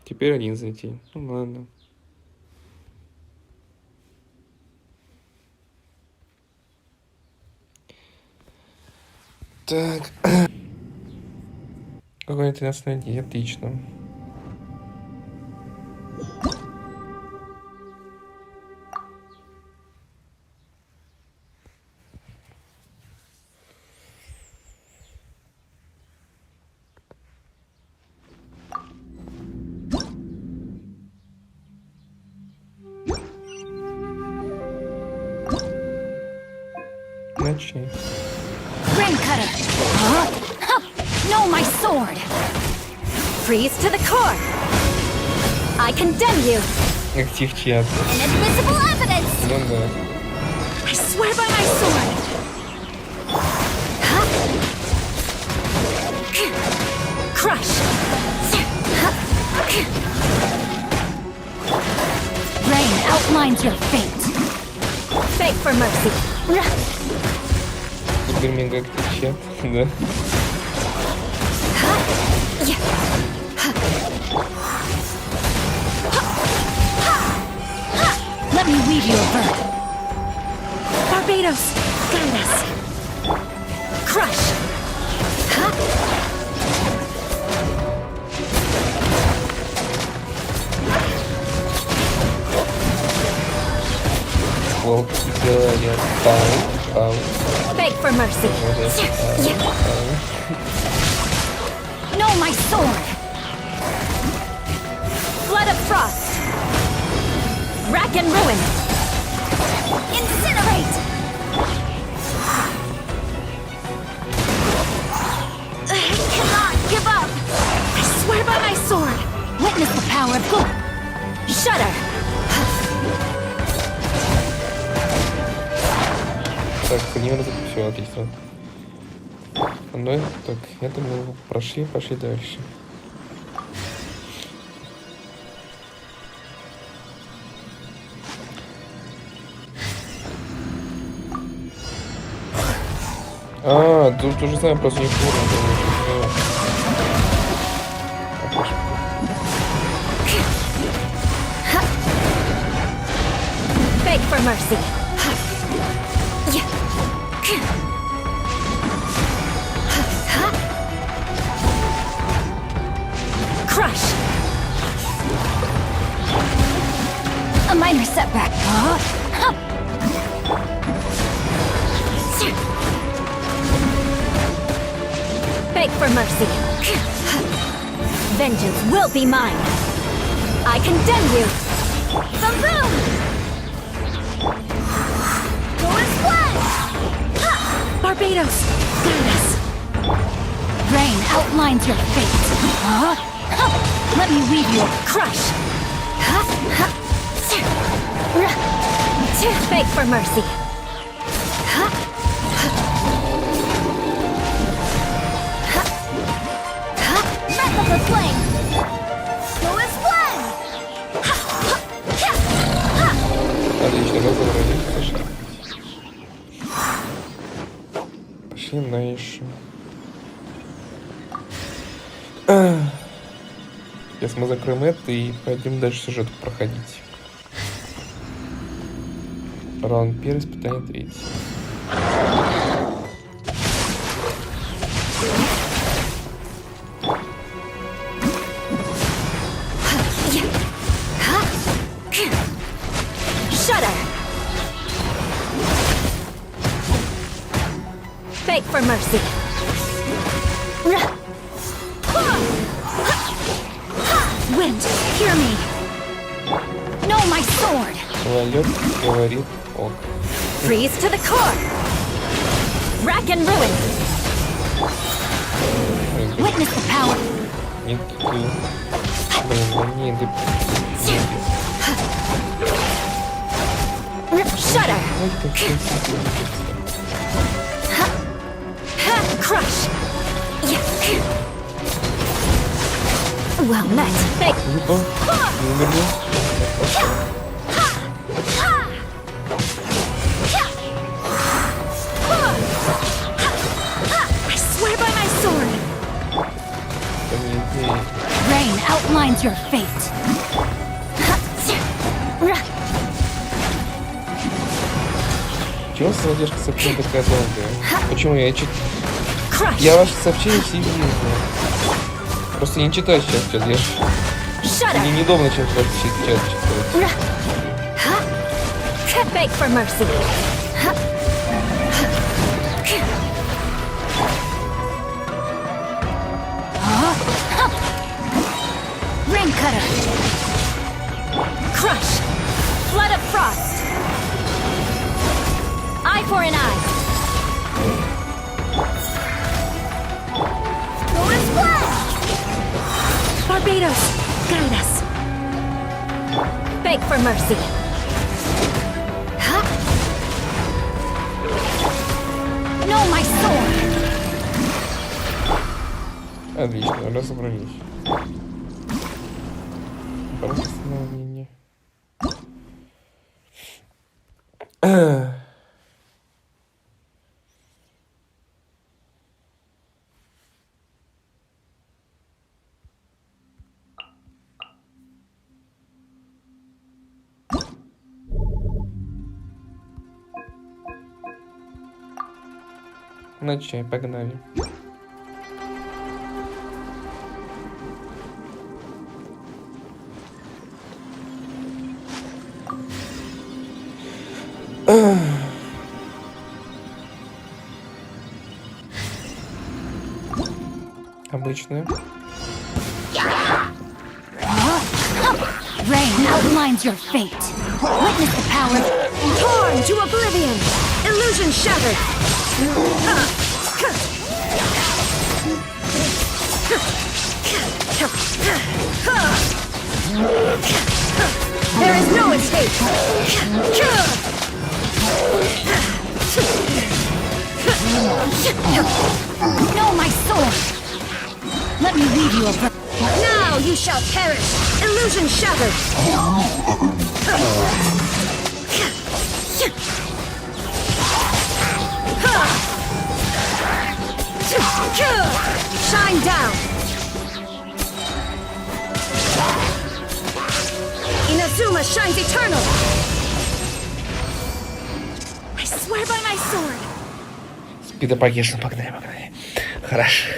Теперь один зайти. Ну ладно. Так. Какой 13 день, отлично. Начни. Ring cutter! Huh? No, my sword! Freeze to the core! I condemn you! Актив чья-то. Inadmissible evidence! Ну да. I swear by my sword! Huh? Crush! Rain outlines your fate! Beg for mercy! Супер мега актив чья-то, да. Let me weave you a bird. Barbados, guide us. Crush. Волк делает пау. Beg for mercy. No, my sword. Flood of frost. Rack and ruin. Incinerate. I cannot give up. I swear by my sword. Witness the power of good. Shudder. Так, поднимем это все, отлично. Ну, так, это мы прошли дальше. А, тут то же самое, просто не фурно. Beg for mercy. Crush. A minor setback. Beg for mercy. Vengeance will be mine. I condemn you. The room. Barbados, guide us. Rain outlines your fate. Let me weave you a crush. Beg for mercy. Breath of the flame! Go as one! Отлично, разобрались. Пошли дальше. Сейчас мы закроем это и пойдем дальше сюжетку проходить. Раунд 1, испытание 3. Beg for mercy. Wind, hear me. No, my sword. Самолет говорит ок. Freeze to the core. Rack and ruin. Witness the power. Нет, блин, Shudder. Crush. Well met. Thank I swear by my sword. Rain outlines your fate. Чего задержка сообщения такая долгая? Почему я читаю? Я ваши сообщения все вижу. Просто не читаю сейчас что-то. Мне неудобно чем читать. Beg for mercy. Ring cutter. Crush. Flood of frost. Eye for an eye. Storm splash. Barbados, guide us. Beg for mercy. No, my sword. Отлично, разобрались. Восстановление. На чай, погнали. Обычная. Rain outlines your fate. Witness the power. Torn to oblivion. Illusion shattered. There is no escape. No, my sword. Let me leave you a bird. Now you shall perish. Illusion shattered. Shine down. Inazuma shines eternal. I swear by my sword. Спидопакешн, погнали. Хорошо.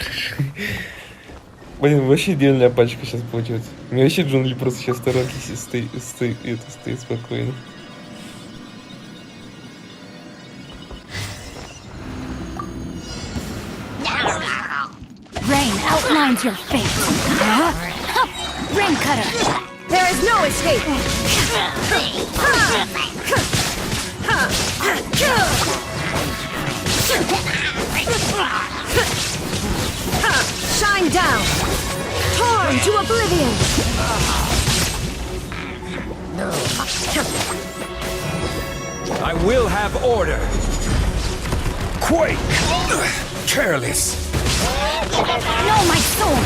Блин, вообще идеальная пачка сейчас получается. У меня вообще джунгли просто сейчас сторонки стоит спокойно. Rain outlines your fate. Rain cutter. There is no escape. Shine down. Torn to oblivion. I will have order. Quake. Careless. No, my sword.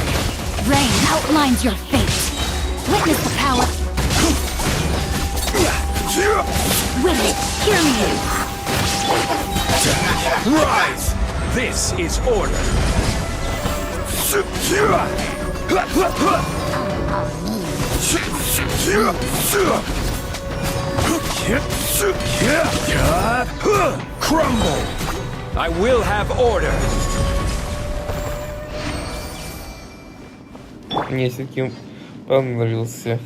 Rain outlines your fate. Witness the power. Witness, hear me. Rise. This is order. Crumble. I will have order. Мне с таким понравился.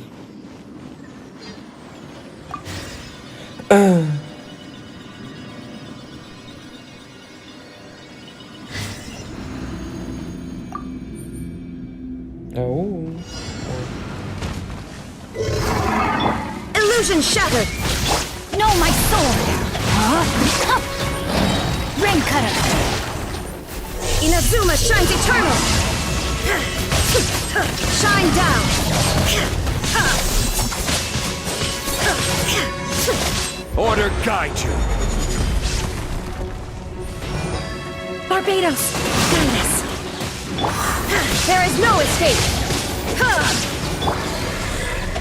Illusion shattered. No, my sword. Rain cutter. Inazuma shines eternal. Shine down. Order guide you. Barbados, There is no escape!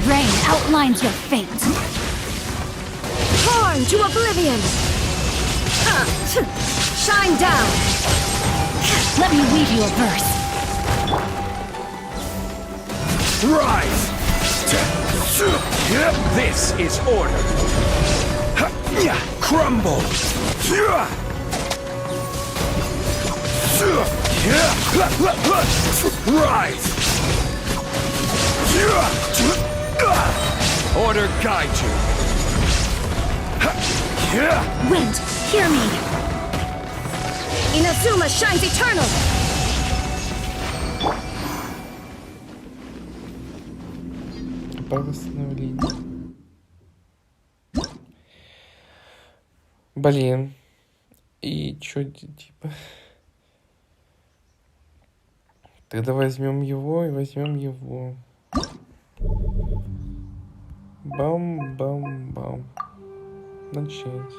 Rain outlines your fate. Torn to oblivion! Shine down! Let me weave you a verse. Rise! This is order. Crumble! Rise! Order guide you. Wind, hear me. Inazuma shines eternal! Блин. И чё, типа... Тогда возьмем его и возьмем его. Бам-бам-бам. Начать.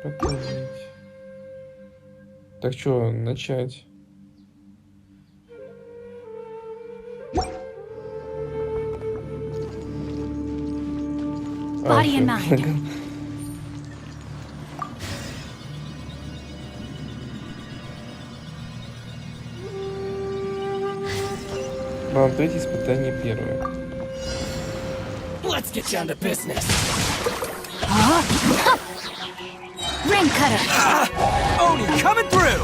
Повторить. Так что, начать. Body and mind. Молодое испытание первое. Let's get down to business. Rain cutter. Oni coming through.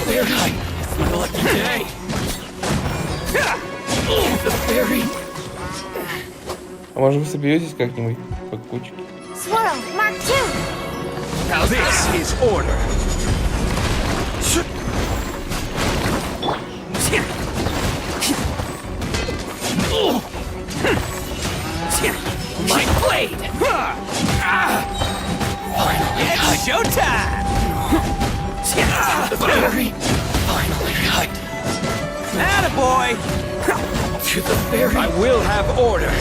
Very high. It's my lucky day. The fairy. А может вы соберетесь как-нибудь по кучке? Swirl, Mark 2. Now this is order. My blade. It's showtime. The fairy. Finally right. Attaboy. To the fairy. I will have order.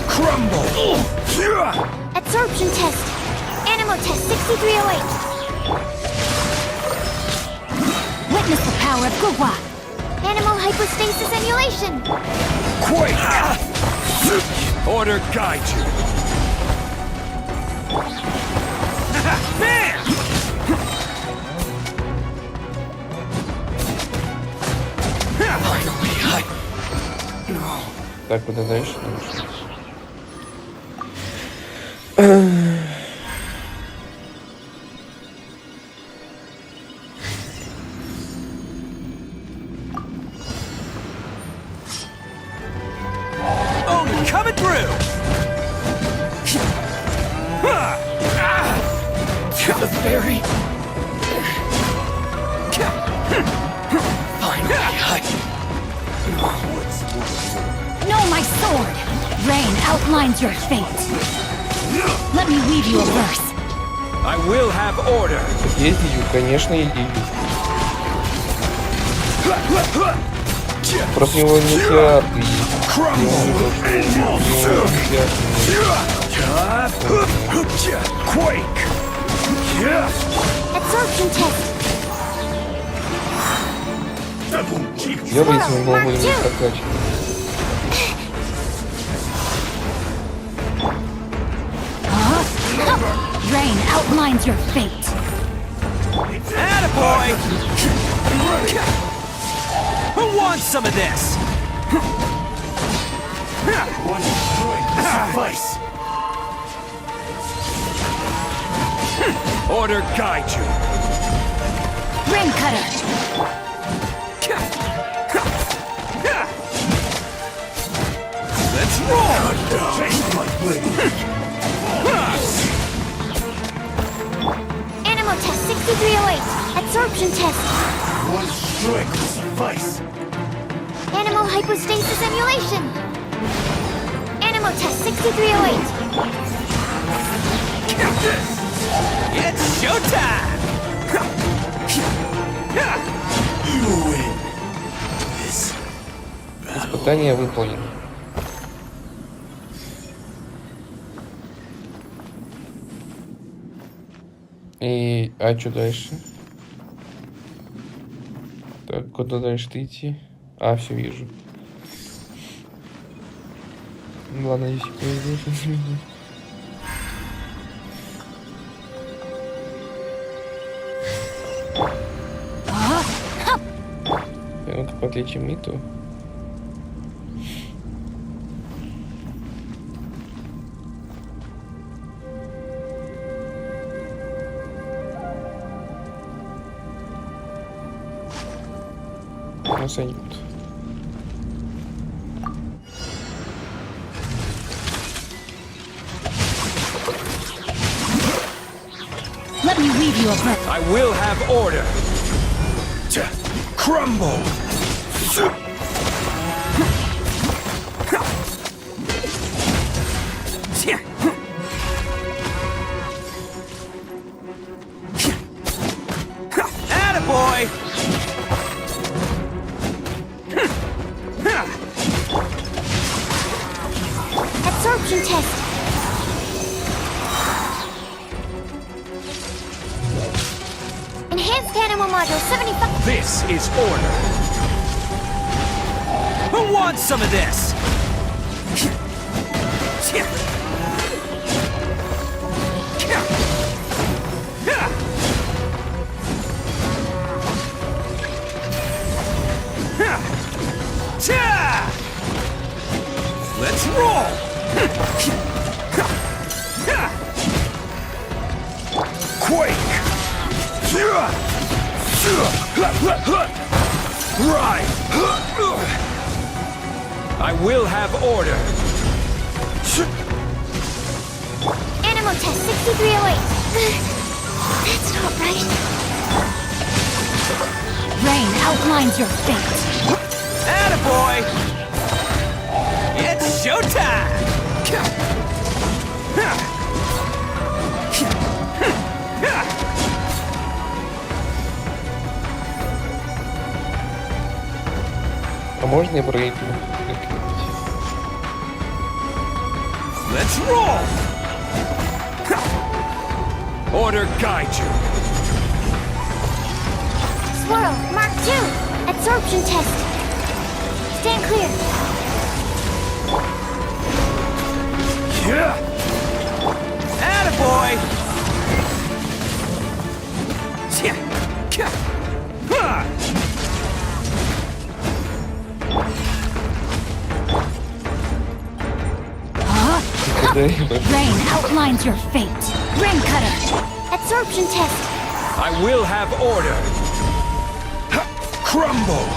Crumble. Absorption test. Animal test 6308. Witness the power of Gugwa. Animal hypostasis emulation. Quake. Order guide you. Bam! Finally I... No. Так, куда дальше? Oni coming through. To the fairy. Finally I... No, my sword. Rain outlines your fate. Let me weave you a verse. I will have order. Есть ее, конечно, есть. Просто у него не театр Quake. Absorption test. Я бы если он был более прокачан. Rain outlines your fate. Attaboy. Who wants some of this? Suffice. Order guide you. Rain cutter. Let's roll. Animal test 6308. Absorption test. One strike will suffice. Animal hypostasis emulation. Animal test 6308. It's showtime. You win. Испытание выполнено. И... А что дальше? Так, куда дальше-то идти? А, все вижу. Ну, ладно, если повезет. Ну-ка, подлечим Миту. Сойдет. Let me weave you a web. I will have order. Crumble. Attaboy! Absorption test. Enhanced animal module 75. This is order. Who wants some of this? Let's roll. Quake. Right. I will have order. Animal test 6308. That's not right. Rain outlines your fate. Attaboy! It's showtime! А можно я пройду? Let's roll. Order guide you. Swirl, Mark 2. Absorption test. Stand clear. Yeah. Attaboy! Rain outlines your fate. Rain cutter. Absorption test. I will have order. Crumble.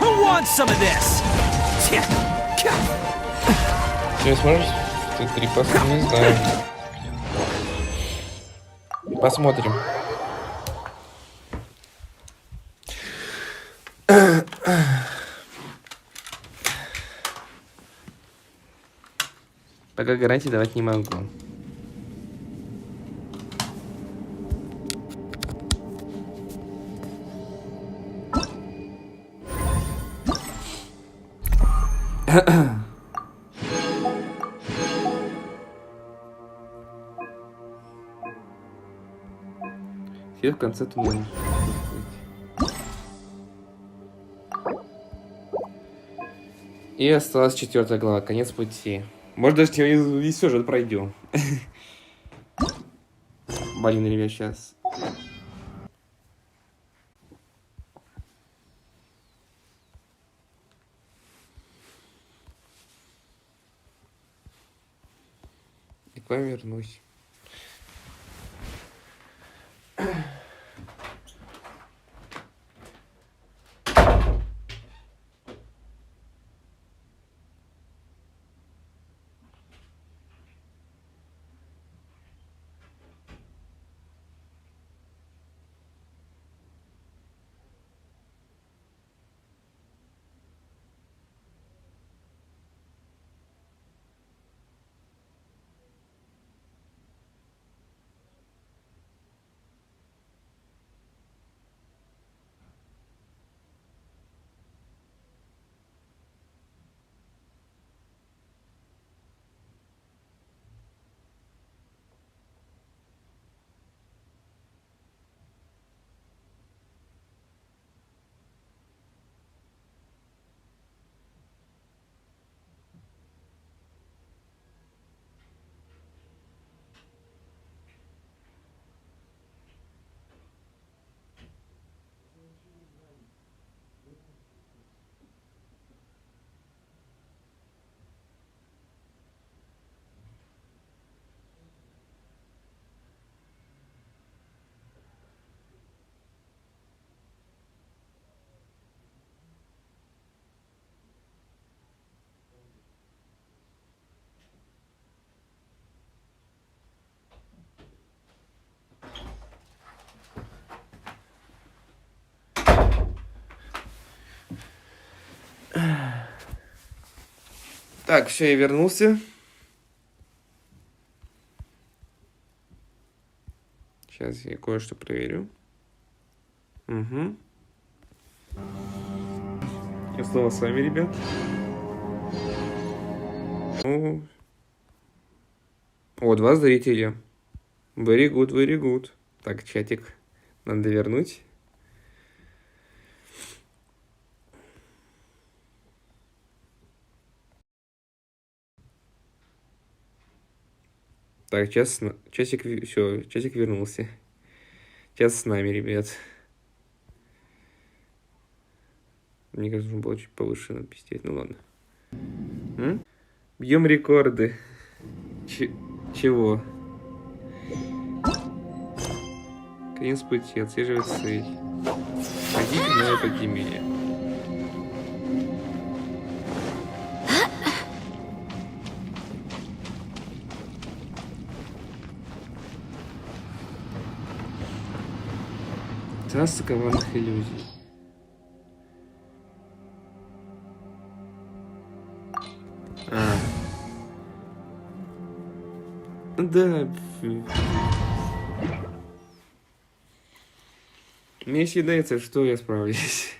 Who wants some of this? Ты сможешь? Ты 3 паса, не знаю. Посмотрим. Пока гарантии давать не могу. Все в конце туннеля. И осталась 4 глава, конец пути. Может, даже весь сюжет пройдем. Блин, ребят, сейчас. И к вам вернусь. Так, все, я вернулся. Сейчас я кое-что проверю. Угу. Я снова с вами, ребят. О, 2 зрителя. Very good, very good. Так, чатик надо вернуть. Так, часик, все, часик вернулся. Сейчас с нами, ребят. Мне кажется, нужно было чуть повыше написать. Ну ладно. Бьем рекорды. Чего? Конец пути, отслеживать цель. Ходить в новое подземелье. Царство коварных иллюзий. Да. Мне съедается, что я справлюсь.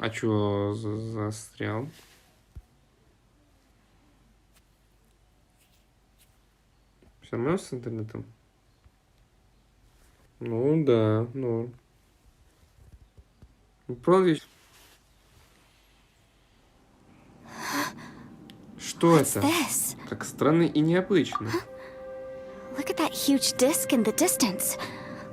А чё застрял? Все равно с интернетом? Ну да, ну. Правда? Что это? Как странно и необычно. Look at that huge disc in the distance.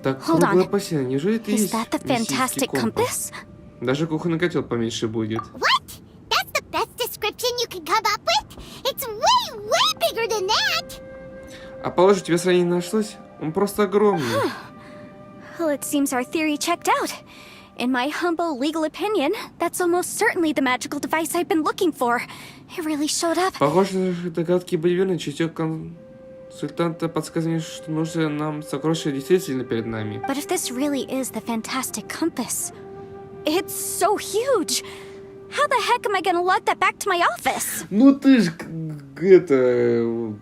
Так круглое поселение. Неужели это есть fantastic compass? Даже кухонный котел поменьше будет. What? That's the best description you can come up with? It's way, way bigger than that! А положить, тебе сравнение нашлось? Он просто огромный. Well, it seems our theory checked out. In my humble legal opinion, that's almost certainly the magical device I've been looking for. It really showed up. Похоже, догадки были верны. Чутье консультанта подсказывает, что нужно нам сокровище действительно перед нами. But if this really is the fantastic compass, it's so huge. How the heck am I gonna lug that back to my office? Ну ты ж это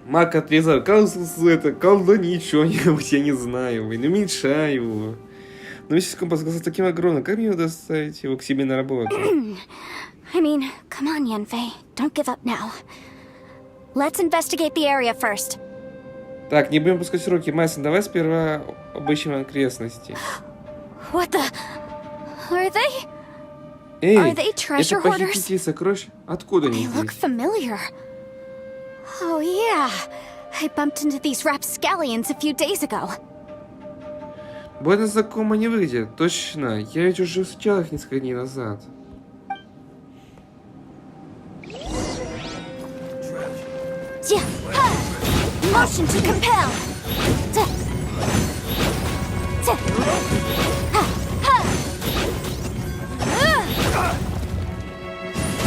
маг отрезал, это колдуни что-нибудь, я не знаю, блин, уменьшай его. Но если компас оказался таким огромным, как мне его доставить его к себе на работу? I mean, come on, Yanfei, don't give up now. Let's investigate the area first. Так, не будем пускать руки, Myson, давай сперва обыщем окрестности. What the? Are they? Эй, Are they treasure это hoarders? похитители сокровищ? Откуда они They look здесь? familiar. Oh yeah, I bumped into these rapscallions a few days ago. Больно знакомо не выглядят, точно. Я ведь уже встречал их несколько дней назад. Motion to compel.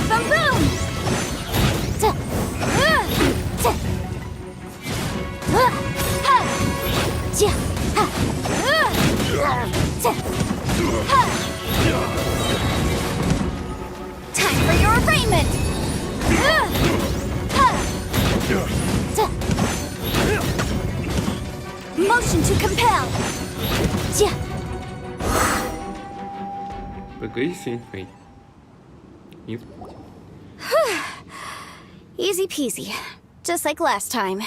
Boom boom. Time for your arraignment. Motion to compel. Погоди, Синьхэй. Нет. Easy peasy, just like last time.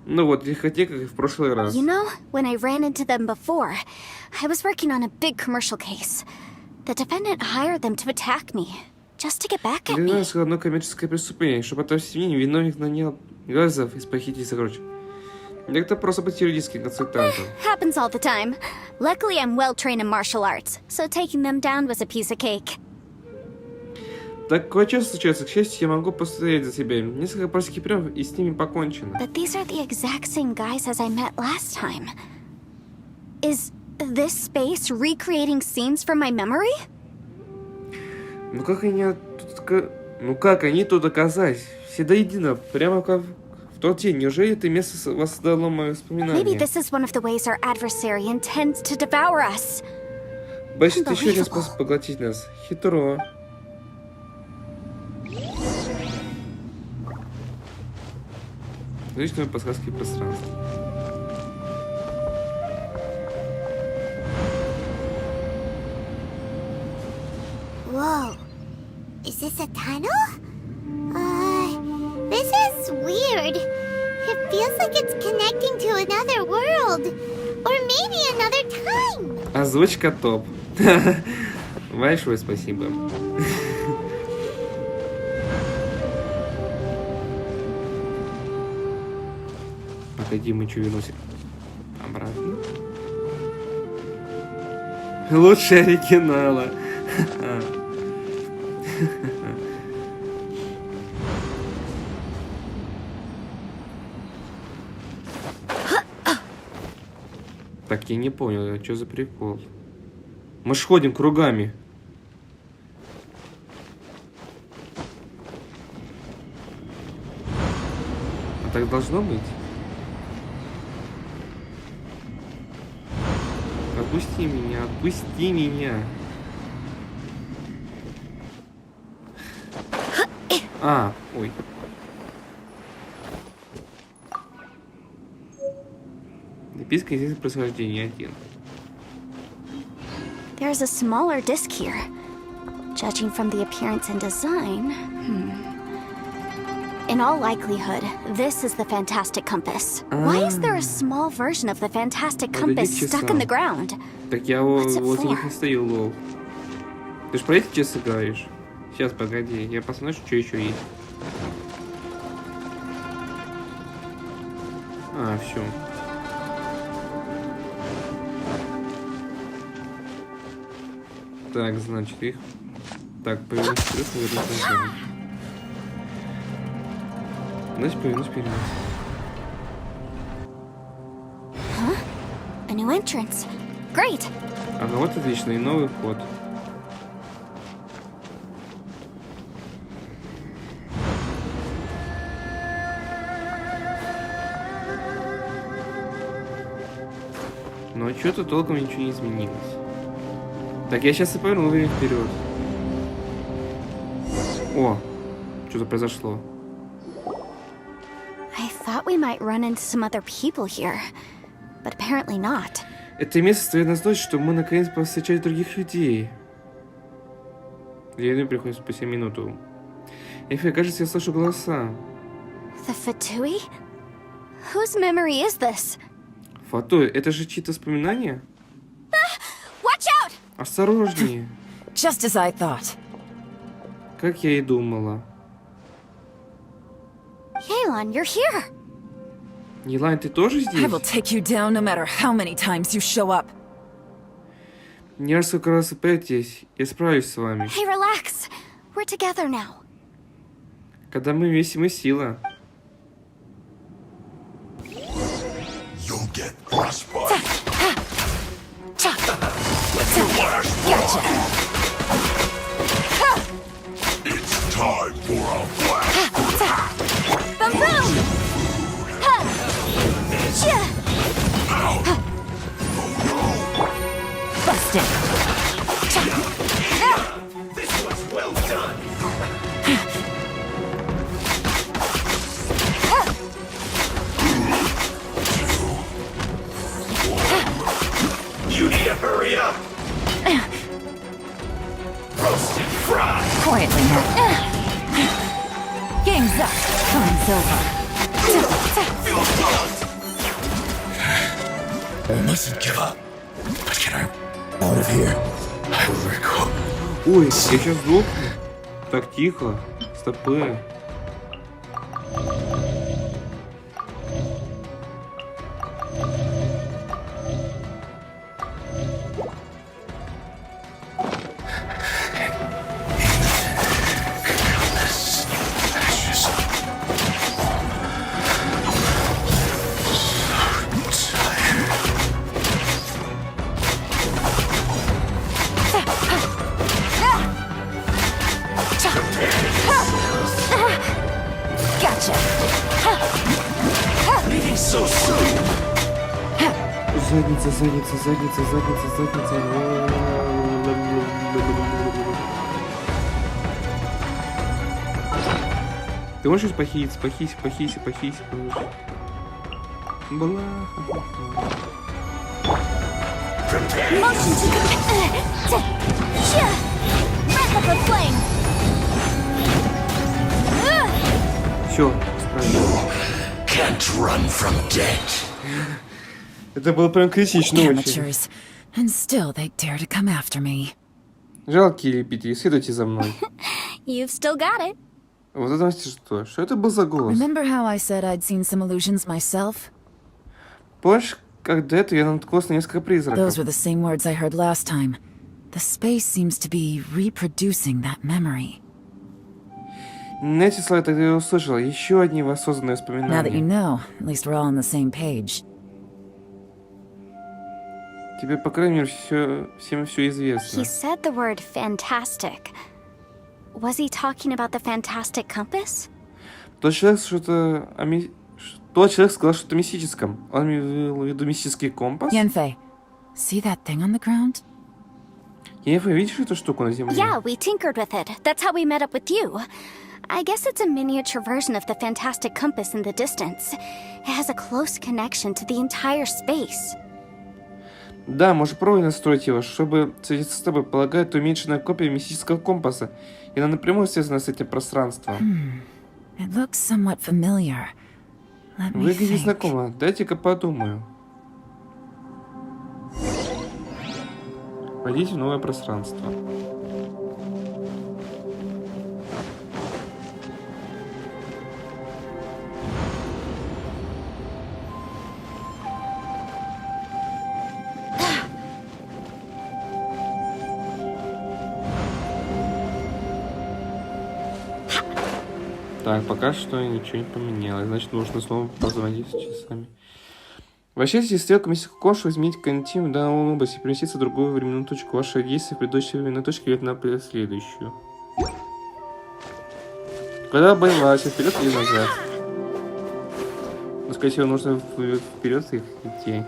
Ну вот, легкотня, как и в прошлый раз. You know, when I ran into them before, I was working on a big commercial case. The defendant hired them to attack me, just to get back at Для me. нас одно коммерческое преступление, чтобы отомстить мне, виновник нанял грёзов из похитителей сокровищ. Некто просто быть юридическим консультантом. Happens all the time. Luckily, I'm well trained in martial arts, so taking them down was a piece of cake. Такое часто случается. К счастью, я могу постоять за себя. Несколько простых приемов, и с ними покончено. But these are the exact same guys as I met last time. Is this space recreating scenes from my memory? Ну как они Ну как они тут оказались? Все до единого, прямо как в тот день. Неужели это место воссоздало мои воспоминания? Maybe this is one of the ways our adversary intends to devour us. Значит, еще один способ поглотить нас. Хитро. Различные подсказки пространства. Whoa. Is this a tunnel? This is weird. It feels like it's connecting to another world. Or maybe another time. Озвучка топ. Большое спасибо. Погоди, мы что, вернемся обратно? Лучше оригинала. Так, я не понял, что за прикол? Мы ж ходим кругами. А так должно быть? Отпусти меня, отпусти меня. А, ой. Записка из происхождения 1. There's a smaller disc here. Judging from the appearance and design, In all likelihood, this is the fantastic compass. Why is there a small version of the fantastic compass stuck in the ground? Так я возле них не стою, лол. Ты ж про эти часы говоришь? Сейчас, погоди, я посмотрю, что еще есть. А, все. Так, значит, их... Так, повернусь вперед, повернусь назад. Значит, повернусь вперед. Huh? A new entrance. Great. Ага, вот отлично, и новый ход. Но что-то толком ничего не изменилось. Так, я сейчас и поверну время вперед. О, что-то произошло. I thought we might run into some other people here, but apparently not. Это место стоит на значит, что мы наконец повстречали других людей. Лене приходится спустя минуту. Эфи, кажется, я слышу голоса. The Fatui? Whose memory is this? Фатуй, это же чьи-то воспоминания? Watch out! Осторожнее. Just as I thought. Как я и думала. Yelan, you're here. Елань, ты тоже здесь? I will take you down no matter how many times you show up. Несколько раз опять здесь. Я справлюсь с вами. Hey, relax. We're together now. Когда мы вместе, мы сила. You'll get frostbite. Gotcha. It's time for a blast. Boom, boom! Busted. This was well done. You need to hurry up. Roast and fry. Quietly now. Game's up. Time's over. Feel buzzed. I mustn't give up. But can I out of here? I will record. Ой, я сейчас сдохну. Так, тихо. Стопы. Gotcha. Leaving so soon. Задница, задница, задница, задница, задница. Ты можешь похитить, похитить, похитить, похитить, Бла. Motion to breath of a flame. Все, справились. Can't run from death. Это было прям критично очень. Amateurs. And still they dare to come after me. Жалкие лепити, следуйте за мной. You've still got it. Вот это что? Что это был за голос? Remember how I said I'd seen some illusions myself? Помнишь, как до этого я наткнулся на несколько призраков? Those were the same words I heard last time. The space seems to be reproducing that memory. На эти слова я тогда и услышал. Еще одни воссозданные Now that you воспоминания. know, at least we're all on the same page. Тебе, по крайней мере, всем все известно. He said the word fantastic. Was he talking about the fantastic compass? Тот человек Тот человек сказал что-то мистическом. Он имел в виду мистический компас? Yanfei, see that thing on the ground? Янфэй, видишь эту штуку на земле? Yeah, we tinkered with it. That's how we met up with you. I guess it's a miniature version of the fantastic compass in the distance. It has a close connection to the entire space. Да, можно пробовать настроить его, чтобы встретиться с тобой. Полагаю, это уменьшенная копия мистического компаса. И она напрямую связана с этим пространством. It looks somewhat familiar. Let me Выглядит think. знакомо. Дайте-ка подумаю. Войдите в новое пространство. Так, пока что ничего не поменялось. Значит, нужно снова позвонить с часами. Вращайте стрелку мистического коша, изменить континуум данной области, переместиться в другую временную точку. Ваше действие в предыдущей временной точке ведет на следующую. Когда боевалась, вперед или назад? Ну, скорее всего, нужно вперед их идти.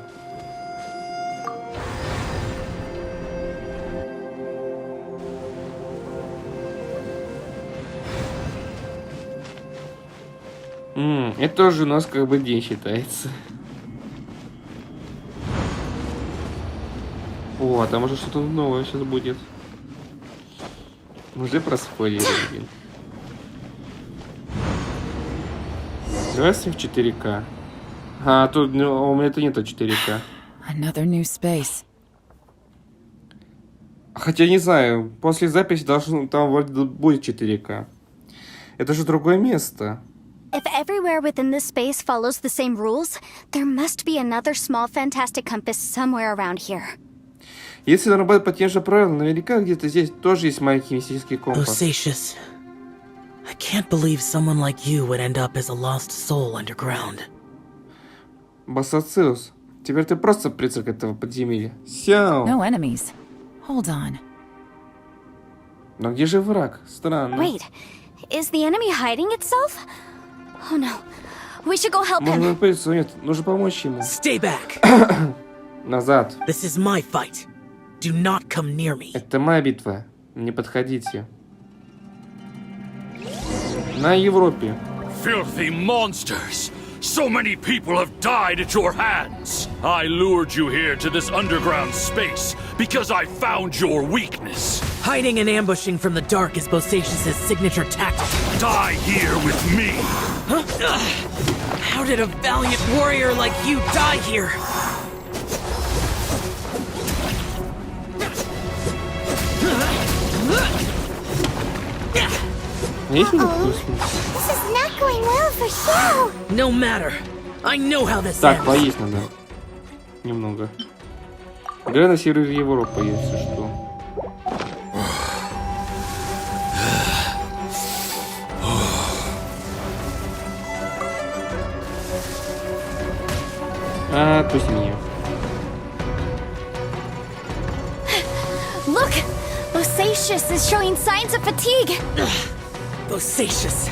Это тоже у нас как бы день считается. О, там уже что-то новое сейчас будет. Уже проспойлерили. Давай в 4К. А, тут у меня это нету 4К. Another new space. Хотя не знаю, после записи должно там вроде будет 4К. Это же другое место. If everywhere within this space follows the same rules, there must be another small fantastic compass somewhere around here. Если он работает по тем же правилам, наверняка где-то здесь тоже есть маленький мистический компас. Osacious, I can't believe someone like you would end up as a lost soul underground. Басациус, теперь ты просто призрак этого подземелья. Сяо. No enemies. Hold on. Но где же враг? Странно. Wait, is the enemy hiding itself? Oh no, we should go help Можно him. напиться, нет, нужно помочь ему. Stay back. Назад. This is my fight. Do not come near me. Это моя битва. Не подходите. На Европе. Filthy monsters! So many people have died at your hands! I lured you here to this underground space because I found your weakness. Hiding and ambushing from the dark is Bosacious's signature tactic. Die here with me! Huh? How did a valiant warrior like you die here? This is not going well for show. No matter. I know how this Так, ends. поесть надо. Немного. Игра на сервере Европы, если что. Отпусти меня. Look, Osacious is showing signs of fatigue. Bosacious,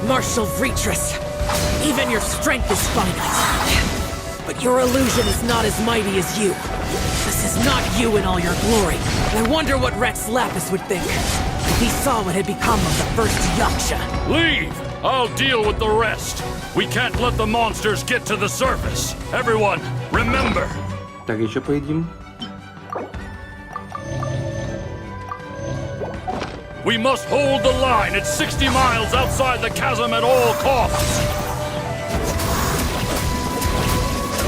martial retreat. Even your strength is finite. But your illusion is not as mighty as you. This is not you in all your glory. I wonder what Rex Lapis would think if he saw what had become of the first Yaksha. Leave! I'll deal with the rest. We can't let the monsters get to the surface. Everyone, remember. Так, еще поедим. We must hold the line at 60 miles outside the chasm at all costs.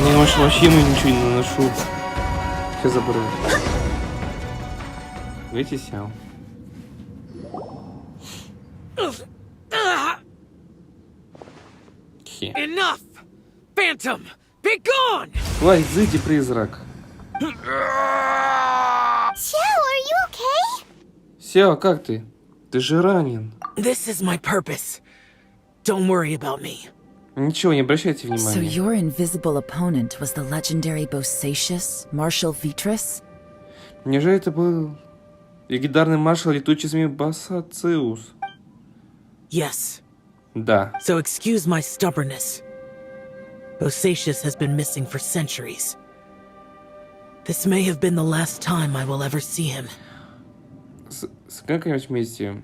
Я вообще ему ничего не наношу. Все забрал. Видите, сел. Enough! Phantom! Be gone! Ой, зайди, призрак. Xiao, are you okay? Сео, как ты? Ты же ранен. This is my purpose. Don't worry about me. Ничего, не обращайте So внимания. your invisible opponent was the legendary Bosacius, Marshal Vitras? Неужели это был легендарный маршал летучей змеи Басациус? Yes. Да. So excuse my stubbornness. Bosacius has been missing for centuries. This may have been the last time I will ever see him. С как-нибудь вместе.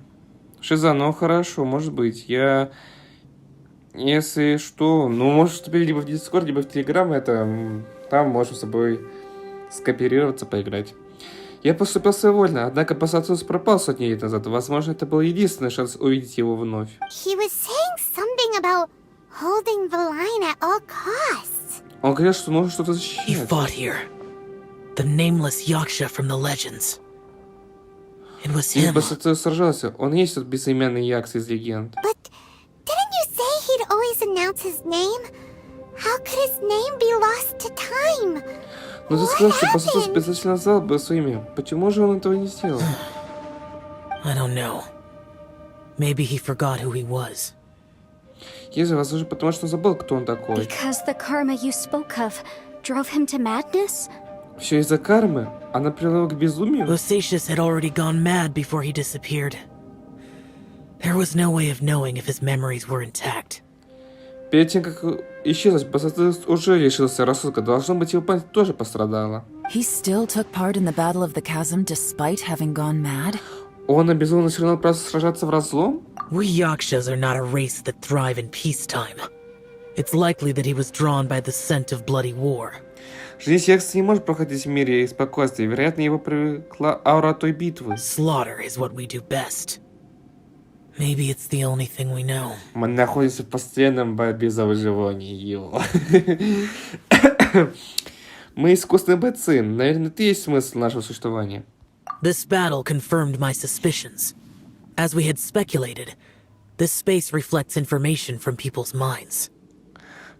Шиза, ну хорошо, может быть. Если что, ну, можешь вступить либо в Discord, либо в Telegram, там можем с собой скооперироваться, поиграть. Я поступил своевольно, однако Басациус пропал сотни лет назад. Возможно, это был единственный шанс увидеть его вновь. He was saying something about holding the line at all costs. Он говорил, что нужно что-то He защищать. fought here. The nameless Yaksha from the legends. It was И him. Басациус сражался. Он есть тот безымянный Якс из легенд. But didn't you say he'd always announce his name? How could his name be lost to time? Но ты сказал, что Басациус обязательно назвал бы свое имя. Почему же он этого не сделал? I don't know. Maybe he forgot who he was. Если, возможно, потому что он забыл, кто он такой. Because the karma you spoke of drove him to madness? Все из-за кармы? Она привела его к безумию? Bosacius had already gone mad before he disappeared. There was no way of knowing if his memories were intact. Перед тем, как исчез, Басациус уже лишился рассудка. Должно быть, его память тоже пострадала. He still took part in the Battle of the Chasm despite having gone mad? Он обязательно все равно просто сражаться в разлом? We Yakshas are not a race that thrive in peacetime. It's likely that he was drawn by the scent of bloody war. Жизнь Якса не может проходить в мире и спокойствии. Вероятно, его привлекла аура той битвы. Slaughter is what we do best. Maybe it's the only thing we know. Мы находимся в постоянном борьбе за выживание. Мы искусственные бойцы. Наверное, это и есть смысл нашего существования. This battle confirmed my suspicions. As we had speculated, this space reflects information from people's minds.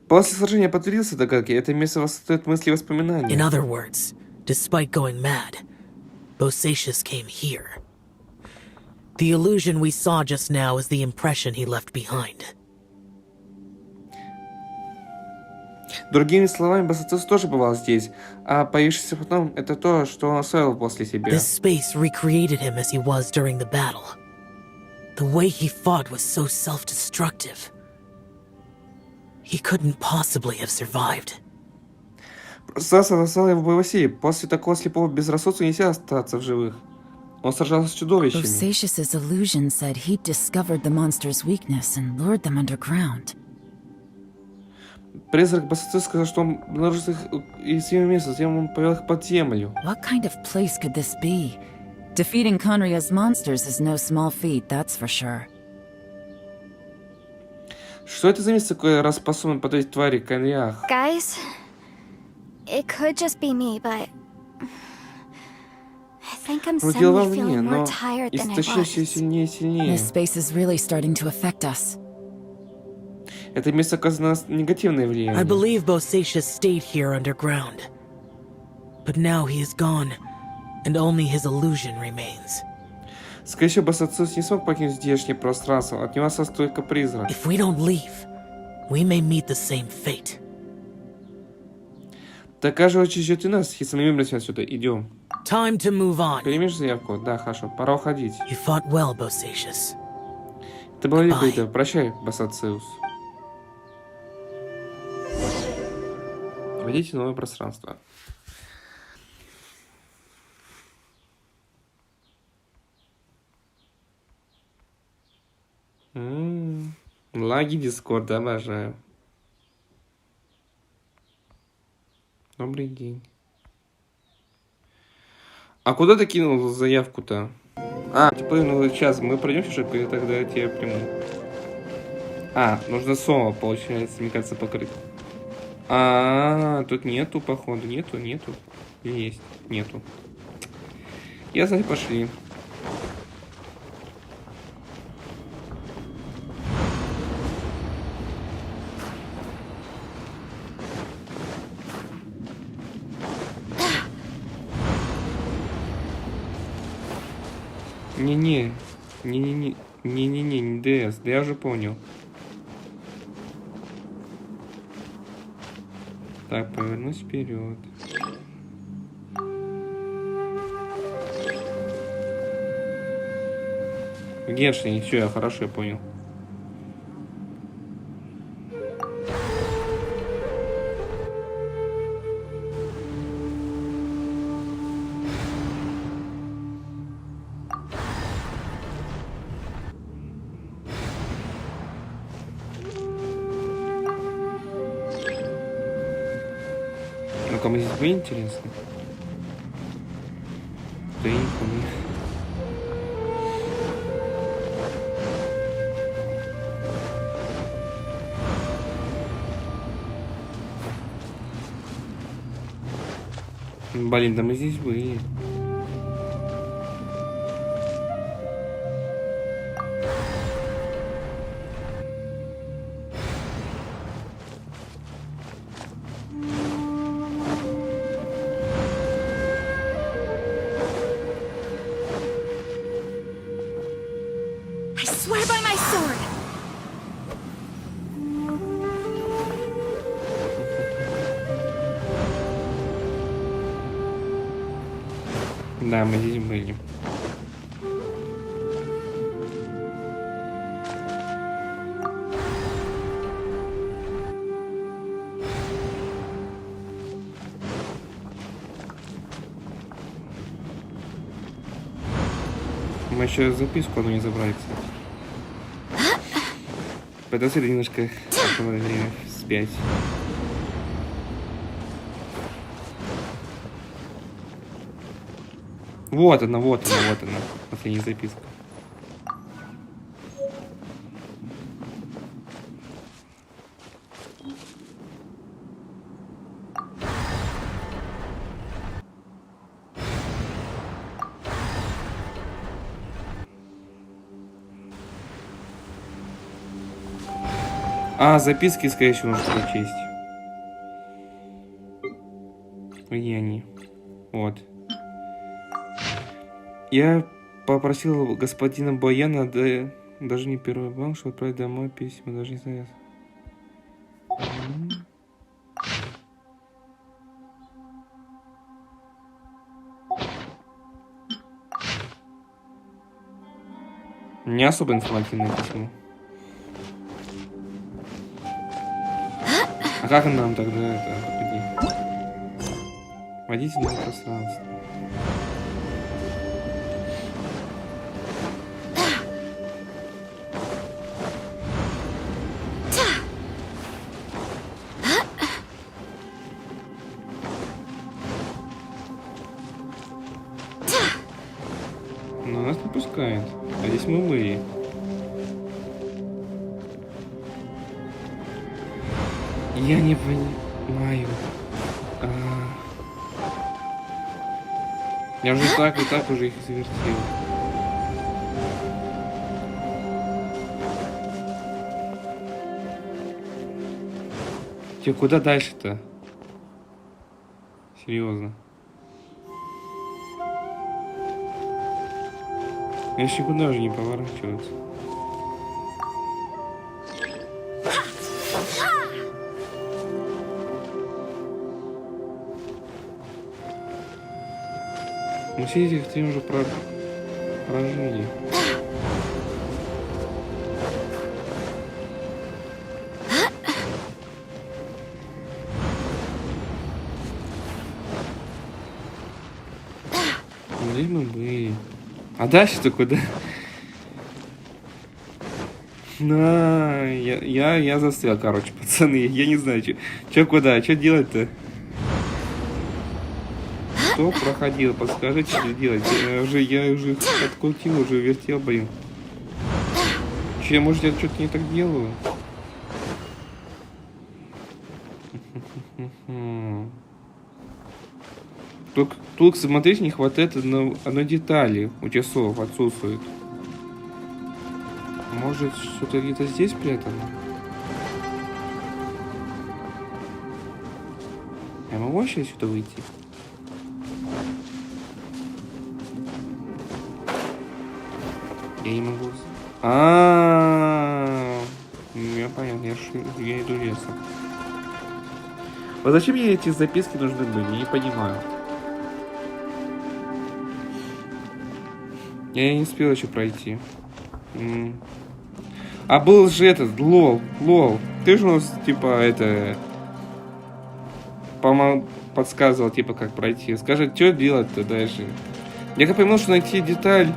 После сражения подтвердился догадки. Это место воссоздает мысли и воспоминания. In other words, despite going mad, Bosacius came here. The illusion we saw just now is the impression he left behind. Другими словами, Басациус тоже бывал здесь, а появившийся потом — это то, что он оставил после себя. This space recreated him as he was during the battle. The way he fought was so self-destructive. He couldn't possibly have survived. Пространство оставило его в боевой силе. После такого слепого безрассудства нельзя остаться в живых. Он сражался с чудовищами. Bosacius's illusion said he'd discovered the monster's weakness and lured them underground. Призрак Басациус сказал, что он обнаружил их уязвимое место, затем он повел их под землю. What kind of place could this be? Defeating Conria's monsters is no small feat, that's for sure. Что это за место такое, раз способен подавить твари Конриах? Guys, it could just be me, but I think I'm Ну, дело во suddenly мне, feeling more но tired than I истощаюсь все was. сильнее и сильнее. This space is really starting to affect us. Это место оказывает на нас негативное I влияние. believe Bosacius stayed here underground. But now he is gone, and only his illusion remains. Скорее всего, Басациус не смог покинуть здешнее пространство. От него остался только призрак. If we don't leave, we may meet the same fate. Такая же очередь ждет и нас, если мы выберемся отсюда. Идем. Time to move on. Примешь заявку? Да, хорошо. Пора уходить. You fought well, Bosacius. Это было великое. Прощай, Басациус. Вводите новое пространство. Лаги Дискорда обожаю. Добрый день. А куда ты кинул заявку-то? А, типа, ну сейчас мы пройдем сюжет, и тогда я тебе приму. А, нужно соло, получается, мне кажется, покрыть. Тут нету, походу. Нету. Или есть? Нету. Ясно, пошли. Не-не, не ДС, да я уже понял. Так, повернусь вперед. В Геншине, все, я хорошо понял. Ну-ка, мы здесь были, интересно? Да я не помню. Блин, да мы здесь были. I swear by my sword. Да, мы здесь были. Мы еще записку одну не забрали, кстати. Пытался немножко время вспять. Вот она. Последняя записка. А, записки, скорее всего, нужно прочесть. Где они? Вот. Я попросил господина Бояна, да, даже не первый банк, что отправить домой письма, даже не знаю. Не особо информативное письмо. А как нам тогда это? Погоди. Вводите новое пространство. Но нас не пускают. А здесь мы были. Я не понимаю. Я уже так и так уже их завертел. Тебе куда дальше-то? Серьезно. Я еще никуда уже не поворачиваться. Мы все эти стрим уже прожили. Здесь мы были. А дальше-то куда? Я застрял, короче, пацаны. Я не знаю, что куда, что делать-то? Что проходил? Подскажите, что делать? Я уже открутил, уже вертел, блин. Че, может, я что-то не так делаю? Тут, смотрите, не хватает одной детали. У часов отсутствует. Может, что-то где-то здесь спрятано? Я могу вообще сюда выйти? Я не могу. Я понял, я иду лесом. Вот зачем мне эти записки нужны были? Я не понимаю. Я не успел еще пройти. А был же этот, лол. Ты же у нас, типа, это... подсказывал, типа, как пройти. Скажи, что делать-то дальше? Я как понял, что найти деталь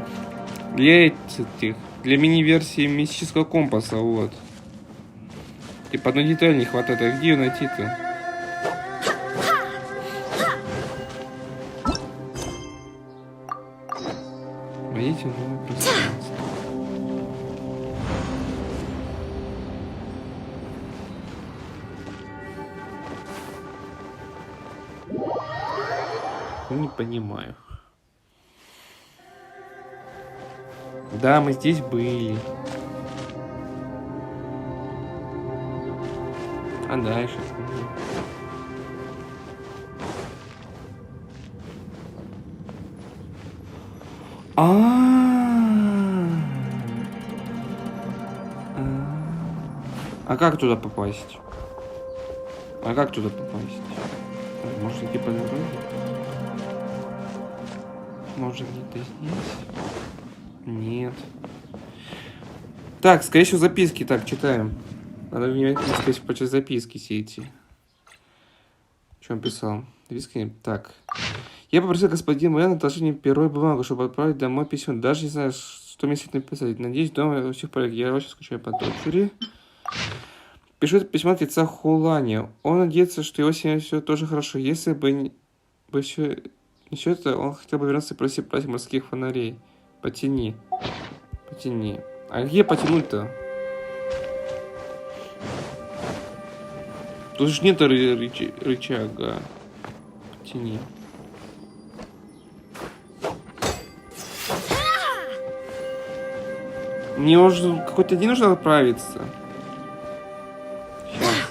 для этих... Для мини-версии мистического компаса, вот. Типа, одной детали не хватает. А где ее найти-то? Войдите в новое пространство. Не понимаю. Да, мы здесь были. А дальше? А как туда попасть? Может, идти по дороге? Может, где-то здесь? Нет. Так, скорее всего, записки. Так, читаем. Надо внимательно, скорее всего, почитать записки все эти. Что он писал? Записки? Так. Я попросил господина Мэна отложить мне перо и бумагу, чтобы отправить домой письмо. Даже не знаю, что мне следует написать. Надеюсь, дома у всех порядке. Я очень скучаю по дочери. Пишу это письмо от лица Хулани. Он надеется, что его семья все тоже хорошо. Если бы все это, он хотел бы вернуться и просить праздник морских фонарей. Потяни. А где потянуть-то? Тут же нет рычага. Потяни. Мне уже какой-то день нужно отправиться. Сейчас.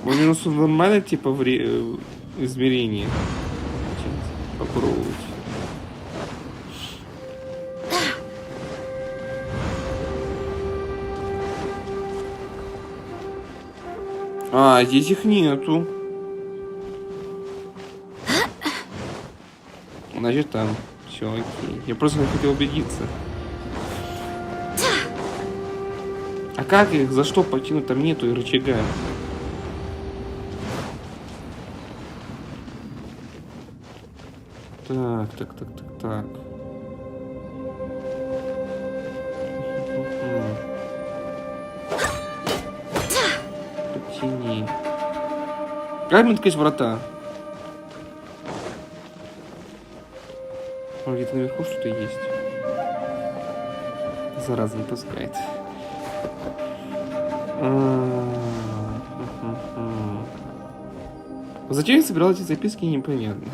У меня нормально, типа, измерение. Сейчас попробовать. Здесь их нету. Значит, там. Все, окей. Я просто хотел убедиться. А как их? За что потянуть? Там нету и рычага. Так. Потяни. Как мне открыть врата? Где-то наверху что-то есть. Зараза не пускает. Зачем я собирал эти записки, непонятно.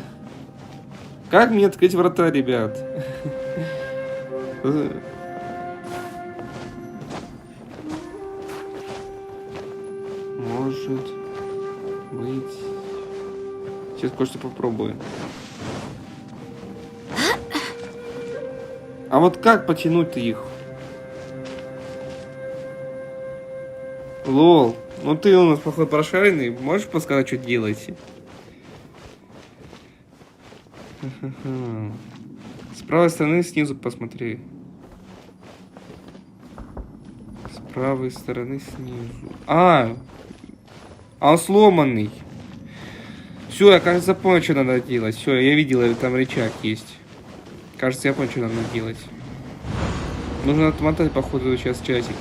Как мне открыть врата, ребят? Может быть... Сейчас кое-что попробую. А вот как потянуть-то их? Лол, ну ты у нас, походу, прошаренный. Можешь подсказать, что делать? С правой стороны снизу посмотри. С правой стороны снизу. Он сломанный. Все, я, кажется, понял, что надо делать. Все, я видел, там рычаг есть. Кажется, я понял, что надо делать. Нужно отмотать, походу, сейчас часики.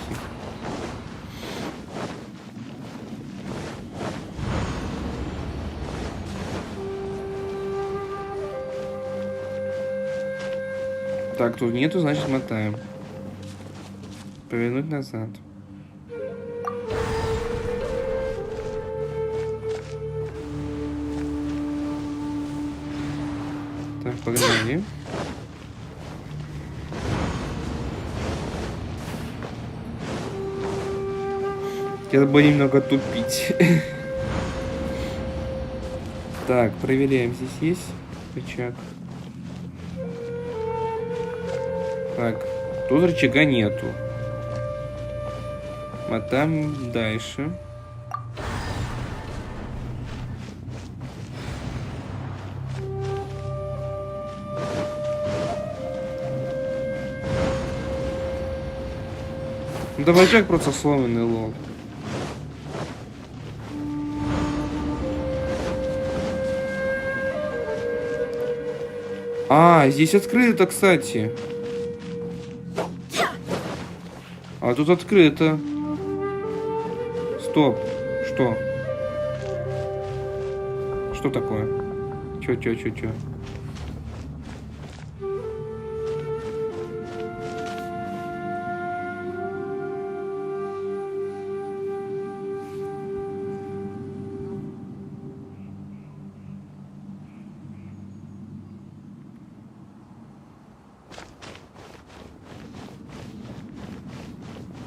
Так, тут нету, значит, мотаем. Повернуть назад. Так, погнали. Я буду немного тупить. Так, проверяем, здесь есть рычаг. Так, тут рычага нету. Мотаем дальше. Да рычаг просто сломанный, лол. А, здесь открыто, кстати. А тут открыто. Стоп. Что? Что такое? Чё?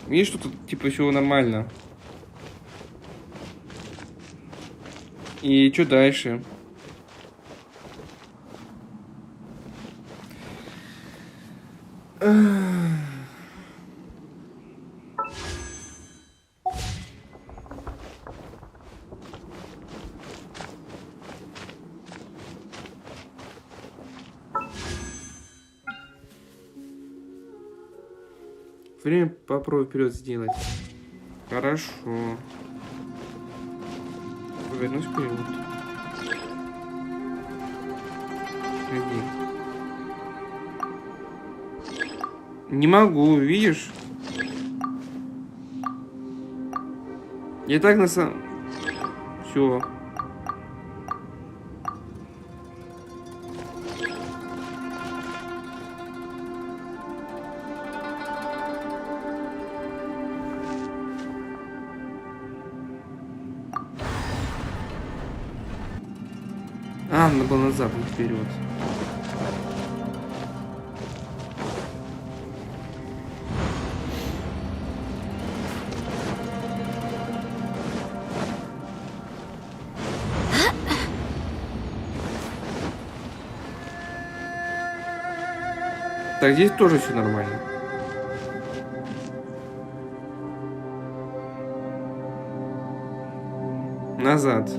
Видишь, что тут типа все нормально. И что дальше? Время попробую вперед сделать. Хорошо. Повернусь вперед. Ходи. Не могу, видишь? Я так на самом... Все. А, надо было назад, не вперед. Так, здесь тоже все нормально. Назад.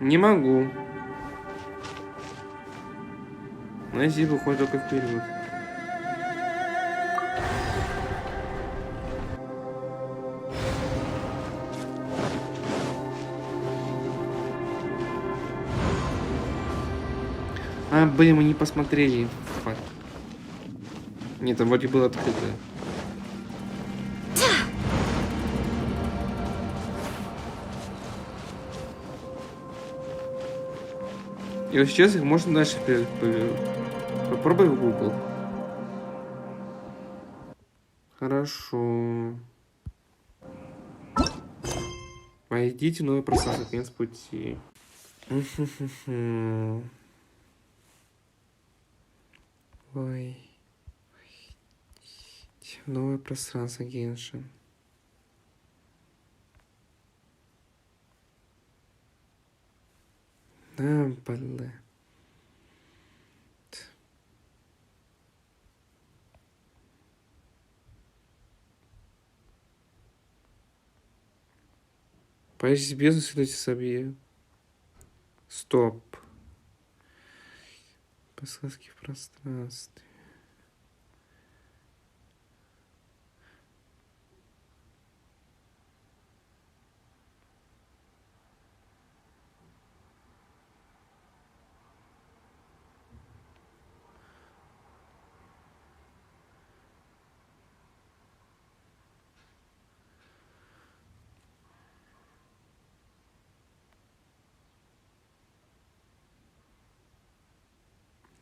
Не могу. Но если выходит только вперед. А, блин, мы не посмотрели. Фак. Нет, там вроде было открыто. И вот сейчас их можно дальше попробуй в Google. Хорошо. Войдите в новое пространство, конец пути. Ой. Новое пространство, Genshin. Да, блин. Поищите бездну, следуйте себе. Стоп. Подсказки в пространстве.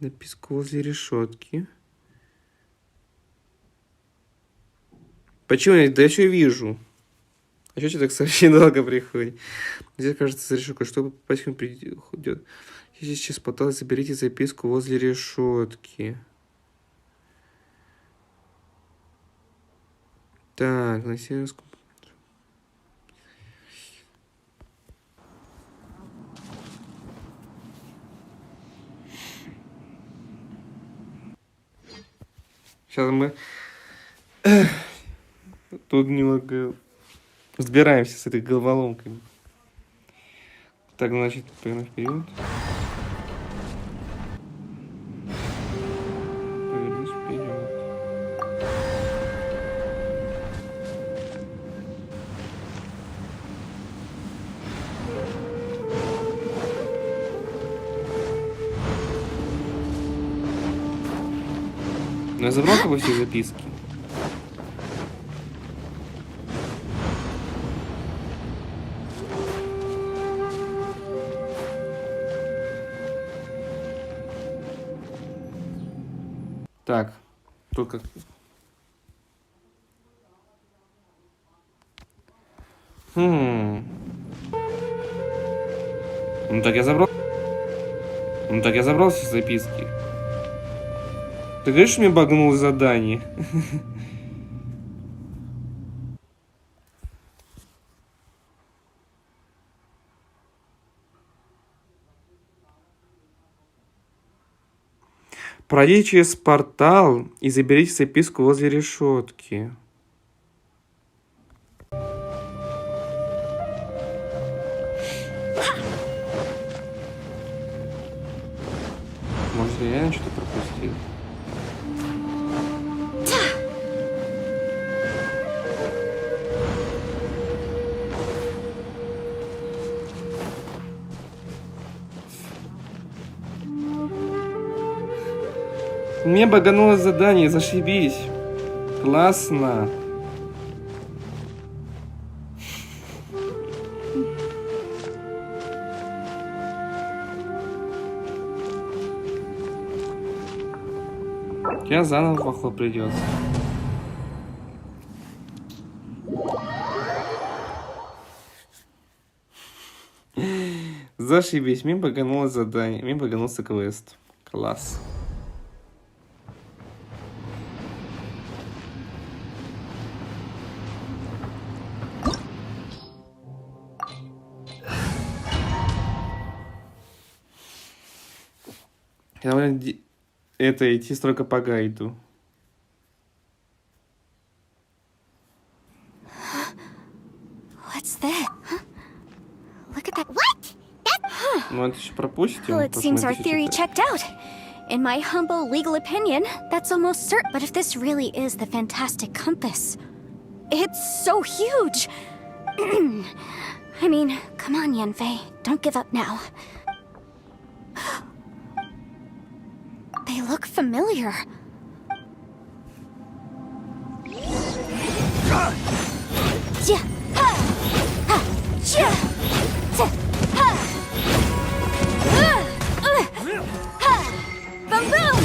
Записку возле решетки. Почему? Да я что вижу? А что так совсем долго приходит? Здесь, кажется, за решеткой. Чтобы попасть к нему придет. Здесь сейчас пыталась, заберите записку возле решетки. Так, на северском. Сейчас мы тут немного разбираемся с этой головоломкой. Так, значит, пойдем вперед. Повернись вперед. Но я забрал как бы все записки. Так, тут как... Ну так я забрал... Ну так я забрал все записки. Ты говоришь, мне багнуло задание? Пройдите через портал и заберите записку возле решетки. Может, я реально что-то пропустил? Мне багануло задание, зашибись. Классно. Я заново, походу, придется. Зашибись, мне багануло задание, мне баганулся квест. Класс. Это идти строго по гайду. What's that? Look at that. What? Ну, это еще пропустим. Well, it seems our theory checked out. In my humble legal opinion, that's almost certain. But if this really is the fantastic compass, it's so huge. I mean, come on, Yanfei. Don't give up now. They look familiar. Boom boom!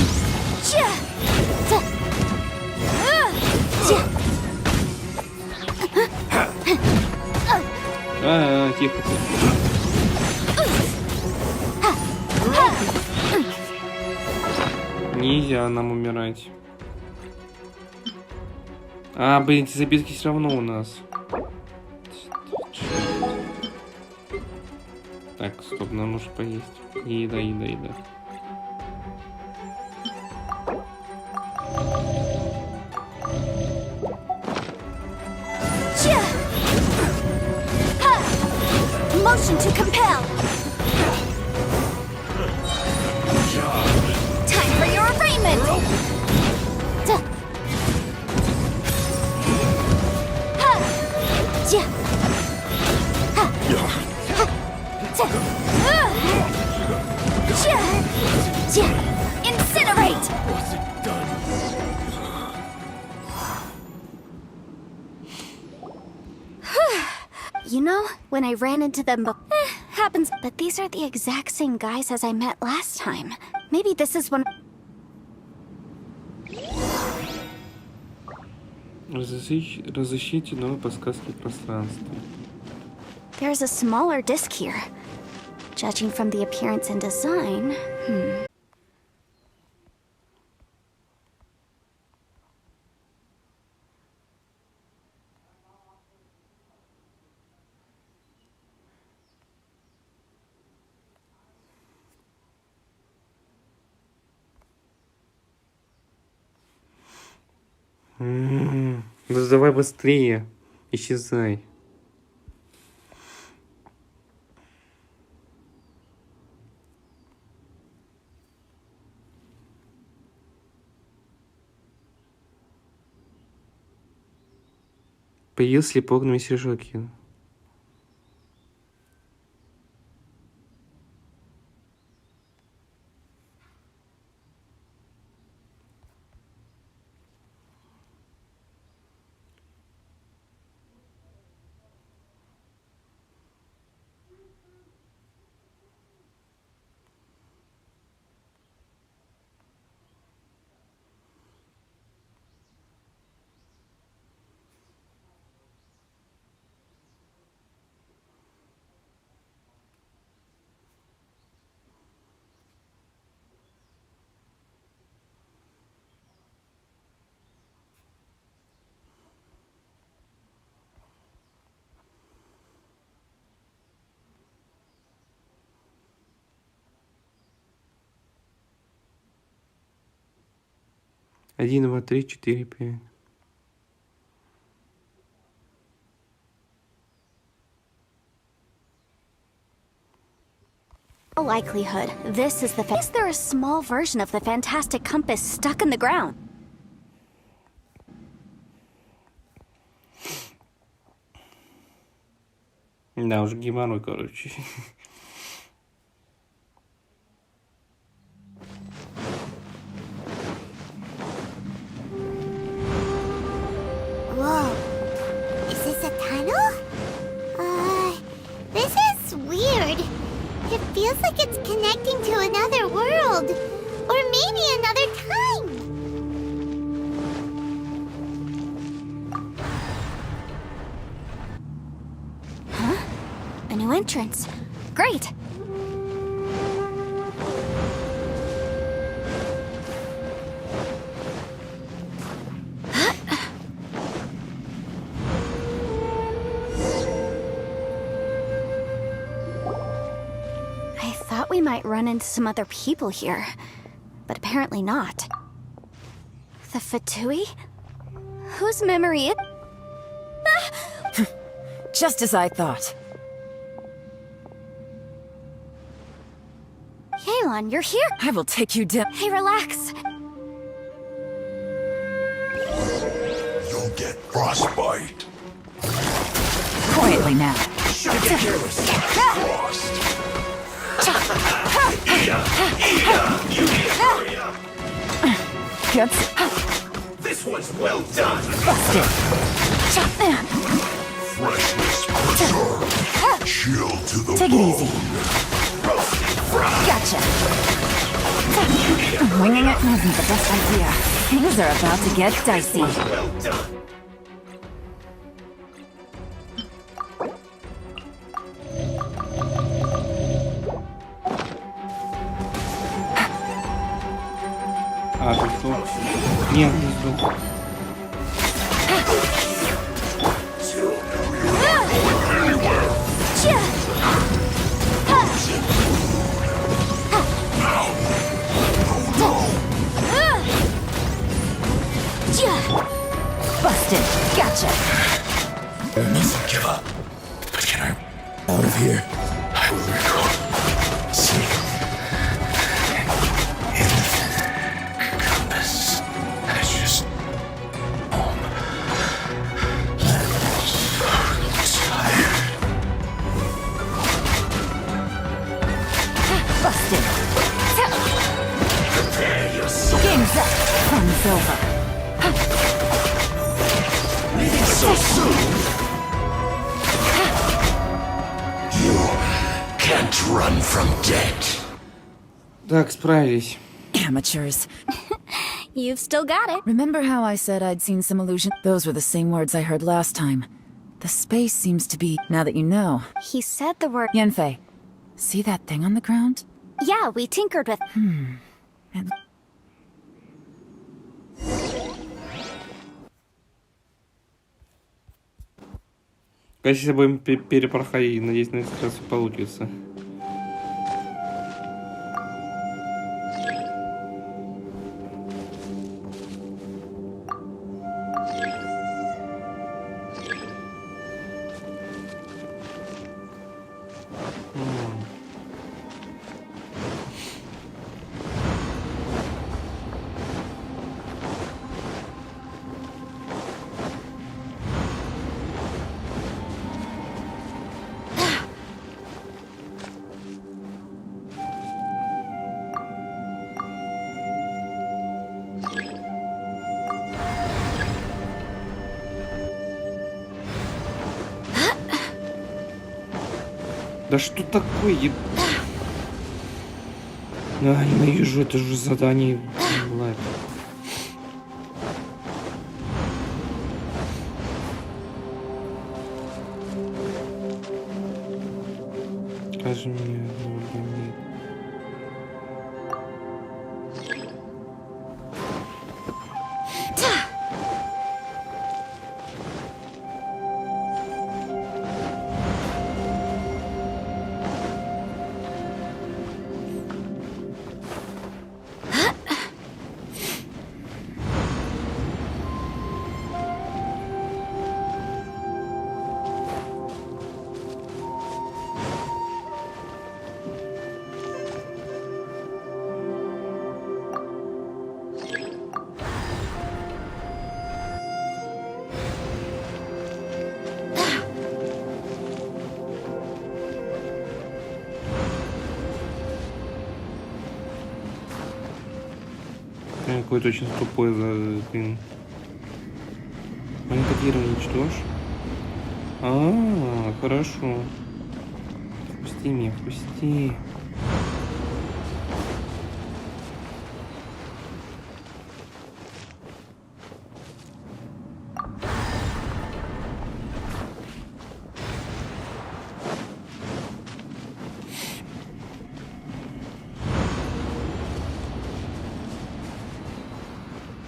Тихо. Нельзя нам умирать. А, блин, эти записки все равно у нас. Так, стоп, нам нужно поесть. Еда, еда, еда. Motion to compel. Time for your arraignment. Incinerate. You know, when I ran into them, happens, but these are the exact same guys as I met last time. Maybe this is one. Разыщите новые подсказки пространства. There's a smaller disc here. Judging from the appearance and design, Ну давай быстрее. Исчезай. Появился слепок на мессержоке. Один, два, три, четыре, пять. likelihood this is the. Is there a small version of the fantastic compass stuck in the ground? Да, уже геморрой, короче. Whoa. Is this a tunnel? This is weird. It feels like it's connecting to another world. Or maybe another time. Huh? A new entrance. Great! We might run into some other people here, but apparently not. The Fatui? Whose memory it? Just as I thought. Yelan, you're here? I will take you down. Hey, relax. You'll get frostbite. Quietly now. Shouldn't get careless. Frost. This one's well done. Busted. Freshness preserved. Chill to the Take it easy. Gotcha. Winging it wasn't the best idea. Things are about to get dicey. Well done. А, тут что? Нет, не тут. Busted. Gotcha. I mustn't give up. But can I... Out of here, I will record. See. Busted. Game's up. Fun's over. So soon. You can't run from death. Так, справились. Amateurs. You've still got it. Remember how I said I'd seen some illusion? Those were the same words I heard last time. The space seems to be, now that you know. He said the word... Yanfei, see that thing on the ground? Yeah, we tinkered with... And... Если будем перепроходить, надеюсь, на этот раз получится. Да что такое? А, ненавижу, это же задание. Ладно. Скажи мне, какой-то очень тупой, блин. Монетирование уничтожь. Хорошо. Пусти меня, пусти.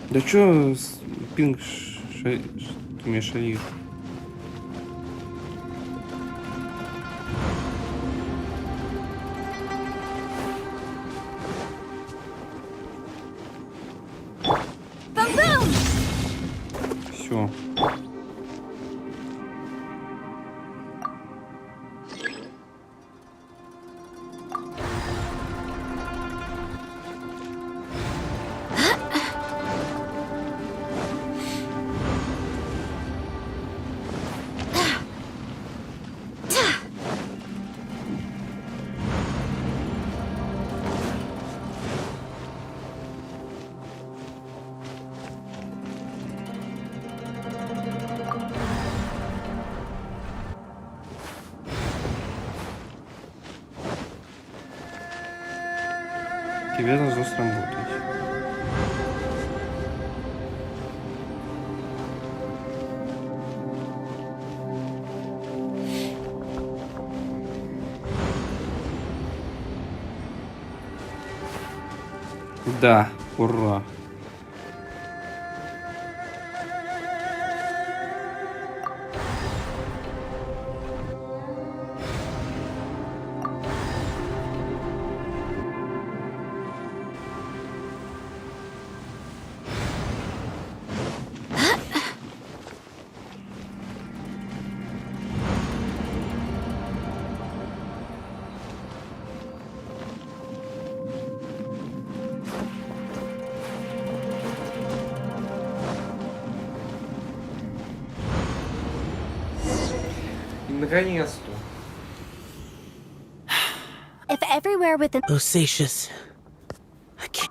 Да чё, пинг, ты меня шалишь? Все. Тебе должно сработать. Да, ура. Наконец-то. If everywhere within... Osatius.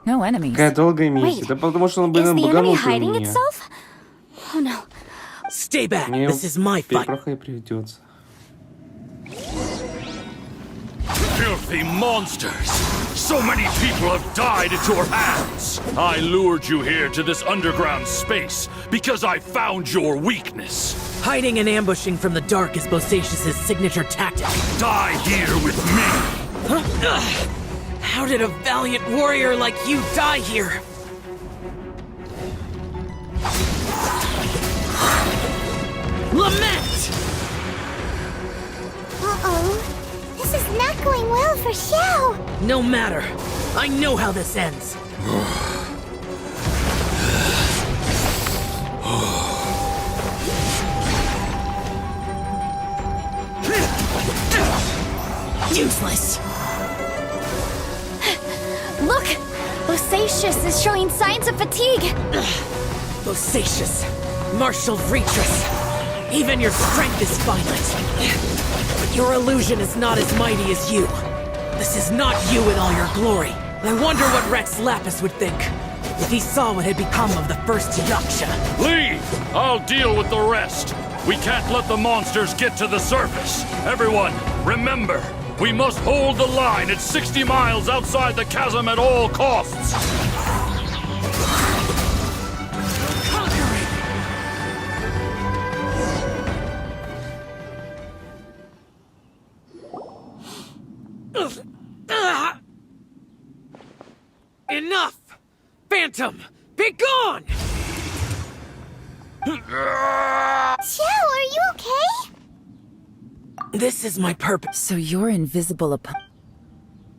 No enemies. Какая долгая миссия. Да потому что он, блин, баганутый у меня. Oh, no. Stay back. Мне This is my fight. перепроходить придется. filthy monsters! So many people have died at your hands! I lured you here to this underground space because I found your weakness. Hiding and ambushing from the dark is Bosacious' signature tactic. Die here with me! Huh? How did a valiant warrior like you die here? Lament! Uh-oh. This is not going well for Xiao. No matter. I know how this ends. Useless. Look! Bosacious is showing signs of fatigue. Bosacious. Martial Retreat. Even your strength is finite. But your illusion is not as mighty as you. This is not you in all your glory. I wonder what Rex Lapis would think if he saw what had become of the first Yaksha. Leave! I'll deal with the rest. We can't let the monsters get to the surface. Everyone, remember, we must hold the line at 60 miles outside the chasm at all costs. Enough! Phantom, be gone! Xiao, are you okay? This is my purpose. So you're invisible upon...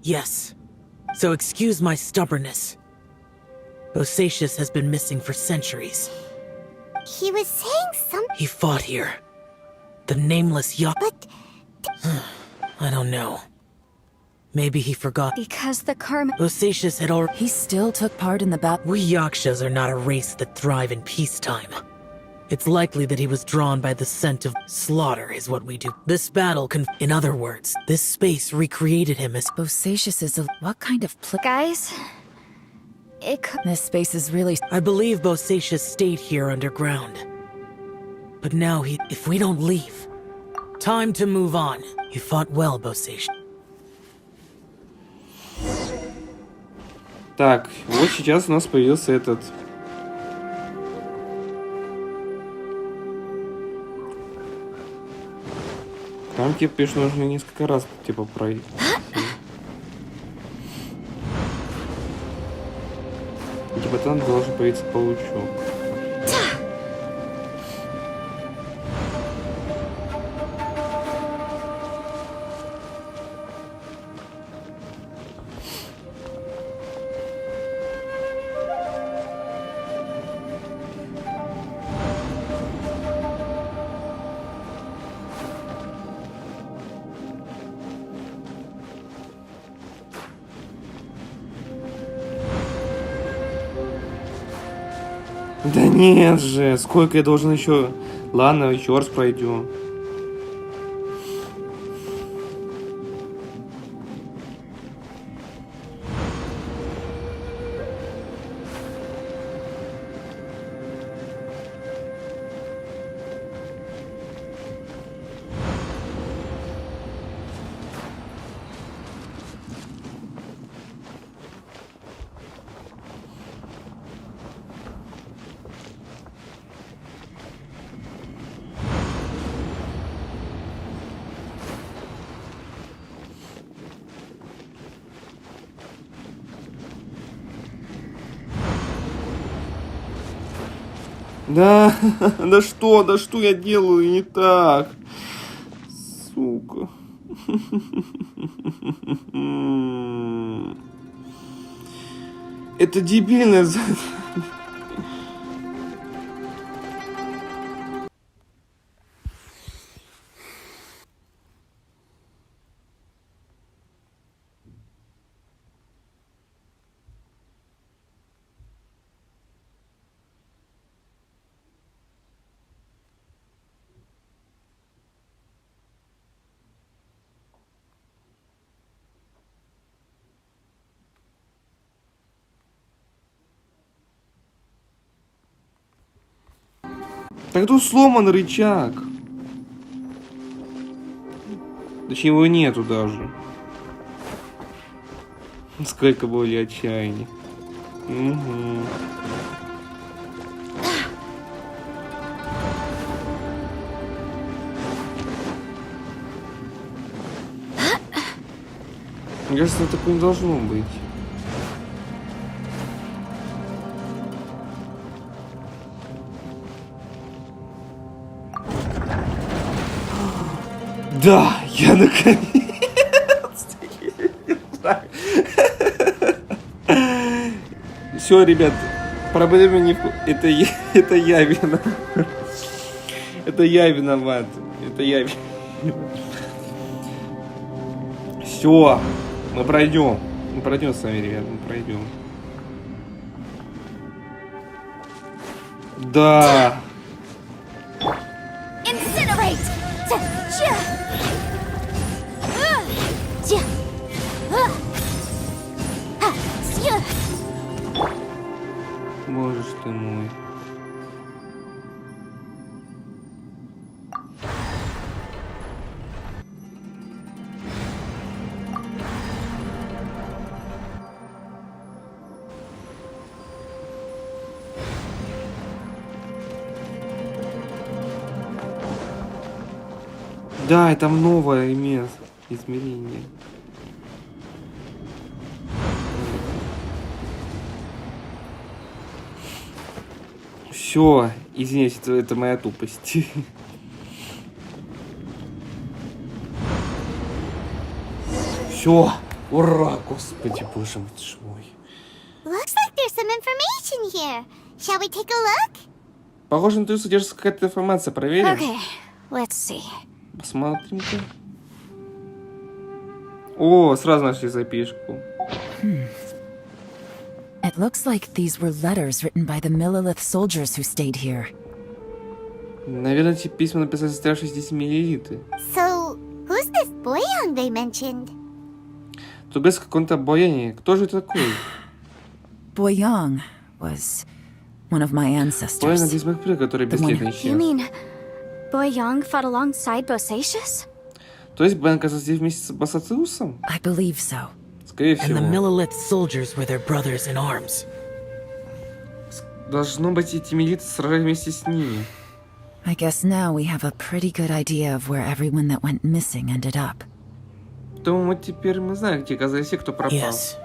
Yes. So excuse my stubbornness. Bosacious has been missing for centuries. He was saying something. He fought here. The nameless Yak... But... I don't know. Maybe he forgot. Because the karma... Bosacious had already... He still took part in the battle. We Yakshas are not a race that thrive in peacetime. It's likely that he was drawn by the scent of slaughter is what we do. This battle in other words, this space recreated him as... Bosacious is a... What kind of Guys... It could... This space is really... I believe Bosacious stayed here underground. But now if we don't leave... Time to move on. You fought well, Bosacious. Так, вот сейчас у нас появился этот... Там, типа, пишешь, нужно несколько раз, типа, пройти. Типа, там должен появиться паучок. Да нет же, сколько я должен еще... Ладно, еще раз пройдем. Да, да что я делаю не так? Сука. Это дебильное задание. Так тут сломан рычаг. Точнее, его нету даже. Сколько боли и отчаяния. Угу. Мне кажется, такое не должно быть. Да, я наконец-то. Все, ребят, проблема не... Это я виноват. Это я виноват. Это я виноват. Все, мы пройдем. Мы пройдем с вами, ребят, мы пройдем. Да. Боже ж ты мой. Да, это новое место, измерение. Все, извините, это моя тупость. Все, ура, господи, боже мой. Looks like there's some information here. Shall we take a look? Похоже на то, что содержится какая-то информация. Проверим. Okay, let's see. Посмотрим-ка. О, сразу нашли записку. It looks like these were letters written by the Millilith soldiers who stayed here. Наверное, эти письма написали старшие здесь миллилиты. So, who's this boy young they mentioned? Тут без какого-то бояния. Кто же это такой? Boyang was one of my ancestors. Боян из моих предков, который бесследно исчез. You mean Boyang fought alongside Bosacius? То есть Боян оказался здесь вместе с Басациусом? I believe so. Скорее всего. And the Millilith soldiers were their brothers in arms. Должно быть, эти миллилиты сражались вместе с ними. I guess now we have a pretty good idea of where everyone that went missing ended up. Думаю, теперь мы знаем, где оказались все, кто пропал. Yes.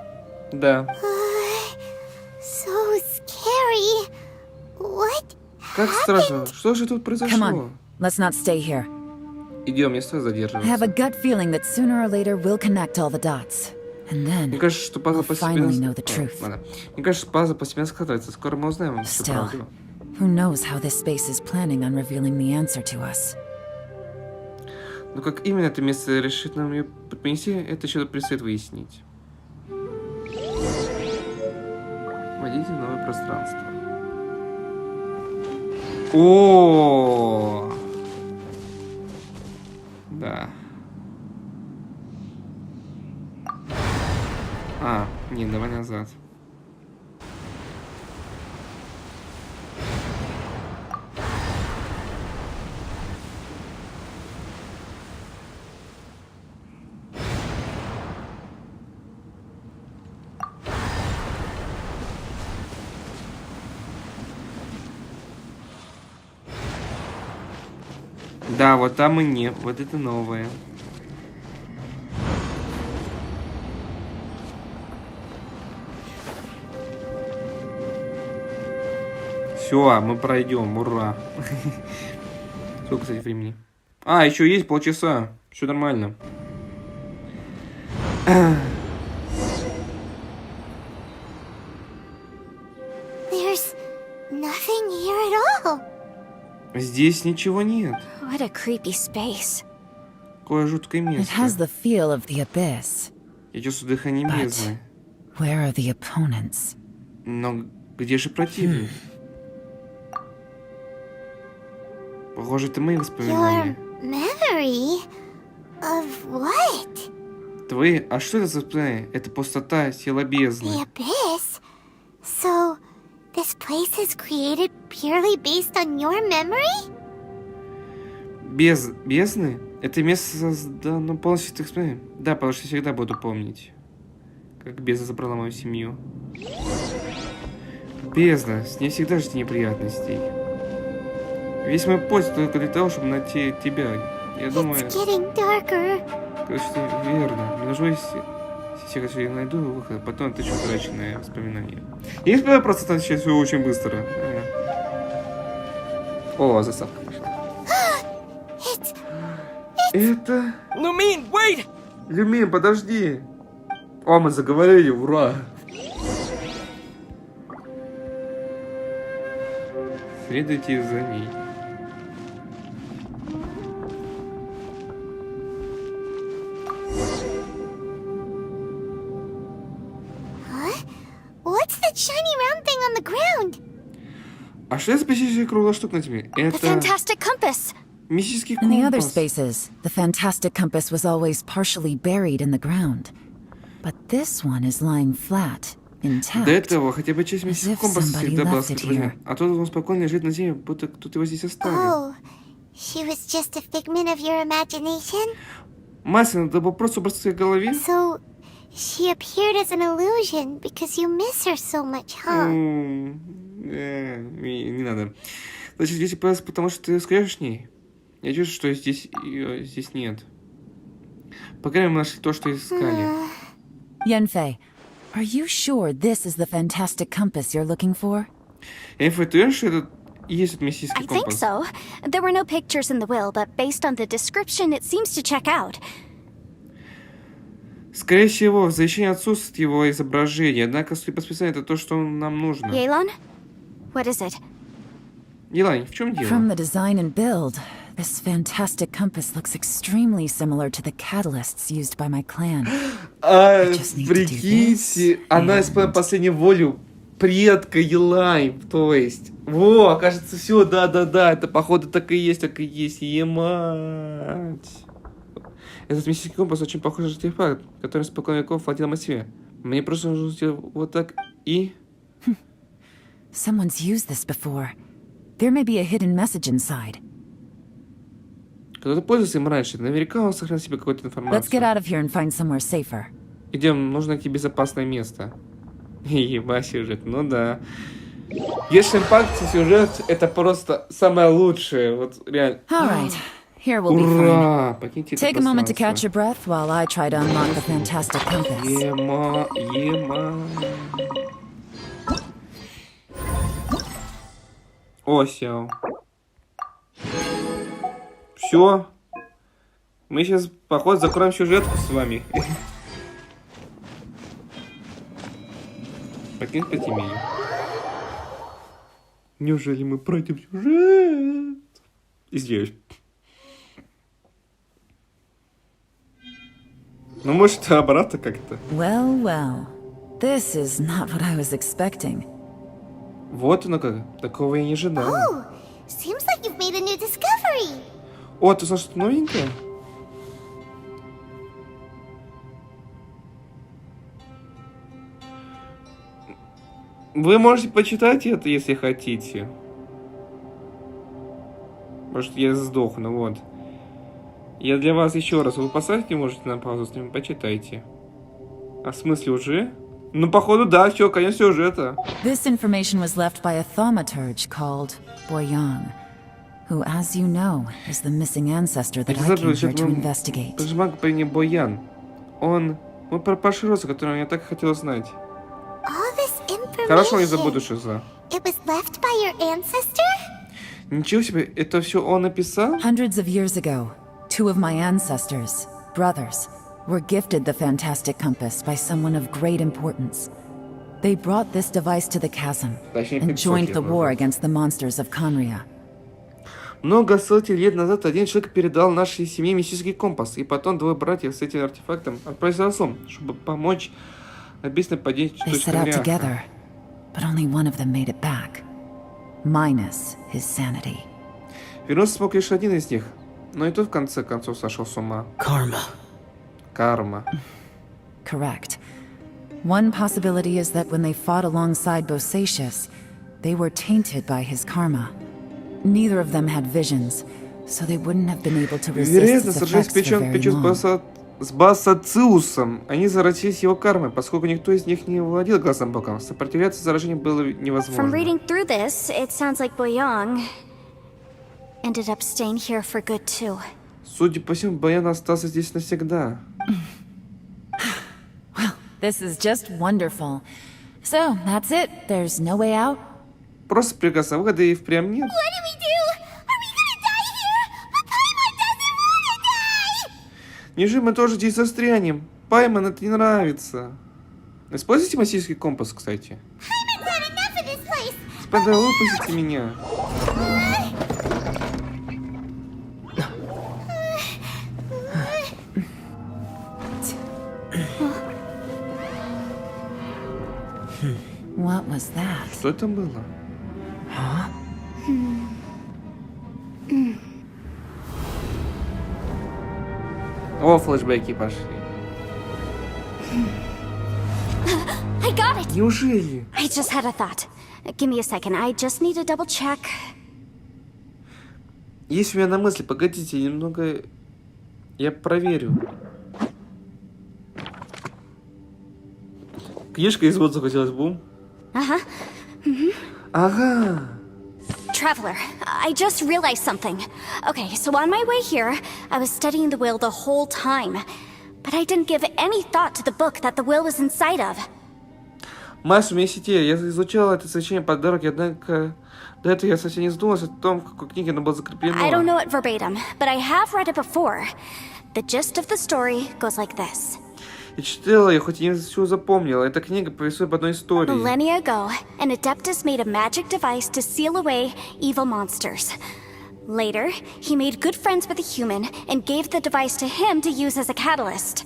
Да. So scary. What Как страшно. Что же тут Come произошло? on, let's not stay here. Идем, не стоит I have задерживаться. a gut feeling that sooner or later we'll connect all the dots. And then Мне кажется, что пазл we'll finally know постепенно... the truth. Ладно. Мне кажется, что пазл постепенно складывается. Скоро мы узнаем всю Still, правду. who knows how this space is planning on revealing the answer to us. Но как именно это место решит нам ее поднести, это еще предстоит выяснить. Вводите в новое пространство. О, да. Нет, давай назад. Да, вот там и не. Вот это новое. Все, мы пройдем, ура. Сколько, кстати, времени? Еще есть полчаса. Все нормально. There's nothing here at all. Здесь ничего нет. What a creepy space. Какое жуткое It место. has the feel of the abyss. Я чувствую дыхание бездны. Where are the opponents? Но где же противник? Похоже, это мои воспоминания. Your memory of what? Твои? А что это за воспоминания? Это пустота, сила бездны. The abyss? So, this place is created purely based on your memory? Бездны? Это место создано полностью, так сказать. Да, потому что всегда буду помнить. как бездна забрала мою семью. Бездна, с ней всегда жди неприятностей. Весь мой путь только для того, чтобы найти тебя. Я думаю... Короче, верно. Мне нужно сейчас я найду выход, потом отыщу утраченные воспоминания. Я просто там сейчас все очень быстро. О, заставка пошла. Это... Люмин, wait! Люмин, подожди. О, мы заговорили, ура. Следуйте за ней. What's that shiny round thing on the ground? А что это спасительная круглая штука на тебе? Это... The fantastic compass. Мистический In the other компас. spaces, the fantastic compass was always partially buried in the ground. But this one is lying flat, intact. До этого хотя бы часть мистического компаса somebody всегда была left it сохранена. here. А тут он спокойно лежит на земле, будто кто-то его здесь оставил. Oh, she was just a figment of your imagination? Myson, это был просто образ в своей голове? So, she appeared as an illusion because you miss her so much, huh? Не надо. Значит, здесь появился, потому что ты скажешь с ней. Я чувствую, что здесь ее здесь нет. По крайней мере, мы нашли то, что искали. Yanfei, are you sure this is the fantastic compass you're looking for? Yanfei, ты уверен, что это и есть этот мистический I think компас? so. There were no pictures in the will, but based on the description, it seems to check out. Скорее всего, в завещании отсутствует его изображение, однако, судя по списанию, это то, что нам нужно. Yelan? What is it? Елань, в чем дело? From the design and build, this fantastic compass looks extremely similar to the catalysts used by my clan. Прикиньте, она исполняет последнюю волю предка Елань, то есть. Во, кажется, все, да, это походу так и есть, емать. Этот мистический компас очень похож на артефакт, который спокойно веков владел массиве. Мне просто нужно сделать вот так и... Someone's used this before. There may be a hidden message inside. Кто-то пользовался им раньше, наверняка он сохранил себе какую-то информацию. Let's get out of here and find somewhere safer. Идем, нужно найти безопасное место. Ебать, сюжет, ну да. Genshin Impact сюжет это просто самое лучшее, вот реально. All right, here we'll be Ура! fine. Покиньте это Take a moment to пространство. catch your breath while I try to unlock the fantastic compass. Ема. Осел. Все. Мы сейчас, походу, закроем сюжетку с вами. Покинь подземелье. Неужели мы пройдем сюжет? Извиняюсь. Ну, может, обратно как-то. Well, this is not what I was expecting. Вот оно как. Такого я не ожидал. Oh, seems like you've made a new discovery. О, ты знаешь, что новенькое? Вы можете почитать это, если хотите. Может, я сдохну, вот. Я для вас еще раз. Вы поставьте, можете на паузу с ним, почитайте. А в смысле уже? Ну, походу, да, все, конец сюжета. This information was left by a thaumaturge called Boyang, who, as you know, is the missing ancestor that I came here to investigate. Прижмак по имени Боян. Он пропавший родственник, которого я так хотел знать. All this Хорошо, не information. забуду, что за. It was left by your ancestor? Ничего себе, это все он написал? Hundreds of years ago, two of my ancestors, brothers, were gifted the fantastic compass by someone of great importance. They brought this device to the chasm and joined the war against the monsters of Conria. Много сотен лет назад один человек передал нашей семье мистический компас, и потом двое братьев с этим артефактом отправились в Разлом, чтобы помочь объяснить падение They set out together, but only one of them made it back, minus his sanity. Вернуться смог лишь один из них, но и тот в конце концов сошел с ума. Карма. Correct. One possibility is that when they fought alongside Bosacius, they were tainted by his karma. Neither of them had visions, so they wouldn't have been able to resist Вероятно, his сражаясь effects for плечом к very плечу long. с с Басациусом. Они заразились его кармой, поскольку никто из них не владел глазом боком. Сопротивляться заражению было невозможно. From reading through this, it sounds like Boyang ended up staying here for good too. Судя по всему, Баян остался здесь навсегда. Well, this is just wonderful. So, that's it. There's no way out? Просто прекрасно. Выхода и впрямь нет. Неужели мы тоже здесь застрянем? Пайман это не нравится. Используйте магический компас, кстати. Господа, выпустите меня. What was that? Что это было? О, флешбеки пошли. I got it! Неужели? I just had a thought. Give me a second. I just need to double check. Есть у меня на мысли. Погодите, немного... Я проверю. Книжка из вот захотелось, бум. Uh-huh. Ага. Traveler, I just realized something. Okay, so on my way here, I was studying the will the whole time. But I didn't give any thought to the book that the will was inside of. Myson, у меня есть идея. Я изучала это сочинение по дороге, однако до этого я совсем не задумалась о том, в какой книге оно было закреплено. I don't know it verbatim, but I have read it before. The gist of the story goes like this. Я читала ее, хоть и не все запомнила. Эта книга повествует об одной истории. Millennia ago, an adeptus made a magic device to seal away evil monsters. Later, he made good friends with a human and gave the device to him to use as a catalyst.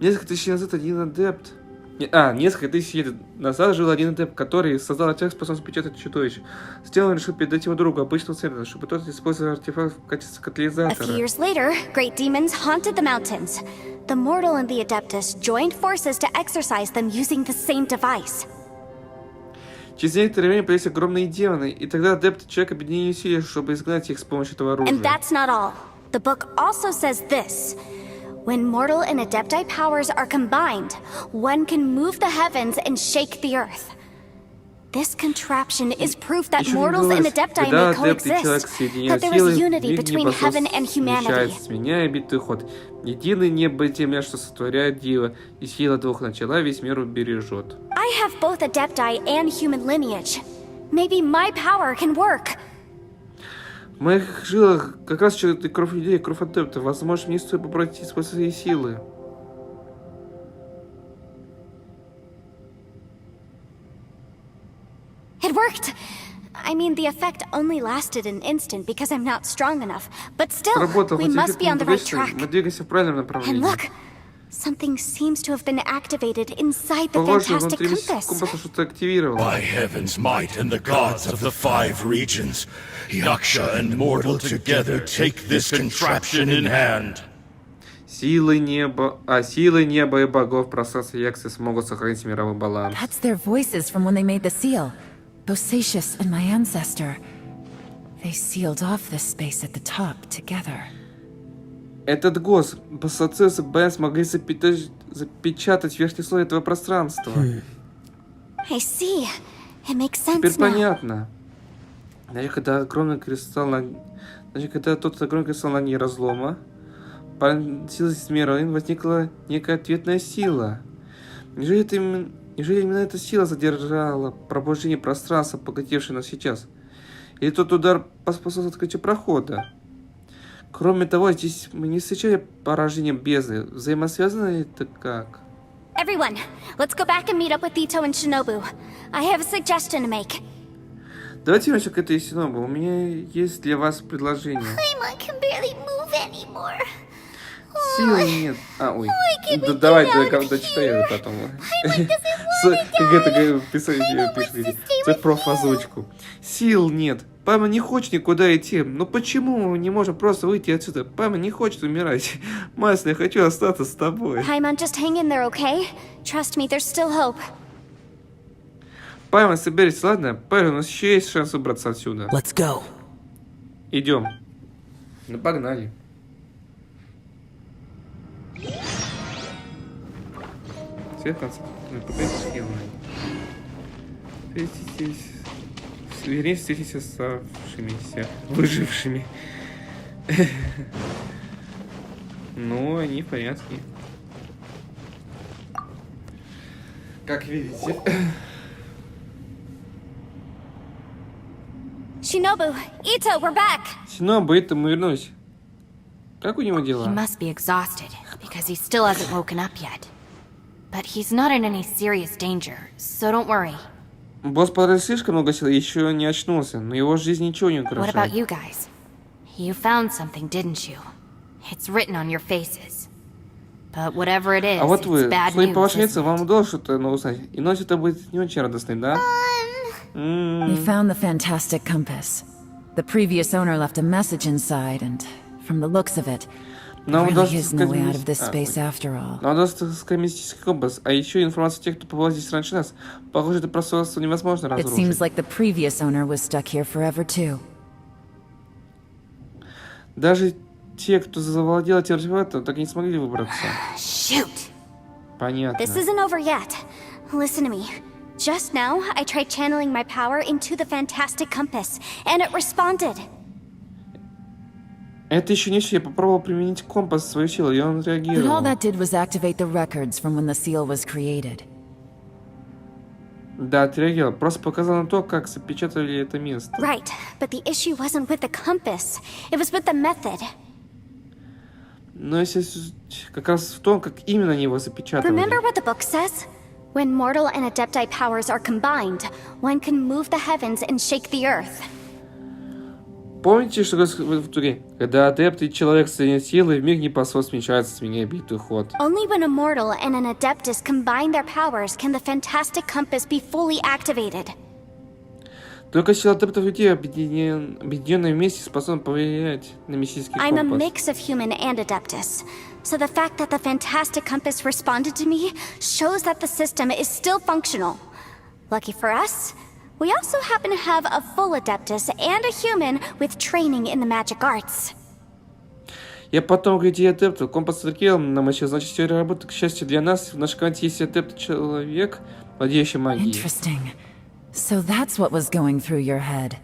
Несколько тысяч назад один адепт... Несколько тысяч лет назад жил один адепт, который создал артефакт, способный печатать чудовищ. Затем он решил передать его другу, обычному центру, чтобы тот использовал артефакт в качестве A катализатора. few years later, great demons haunted the mountains. The mortal and the adeptus joined forces to exorcise them using the same device. Через некоторое время появились огромные демоны, и тогда адепт и человек объединили усилия, чтобы изгнать их с помощью этого оружия. And that's not all. The book also says this. When mortal and adepti powers are combined, one can move the heavens and shake the earth. This contraption is proof that mortals and adepti may coexist, that there is unity between heaven and humanity. Сменяя битый ход. Единое небо и земля, что сотворяет диво, и сила двух начала весь мир убережет. I have both adepti and human lineage. Maybe my power can work. В моих жилах как раз и кровь людей, и кровь адепта. Возможно, мне стоит попробовать использовать свои силы. It worked. I mean, the effect only lasted an instant because I'm not strong enough. But still, we must be on the right track. Мы двигаемся в правильном направлении. And look, something seems to have been activated inside the fantastic compass. By heaven's might and the gods of the 5 regions, Yaksha and mortal together take this contraption in hand. Силы неба и богов пространства Яксы смогут сохранить мировой баланс. That's their voices from when they made the seal. Bosatius and my ancestor. They sealed off this space at the top together. Этот голос, Босациус и Бен смогли запечатать верхний слой этого пространства. I see. It makes sense Теперь now. понятно. Значит, когда тот огромный кристалл на ней разлома проносилась из мира, возникла некая ответная сила. Неужели именно эта сила задержала пробуждение пространства, поглотившее нас сейчас? Или тот удар поспособствовал открытию прохода? Кроме того, здесь мы не встречали поражение бездны. Взаимосвязано ли это как? Everyone, let's go back and meet up with Ito and Shinobu. I have a suggestion to make. Давайте вернемся к этой Синобу. У меня есть для вас предложение. Paimon can barely move anymore. Силы нет. Ой. Давай, дочитаю это потом. Как это пишите? Это профозвучку. Сил нет. Пама не хочет никуда идти. Ну почему мы не можем просто выйти отсюда? Пама не хочет умирать. Myson, я хочу остаться с тобой. Paimon, just hang in there, okay? Trust me, there's still hope. Пама, соберись, ладно? Пама, у нас еще есть шанс убраться отсюда. Let's go. Идем. Ну погнали. Свет конца. Вернее, встретитесь с оставшимися, выжившими. Ну, они в порядке. Как видите. Shinobu, Ito, we're back. Шинобу, Ито, мы вернулись. Как у него дела? He must be exhausted, because he still hasn't woken up yet. But he's not in any serious danger, so don't worry. Босс потратил слишком много сил, еще не очнулся, но его жизнь ничего не What угрожает. about you guys? You found something, didn't you? It's written on your faces. But whatever it is, А вот it's вы, bad судя по news, вашим isn't лицам, вам удалось что-то узнать. И ночь это будет не очень радостной, да? We found the fantastic compass. The previous owner left a message inside, and from the looks of it, there really is no way out of this space after all. Нам удалось сказать мистический компас, а еще информация тех, кто побывал здесь раньше нас. Похоже, это пространство невозможно It разрушить. seems like the previous owner was stuck here forever too. Даже те, кто завладел этим артефактом, так и не смогли выбраться. Shoot. Понятно. This isn't over yet. Listen to me. Just now, I tried channeling my power into the fantastic compass, and it responded. Это еще не все. Я попробовал применить компас, свою силу, и он But all реагировал. that did was activate the records from when the seal was created. Да, отреагировал. Просто показал на то, как запечатали это место. Right, but the issue wasn't with the compass. It was with the method. Но если как раз в том, как именно они его запечатали. Remember what the book says? When mortal and adepti powers are combined, one can move the heavens and shake the earth. Помните, что в туре? Когда адепт и человек соединят силы, в миг непосредственно смещается, сменяя битвый ход. Only when a mortal and an adeptus combine their powers can the fantastic compass be fully activated. Только сила адептов людей, объединенная вместе, способна повлиять на мистический I'm a компас. mix of human and adeptus. So the fact that the fantastic compass responded to me shows that the system is still functional. Lucky for us, we also happen to have a full adeptus and a human with training in the magic arts. Я потом людей адептов. Компас отреагировал на мощь, значит, теория работает. К счастью для нас, в нашей команде есть адепт-человек, владеющий магией. Interesting. So that's what was going through your head.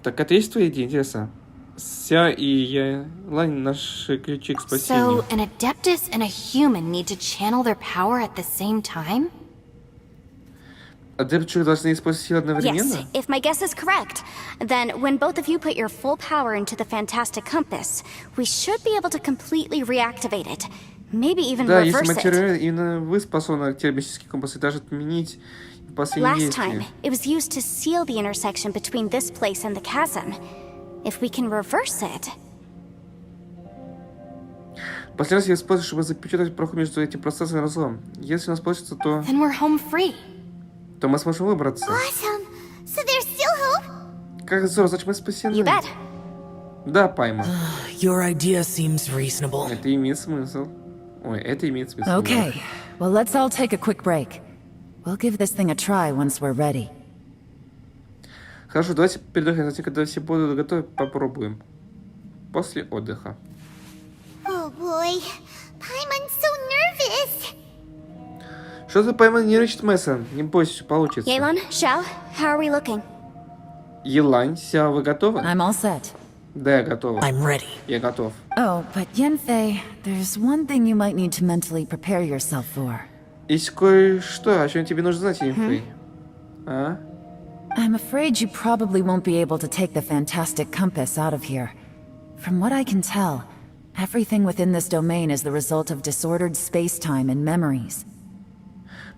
Так это есть твоя идея, интересно? Ся и я, Лань, наши ключи к спасению. So, an adeptus and a human need to channel their power at the same time? Адепты должны использовать силу одновременно? Yes, if my guess is correct, then when both of you put your full power into the fantastic compass, we should be able to completely reactivate it. Maybe even Да, если reverse it. материально, именно вы способны активировать мистический компас и даже отменить последние Last time, действия. it was used to seal the intersection between this place and the chasm. If we can reverse it... Последний раз я использую, чтобы запечатать проход между этим пространством и разломом. Если у нас получится, то Then we're home free. мы сможем выбраться. Awesome. So there's still hope? Как здорово, значит мы спасены. You bet. Да, Пайма. Your idea seems reasonable. Это имеет смысл. Ой, это имеет смысл. Okay, well, let's all take a quick break. We'll give this thing a try once we're ready. Хорошо, давайте передохнем, затем, когда все будут готовы, попробуем. После отдыха. Oh boy. Paimon's so nervous. Что ты, Пайма, нервничает, Myson? Не бойся, все получится. Yelan, Xiao, how are we looking? Елань, Ся, вы готовы? I'm all set. Да, я готова. I'm ready. Я готов. Oh, but Yanfei, there's one thing you might need to mentally prepare yourself for. Есть кое-что, о чем тебе нужно знать, Янфэй. А? I'm afraid you probably won't be able to take the fantastic compass out of here. From what I can tell, everything within this domain is the result of disordered space-time and memories.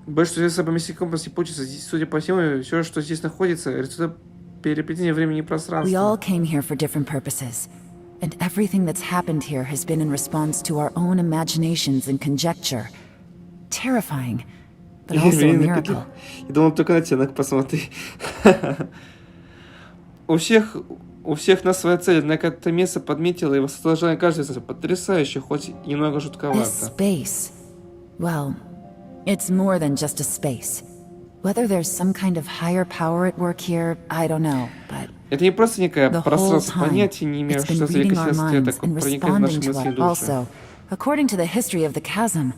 Больше всего собой мистический компас не получится. Здесь, судя по всему, все, что здесь находится, это переплетение времени и пространства. We all came here for different purposes, and everything that's happened here has been in response to our own imaginations and conjecture. Terrifying, but also a miracle. Я думал, только на тебя посмотри. У всех нас своя цель, однако это место подметило и воссоздало каждое из нас. Потрясающе, хоть и немного This жутковато. space, well, it's more than just a space. Whether there's some kind of higher power at work here, I don't know, but Это не просто некое the whole пространство, time, понятия не имею, it's что been за reading our великосветствие minds такое and проникает в наши responding to мысли и it. души. Also, according to the history of the chasm,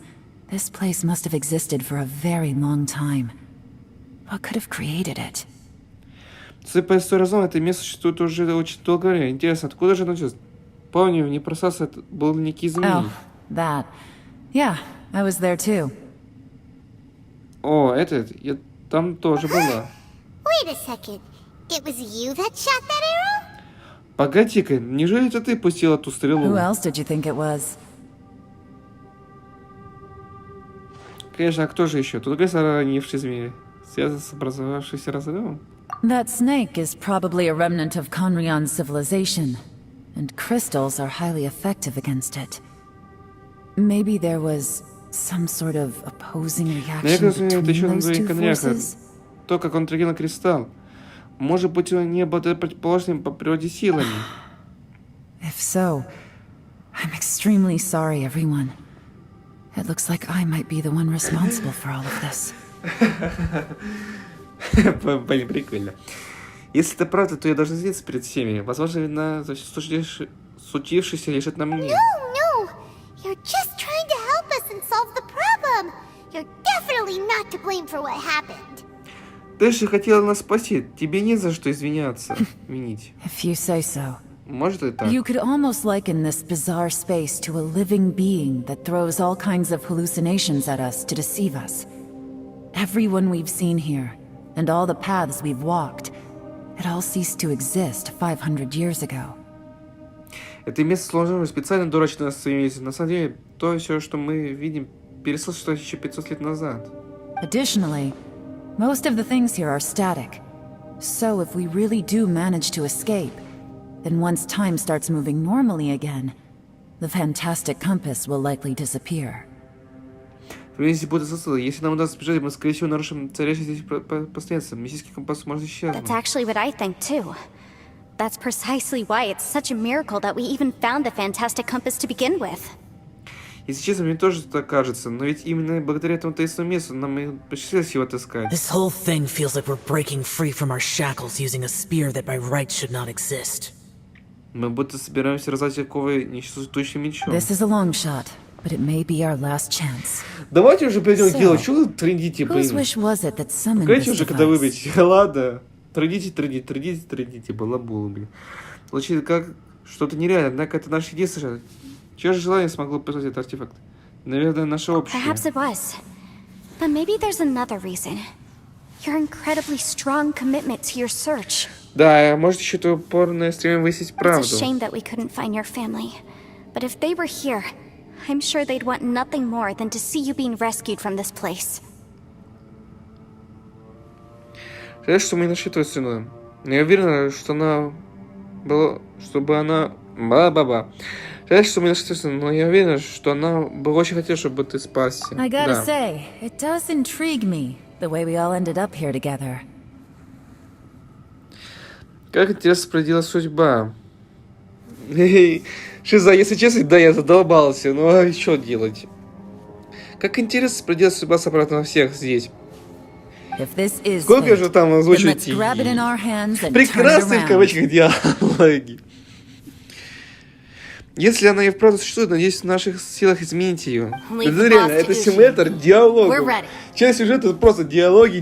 This place must have existed for a very long time. What could have created it? Судя по истории Разлома, это место существует уже очень долгое время. Интересно, откуда же оно началось? Помню, не пространство, это был некий змей. Oh, that. Yeah, I was there too. О, этот, я там тоже была. Wait a second. It was you that shot that arrow? Погоди-ка, неужели это ты пустила ту стрелу? Who else did you think it was? Конечно, а кто же еще? Тут говорится, ранивший змеи. Связан с образовавшимся разломом? That snake is probably a remnant of Conrion's civilization, and crystals are highly effective against it. Maybe there was some sort of opposing reaction between those two forces? То, как он реагировал на кристалл. Может быть, он не обладает противоположными по природе силами. If so, I'm extremely sorry, everyone. It looks like I might be the one responsible for all of this. Блин, прикольно. Если это правда, то я должен извиниться перед всеми. Возможно, вина за все случившееся лежит на мне. No, you're just trying to help us and solve the problem. You're definitely not to blame for what happened. Ты же хотела нас спасти. Тебе не за что извиняться. Винить. If you say so. Может и так. You could almost liken this bizarre space to a living being that throws all kinds of hallucinations at us to deceive us. Everyone we've seen here, and all the paths we've walked, it all ceased to exist 500 years ago. Это место сложно специально дурачит нас своими мыслями. На самом деле, то все, что мы видим, перестало существовать еще 500 лет назад. Additionally, most of the things here are static. So if we really do manage to escape, then once time starts moving normally again, the fantastic compass will likely disappear. Если будет застыло, если нам удастся сбежать, мы, скорее всего, нарушим царящее здесь постоянство. Миссийский компас может исчезнуть. That's actually what I think too. That's precisely why it's such a miracle that we even found the fantastic compass to begin with. Если честно, мне тоже так кажется, но ведь именно благодаря этому таинственному месту нам и посчастливилось его отыскать. This whole thing feels like we're breaking free from our shackles using a spear that by right should not exist. Мы будто собираемся разлать оковы несуществующим мечом. This is a long shot, but it may be our last chance. Давайте уже пойдем делать. Чего вы трындите, блин? Whose wish was it that summoned Погодите this уже, когда device? выбить. Ладно. Трындите, балабулы, блин. Получилось как что-то нереальное, однако это наше единственное. Чье же желание смогло создать этот артефакт? Наверное, наше общее. Perhaps it was. But maybe there's another reason. Your incredibly strong commitment to your search. Да, может еще это упорное стремление выяснить правду. It's a shame that we couldn't find your family. But if they were here, I'm sure they'd want nothing more than to see you being rescued from this place. Жаль, что мы не нашли твою сына. Я уверена, что она была... Чтобы она... Жаль, что мы не нашли твою сына, но я уверена, что она бы очень хотела, чтобы ты спасся. I gotta say, it does intrigue me, the way we all ended up here together. Как интересно справедливая судьба. Шиза, если честно, да, я задолбался. Ну а что делать? Как интересно справедливая судьба собрата на всех здесь. Сколько же там озвучивать прекрасные в кавычках диалоги. Если она и вправду существует, надеюсь, в наших силах изменить ее. Это реально, это симулятор диалогов. Часть сюжета это просто диалоги.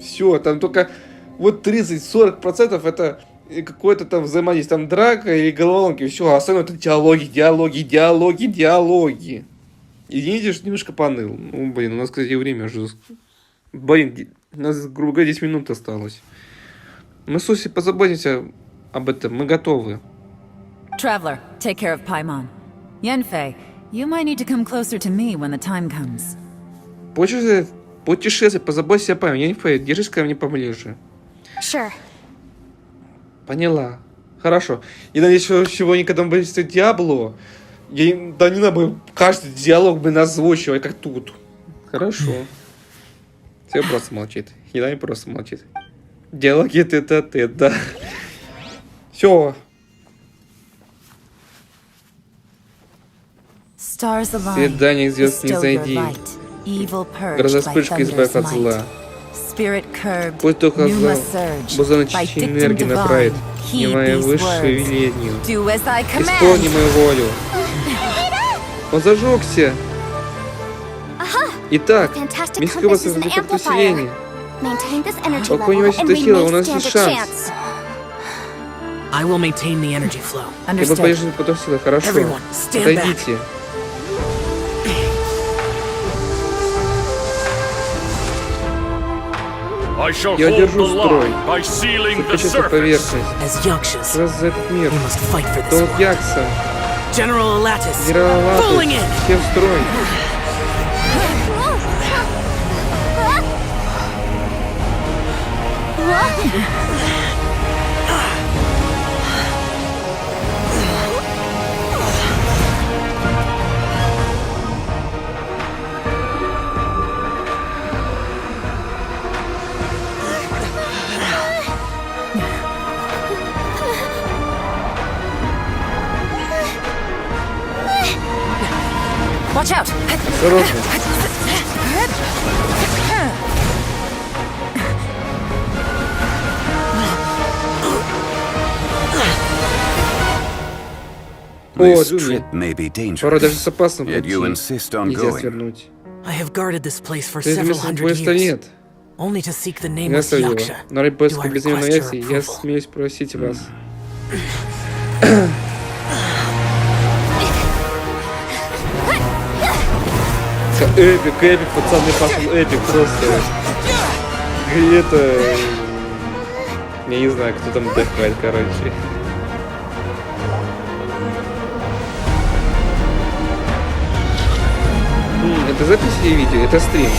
Все, там только вот 30-40% это какое-то там взаимодействие, там драка или головоломки, все, а остальное это диалоги. Извините, что немножко поныл. Ну, блин, у нас, кстати, время уже... Блин, у нас, грубо говоря, 10 минут осталось. Мы с Суси позаботимся об этом, мы готовы. Traveler, take care of Paimon. Yanfei, you might need to come closer to me when the time comes. Путешествие, позаботься о памяти. Yanfei, держись ко мне поближе. Sure. Поняла. Хорошо. И надеюсь, что сегодня, когда мы будем стоять Диабло, да не надо бы каждый диалог бы озвучивать, как тут. Хорошо. Все просто молчит. Еда не просто молчит. Диалоги тет-а-тет, да. Все. Свидание звезд не зайди. Гроза вспышка избавь от зла. Пусть дух зла бузон очищи энергии направит не мое высшее веление. Исполни мою волю. Он зажегся. Итак, мистическое подключение. Поклоняйся этой силой, у нас есть шанс. I will maintain the energy flow. Я буду поддерживать поток силы. Хорошо. Отойдите. Я держу строй. Запечатать поверхность. Раз за этот мир. Толк Якса. Генерал Латис. Все в строй. Watch out! Осторожно. О, Джули. Пора даже с опасным пути. Нельзя свернуть. Ты место твое 100 лет. Я оставил его. Но ради поиска безымянной версии я смеюсь просить вас. Эпик, пацаны, пошел эпик просто. Это... Я не знаю, кто там отдыхает, короче. Это запись или видео? Это стрим.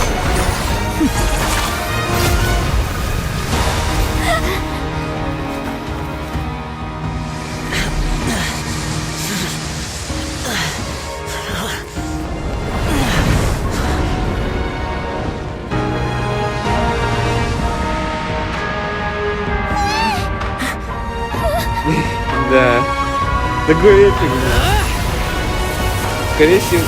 Да. Такой эпик. Скорее всего.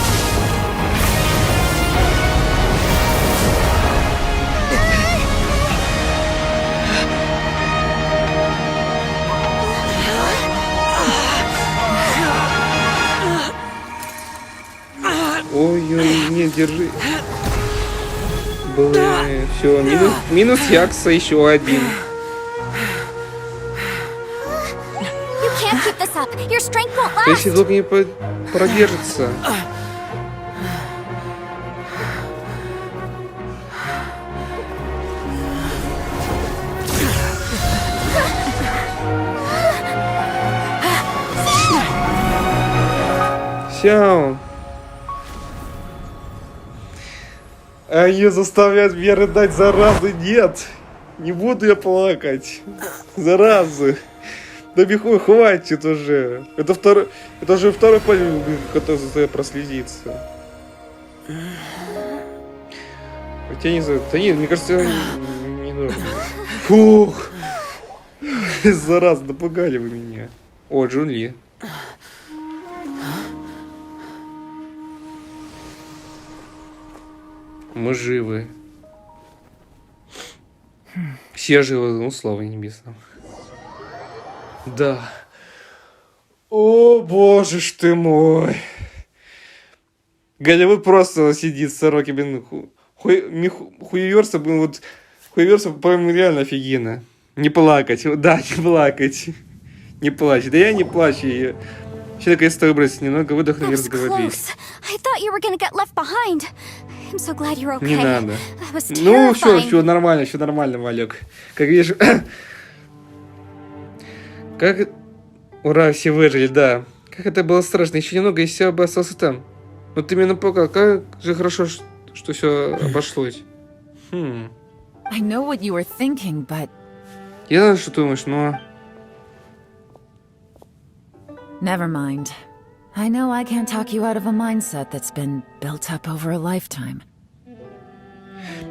Ой-ой, нет, держи. Блин, все, минус Якса еще один. Если долго не продержится. Сяо. А ее заставляют меня рыдать, заразы, нет. Не буду я плакать. Заразы. Да бихуй, хватит уже. Это уже второй парень, который заставляет прослезиться. Хотя не знаю. Да нет, мне кажется, не нужно. Фух. Зараза, напугали вы меня. О, Джунли. Мы живы. Все живы, ну, слава небесам. Да. О, боже ж ты мой. Голливуд просто сидит с сороки, блин. Хуеверса, блин, вот. Хуеверса, по-моему, реально офигенно. Не плакать. Да, не плакать. Не плачь. Да я не плачу. Еще такая стоит выбрать, немного выдохнуть и разговорить. Не надо. Ну, все нормально, Малек. Как видишь... Как... Ура, все выжили, да. Как это было страшно. Еще немного, и все бы остался там. Но ты меня напугал. Как же хорошо, что все обошлось. I know what you were thinking, but... Я знаю, что ты думаешь, но... Never mind. I know I can't talk you out of a mindset that's been built up over a lifetime.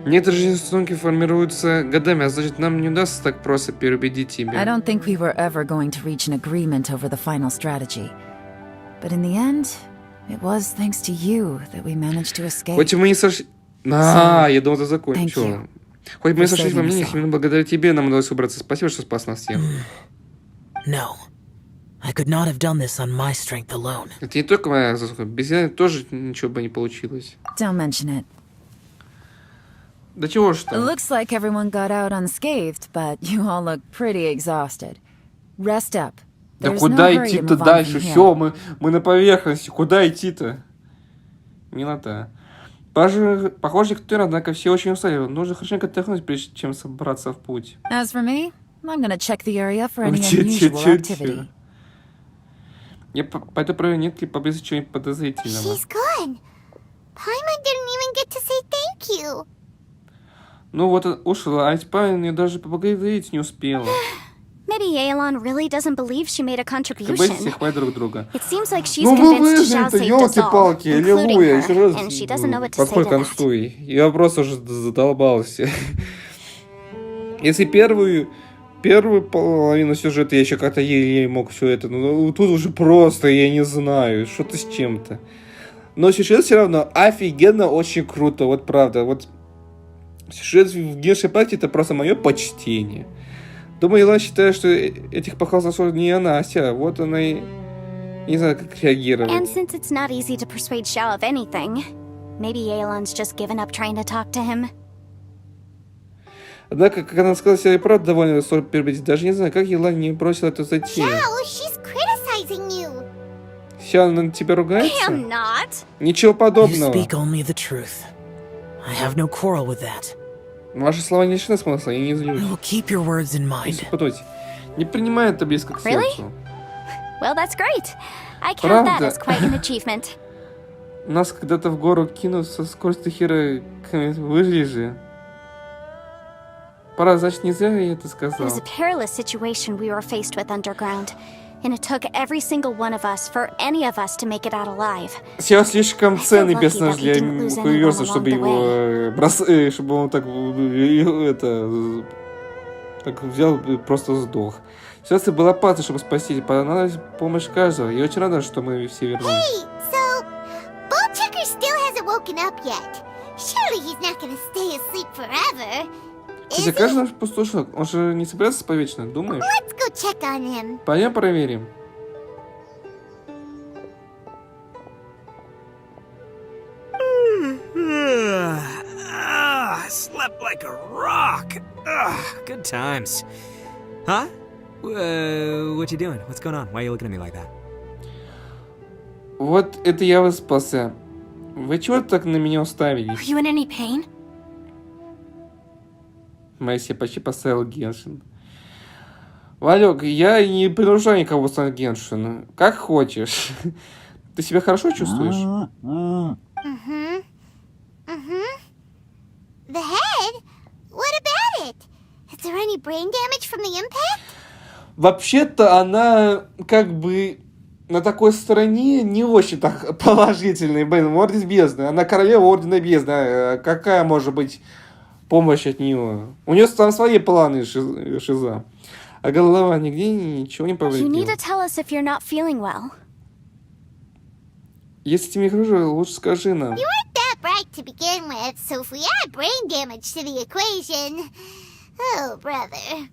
Некоторые жизненные установки формируются годами, а значит, нам не удастся так просто переубедить тебя. I don't think we were ever going to reach an agreement over the final strategy. But in the end, it was thanks to you that we managed to escape. Хоть мы не сошлись... я думал, ты закончил. Хоть мы не сошлись во мнениях, именно благодаря тебе нам удалось убраться. Спасибо, что спас нас всех. No. I could not have done this on my strength alone. Это не только моя заслуга. Без меня тоже ничего бы не получилось. Don't mention it. Да чего ж там? Looks like everyone got out unscathed, but you all look pretty exhausted. Rest up. Да There's куда no hurry to идти-то move on дальше? from here. Все, мы на поверхности. Куда идти-то? Милота. Похоже, кто однако все очень устали. Нужно хорошенько отдохнуть, прежде чем собраться в путь. As for me, I'm gonna check the area for any unusual activity. Я пойду проверю, нет ли поблизости чего-нибудь подозрительного. She's gone. Paimon didn't even get to say thank you. Ну вот ушла, а Паймон мне даже поблагодарить не успела. Maybe Yelan really doesn't believe she made a contribution. Все хвалят друг друга. It seems like she's Ну вы convinced Zhao выжили-то, saved us all, елки-палки, including аллилуйя. her, Еще and she doesn't know what раз to say подходит to к that. концу. Я просто уже задолбался. Если первую половину сюжета я еще как-то еле мог все это, но тут уже просто, я не знаю, что-то с чем-то. Но сюжет все равно офигенно очень круто, вот правда. Вот сюжет в Genshin Impact это просто мое почтение. Думаю, Елан считает, что этих похвал заслуживает не она, а Ся. Вот она и не знаю, как реагировать. And since it's not easy to persuade Xiao of anything, maybe Yelan's just given up trying to talk to him. Однако, как она сказала, Ся и правда довольно сложно перебить. Даже не знаю, как Елан не бросила эту затею. Xiao, she's criticizing you. Ся, она на тебя ругается? I'm not. Ничего You подобного. speak only the truth. I have no quarrel with that. Ваши слова не лишены смысла, я не I злюсь. will keep your words in mind. Не принимай это близко к сердцу. Well, that's great. I count that Правда? as quite an achievement. Нас когда-то в гору кинут со скоростью хера, выжили же. Пора, значит, не зря я это It сказал. was a perilous situation we were faced with underground, and it took every single one of us for any of us to make it out alive. Сейчас слишком ценный lucky персонаж that we для didn't lose хуёрса, anyone чтобы along the его чтобы он так так взял и просто сдох. Ситуация была опасна, чтобы спасти. Понадобилась помощь каждого. Я очень рада, что мы все вернулись. Hey, so Ballchecker still hasn't woken up yet. Surely he's not gonna stay asleep forever. Кстати, каждый наш пастушок, он же не собирается повечно, думаешь? Let's go check on him. Пойдем проверим. Slept like a rock. Good times. Huh? What you doing? What's going on? Why are you looking at me like that? Вот это я выспался. Вы чего так на меня уставились? Are you in any pain? Мэсси почти поставил Геншин. Валек, я не принуждаю никого стать Геншин. Как хочешь. Ты себя хорошо чувствуешь? The head? What about it? Is there any brain damage from the impact? Вообще-то она как бы на такой стороне не очень так положительная. Блин, Орден Бездны. Она королева Ордена Бездны. Какая может быть помощь от нее? У нее там свои планы, Шиза. А голова нигде ничего не You need повредила. to tell us if you're not feeling well. Если тебе не хорошо, лучше скажи нам. You weren't that bright to begin with, so if we add brain damage to the equation... Oh, brother.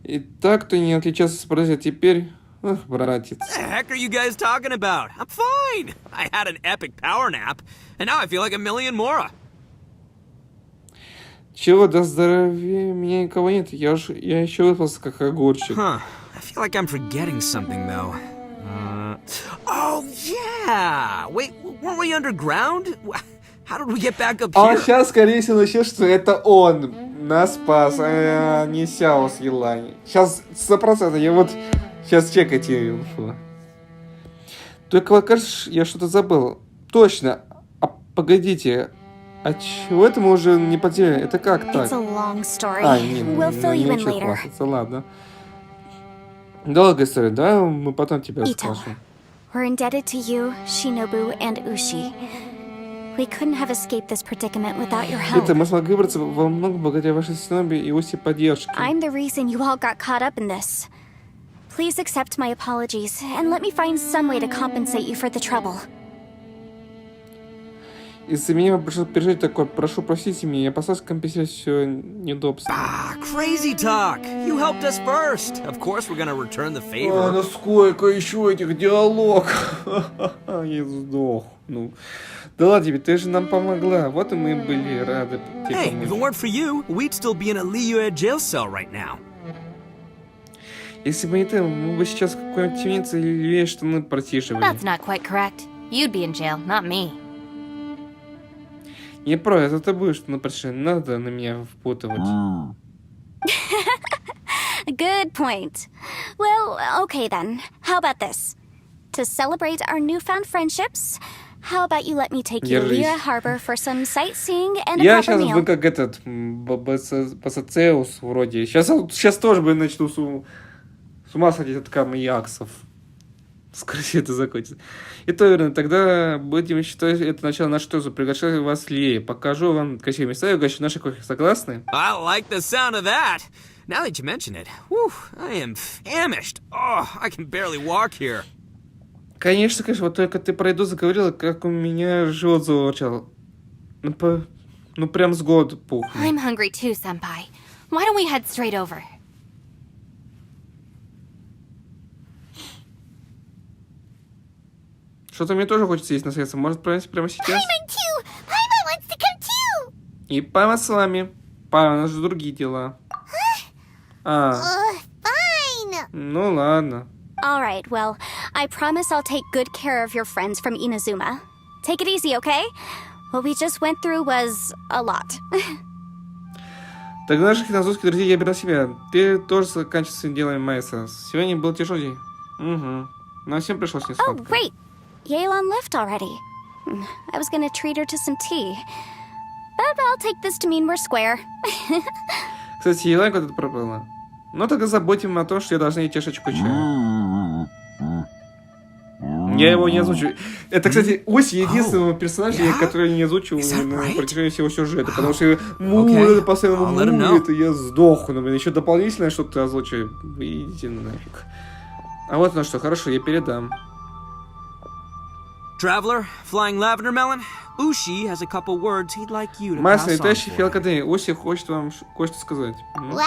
И так ты не отличался с братья, теперь... Ох, братец. What the heck are you guys talking about? I'm fine. I had an epic power nap, and now I feel like a million more. Чего, до здоровья меня никого нет. Я еще выспался, как огурчик. Huh. I feel like I'm forgetting something, though. Oh, yeah! Wait, weren't we underground? How did we get back up А here? сейчас, скорее всего, начнет, что это он нас спас, а не Сяо с Елани. Сейчас 100%, я вот сейчас чекайте инфу. Только вот, кажется, я что-то забыл. Точно. А погодите, а чего это мы уже не потеряли? Это как так? It's a long story. Нет, We'll fill you in нечего later. хвастаться, ладно. Долгая история, да? Мы потом тебя Ito, расскажем. we're indebted to you, Shinobu, and Ushi. We couldn't have escaped this predicament without your help. Это мы смогли выбраться во многом благодаря вашей Синобе и Уси поддержке. I'm the reason you all got caught up in this. Please accept my apologies, and let me find some way to compensate you for the trouble. Из-за меня пришлось пережить такое. Прошу, простите меня, я постараюсь компенсировать все неудобства. Crazy talk. You helped us first. Of course we're gonna return the favor. Ну сколько еще этих диалогов? Я сдох. Ну, да ладно тебе, ты же нам помогла. Вот и мы были рады тебе Hey, помочь. if it weren't for you, we'd still be in a Liyue jail cell right now. Если бы не ты, мы бы сейчас в какой-нибудь темнице или штаны протишивали. That's not quite correct. You'd be in jail, not me. Не про, это ты будешь штаны протишивать. Надо на меня впутывать. Good point. Well, okay then. How about this? To celebrate our newfound friendships, how about you let me take you to Liyue Harbor for some sightseeing and a Я proper сейчас meal? бы как этот Басацеус вроде. Сейчас тоже бы начну с ума сходить от камияксов. Скоро все это закончится. И то верно, тогда будем считать это начало нашей тузы. Приглашаю вас в Лие. Покажу вам красивые места и угощу нашей кофе. Согласны? I like the sound of that. Now that you mention it, whew, I am famished. Oh, I can barely walk here. Конечно, вот только ты про еду заговорила, как у меня живот заворчал. Ну прям с голоду пухнет. I'm hungry too, senpai. Why don't we head straight over? Что-то мне тоже хочется есть на средства. Может, прямо сейчас? Paimon too! Paimon wants to come too! И Пама с вами. Пама, у нас же другие дела. Fine! Ну ладно. All right, well, I promise I'll take good care of your friends from Inazuma. Take it easy, okay? What we just went through was a lot. Так наших иноземских друзей я беру на себя. Ты тоже заканчивай своими делами, Майса. Сегодня был тяжелый день. Угу. Нам всем пришлось не Oh, сладко. great. Yelan left already. I was gonna treat her to some tea. But I'll take this to mean we're square. Кстати, Елай куда-то пропала. Ну тогда забудем о том, что я должна ей чашечку чая. Я его не озвучу. Это, кстати, Оси единственного персонажа, который я не озвучил на протяжении всего сюжета. Потому что это постоянно это я сдохну. Еще дополнительное что-то озвучу. Идите нафиг. А вот на что, хорошо, я передам. Traveler, flying lavender melon, Ushi has a couple words he'd like you to Майсон, pass on летающий for. фиал Академии. Оси хочет вам кое-что сказать. What?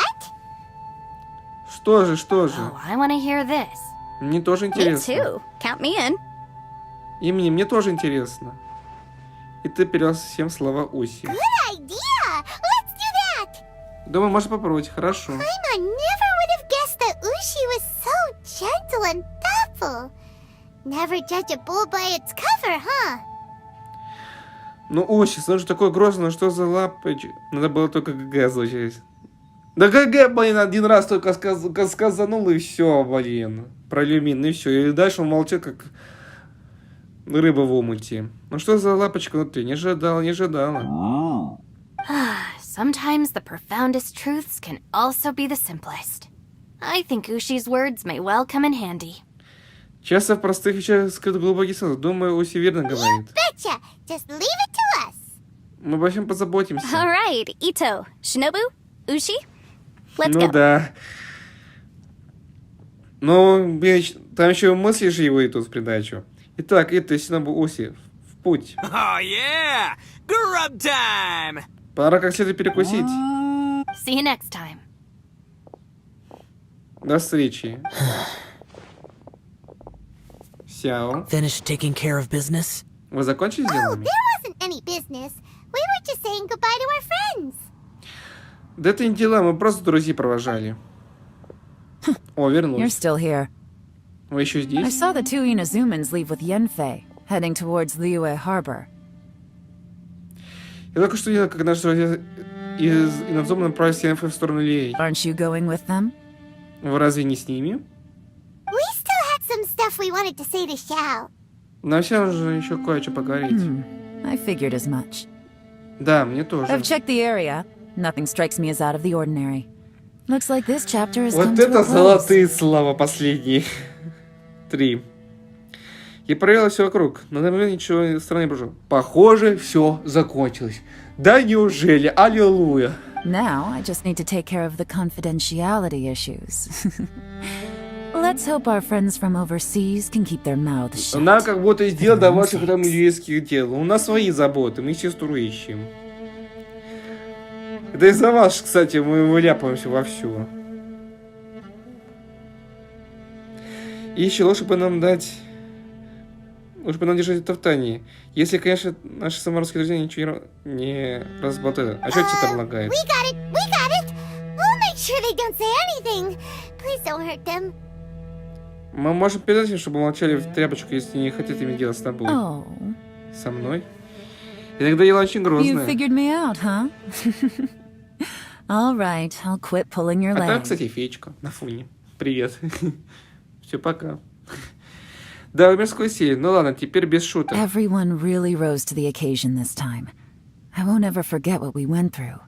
Что же? Oh, I want to hear this. Мне тоже Me интересно. too. Count me in. И мне тоже интересно. И ты перевел всем слова Оси. Good idea! Let's do that! Думаю, можно попробовать. Хорошо. Paimon never would have guessed that Ushi was so gentle and thoughtful. Never judge a bull by its cover, huh? Ну, Оси, он же такой грозный, что за лапочек. Надо было только ГГ озвучить. Да ГГ, блин, один раз только сказанул, и все, блин. Про люмин, и все. И дальше он молчит, как рыба в омуте. Ну что за лапочка внутри? Не ожидала. Sometimes the profoundest truths can also be the simplest. I think Ushi's words may well come in handy. Часто в простых вещах скрыт глубокий смысл. Думаю, Оси верно говорит. Betcha! Just leave it to us! Мы обо всем позаботимся. All right, Ito, Shinobu, Ushi, let's Ну go. да. Ну, там еще мысли же его идут в придачу. Итак, это Синобу Оси. В путь. Oh yeah! Grub time! Пора как следует перекусить. See you next time. До встречи. Сяо. Finished taking care of business? Вы закончили с Oh, делами? there wasn't any business. We were just saying goodbye to our friends. Да это не дела, мы просто друзей провожали. О, You're вернулись. still here. Вы еще I здесь? saw the two Inazumans leave with Yenfei, heading towards Liyue Harbor. Я только что видел, как наши друзья из Инадзума направились в сторону Лей. Aren't you going with them? Вы разве не с ними? We still had some stuff we wanted to say to Xiao. Нам всем же еще кое-что поговорить. I figured as much. Да, мне тоже. I've checked the area. Nothing strikes me as out of the ordinary. Looks like this chapter has come Вот to a это close. золотые слова последние. 3. Я проверил все вокруг, но на момент ничего странного не прошло. Похоже, все закончилось. Да неужели? Аллилуйя. Now I just need to take care of the confidentiality issues. Let's hope our friends from overseas can keep their mouths shut. Нам как будто из дел до ваших там еврейских дел. У нас свои заботы, мы сестру ищем. Это из-за вас, кстати, мы выляпаемся вовсю. И еще лучше бы нам дать... Лучше бы нам держать это в тайне. Если, конечно, наши саморусские друзья ничего не разболтают. А что тебе там лагает? We got it! We got it! We'll make sure they don't say anything. Please don't hurt them. Мы можем передать им, чтобы молчали в тряпочку, если не хотят иметь дело с тобой. Oh. Со мной? Иногда я очень грозная. You figured me out, huh? All right, I'll quit pulling your leg. А там, кстати, феечка на фоне. Привет. Все, пока. Да, в мирской силе. Ну ладно, теперь без шуток. Everyone really rose to the occasion this time. I won't ever forget what we went through.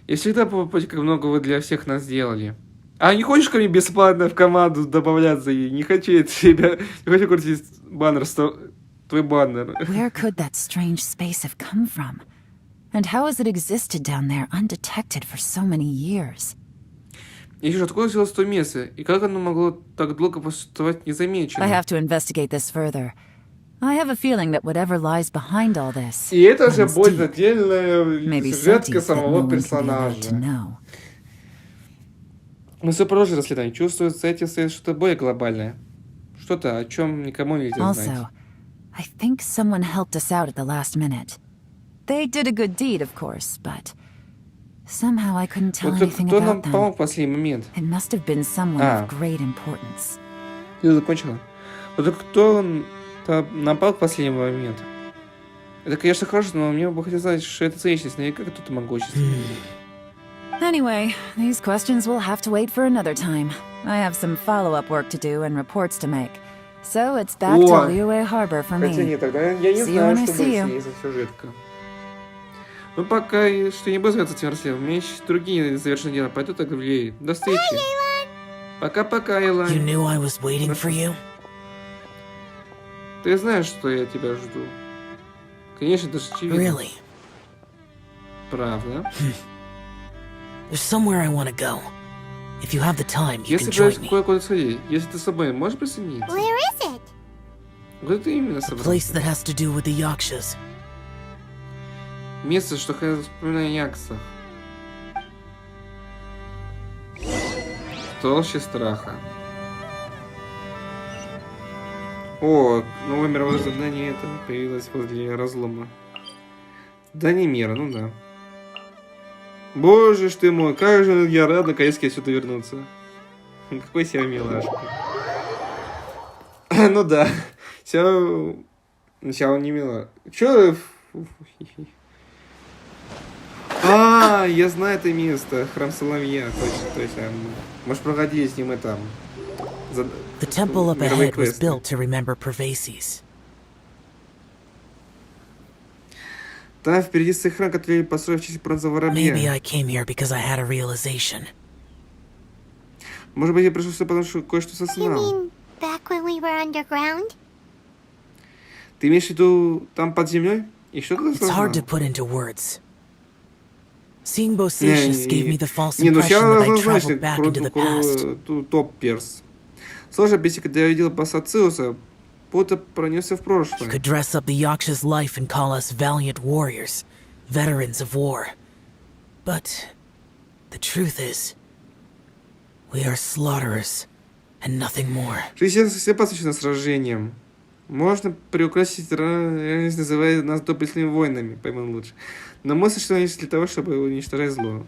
Я всегда помню, как много вы для всех нас сделали. А не хочешь ко мне бесплатно в команду добавляться? Не хочу я тебя... Не хочу крутить баннер, твой баннер. Where could that strange space have come from? And how has it existed down there undetected for so many years? Еще откуда взялось то место? И как оно могло так долго существовать незамеченным? I have to investigate this further. I have a feeling that whatever lies behind all this... И это же будет отдельная сюжетка самого персонажа. Мы все прожили расследование. Чувствуется, с этим стоит что-то более глобальное. Что-то, о чем никому нельзя знать. Also, I think someone helped us out at the last minute. They did a good deed, of course, but somehow I couldn't tell anything Кто about нам them. помог в последний момент? It must have been someone of great importance. Ты закончила? Вот кто нам помог в последний момент? Это, конечно, хорошо, но мне бы хотелось знать, что это за личность, наверняка кто-то могущественный. Anyway, these questions will have to wait for another time. I have some follow-up work to do and reports to make. So it's back to Liyue Harbor for me. Хотя нет, тогда я не знаю, что будет с ней за сюжетка. Ну пока что не буду заниматься этим расследованием. У меня еще другие завершенные дела. Пойду так в Лей. До встречи. Пока-пока, Элайн. You knew I was waiting for you? Ты знаешь, что я тебя жду. Конечно, даже очевидно. Really? Правда? There's somewhere I want to go. If you have the time, you Если can join me. кое-куда сходить, если ты с собой можешь присоединиться? Where is it? Где ты именно A собрался? place that has to do with the Yakshas. Место, что хотел вспоминать о Яксах. В толще страха. О, новое мировое задание это появилось возле Разлома. Здание мира, ну да. Боже ж ты мой, как же я рад наконец-то отсюда вернуться. Какой себя милашка. Ну да. Сначала не мило. Чё? Я знаю это место. Храм Соловья. Точно. Может, проходили с ним и там. The temple up ahead was built to remember Pervases. Там впереди стоит храм, который построил в честь бронзового воробья. Maybe I came here because I had a realization. Может быть, я пришел сюда, потому что кое-что осознал. You mean back when we were underground? Ты имеешь в виду там под землей? И что ты It's осознал? hard to put into words. Seeing Bosacius gave me the false impression that I traveled back into the past. Топ-перс. Сложно объяснить, когда я видел Басациуса, будто пронесся в прошлое. You could dress up the Yaksha's life and call us valiant warriors, veterans of war. But the truth is, we are slaughterers and nothing more. Жизнь все посвящена сражениям. Можно приукрасить реальность, называя нас доблестными воинами, поймем лучше. Но мы существуем лишь для того, чтобы уничтожать зло.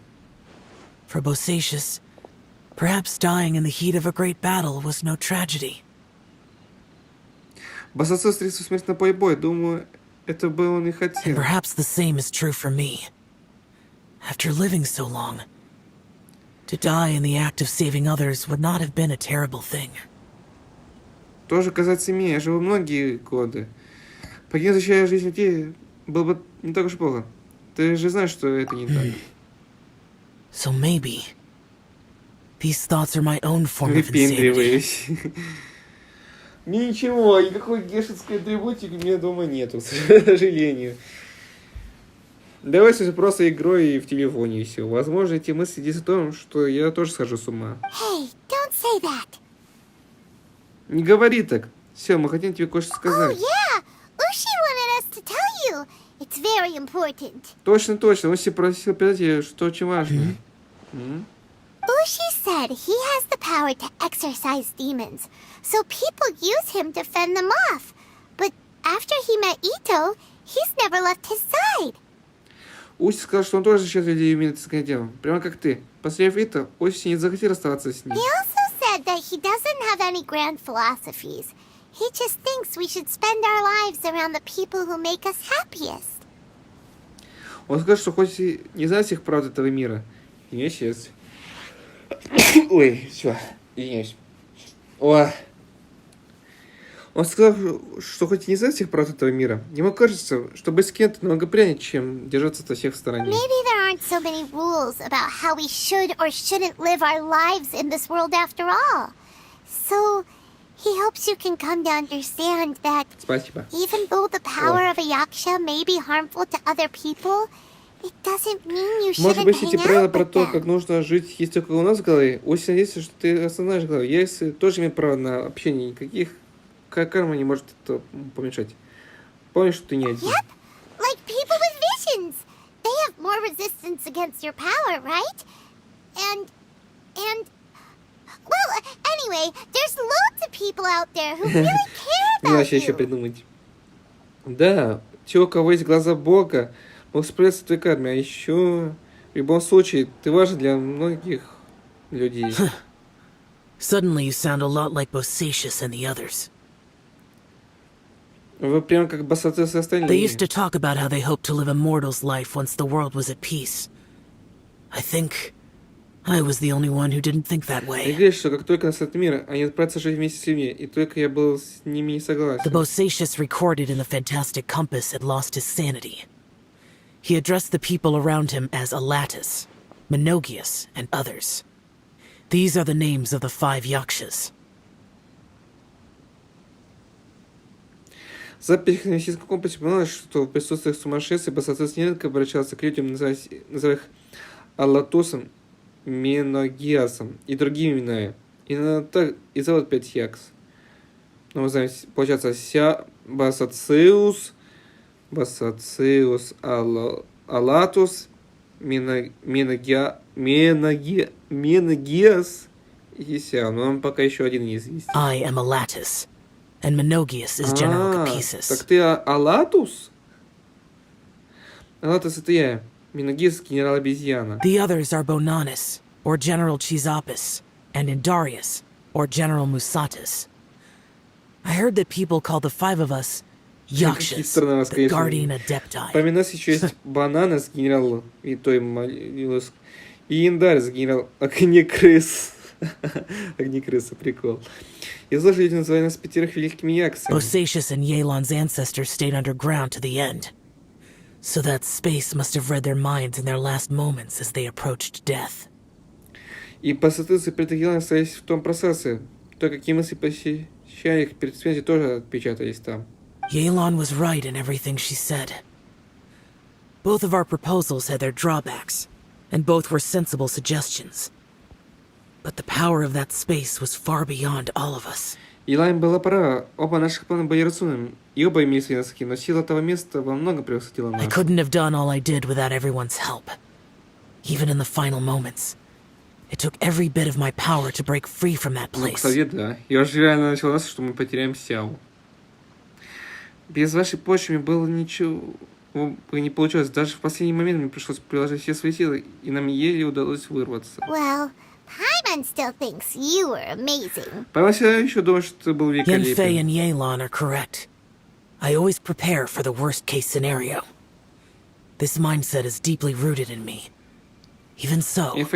For Bosacius, perhaps dying in the heat of a great battle was no tragedy. Басациус встретил смерть на поле боя. Думаю, это было он и хотел. And perhaps the same is true for me. After living so long, to die in the act of saving others would not have been a terrible thing. Тоже казаться мне, я живу многие годы. Покинуть, защищая жизнь людей, было бы не так уж плохо. Ты же знаешь, что это не так. So maybe these thoughts are my own form of insanity. Ничего, никакой гешетской атрибутики у меня дома нету, к сожалению. Давай уже просто игрой в телефоне и все. Возможно, эти мысли действуют в том, что я тоже схожу с ума. Hey, don't say say that. Не говори так. Все, мы хотим тебе кое-что Oh сказать. yeah, Ushi wanted us to tell you. It's very important. Точно. Уси просил передать ей, что очень важно. Ushi said he has the power to exorcise demons, so people use him to fend them off. But after he met Ito, he's never left his side. Уси сказал, что он тоже сейчас людей умеет искать делом. Прямо как ты. Посмотрев это, Уси не захотел расставаться с ним. He also said that he doesn't have any grand philosophies. He just thinks we should spend our lives around the people who make us happiest. Он сказал, что хоть и не знает всех правд этого мира, не исчез. Ой, все, извиняюсь. О. Он сказал, что хоть и не знает всех правд этого мира, ему кажется, что быть с кем-то намного приятнее, чем держаться от всех в стороне. Maybe there aren't so many rules about how we should or shouldn't live our lives in this world after all. So he hopes you can come to understand that even though the power of a yaksha may be harmful to other people, it doesn't mean you Может shouldn't быть, эти hang правила out про with то, them. как нужно жить, есть только у нас в голове. Очень надеюсь, что ты осознаешь в голове. Я тоже имею право на общение. Никаких карма не может это помешать. Помнишь, что ты не один. Yep, like people with visions. They have more resistance against your power, right? And well, anyway, there's loads of people out there who really care Не about начал еще you. придумать. Да, те, у кого есть глаза Бога, могут справиться с твоей кармой. А еще, в любом случае, ты важен для многих людей. Suddenly you sound a lot like Bosacius and the others. Вы прям как басоты с They остальными. used to talk about how they hoped to live a mortal's life once the world was at peace. I think I was the only one who didn't think that И way. говоришь, что как только наступит мир, они отправятся жить вместе с людьми, и только я был с ними не The согласен. Bosacius recorded in the Fantastic Compass had lost his sanity. He addressed the people around him as Alatus, Menogius, and others. These are the names of the 5 yakshas. Запись на физическом комплексе упоминала, что в присутствии сумасшествия Басатус нередко обращался к людям, называя их Аллатусом, Меногиасом и другими именами. Именно так и зовут 5 якс. Но мы знаем, получается, Басациус, Аллатус, Меногиас и Ся. Но нам пока еще один неизвестен. I am Alatus, and Menogius is General Capesus. Так ты Аллатус? Аллатус это я. Меногиас генерал обезьяна. The others are Bonanis, or General Chisopus, and Indarius, or General Musatus. I heard that people call the 5 of us Yakshas, the Guardian Adepti. Помимо нас еще есть Бананас, генерал Витой Малюс, и Индарис, генерал Огнекрыс. Огнекрыса, прикол. И злые люди называли нас 5 великими яксами. Bosacius and Yelan's ancestors stayed underground to the end. So that space must have read their minds in their last moments as they approached death. И посадцы предагилы остались в том процессе. То, какие мысли посещали их перед смертью, тоже отпечатались там. Yelan was right in everything she said. Both of our proposals had their drawbacks, and both were sensible suggestions. But the power of that space was far beyond all of us. Елайн была права. Оба наших плана были разумными, и оба имели свои носки, но сила того места во многом превосходила нас. I couldn't have done all I did without everyone's help. Even in the final moments. It took every bit of my power to break free from that place. Кстати, да. Я уже реально началось, что мы потеряем Сяо. Без вашей помощи мне было ничего не получилось. Даже в последний момент мне пришлось приложить все свои силы, и нам еле удалось вырваться. Well, Paimon still thinks you were amazing. Пойман все еще думает, что ты был Yanfei великолепен. and Yelan are correct. I always prepare for the worst-case scenario. This mindset is deeply rooted in me. Even so, it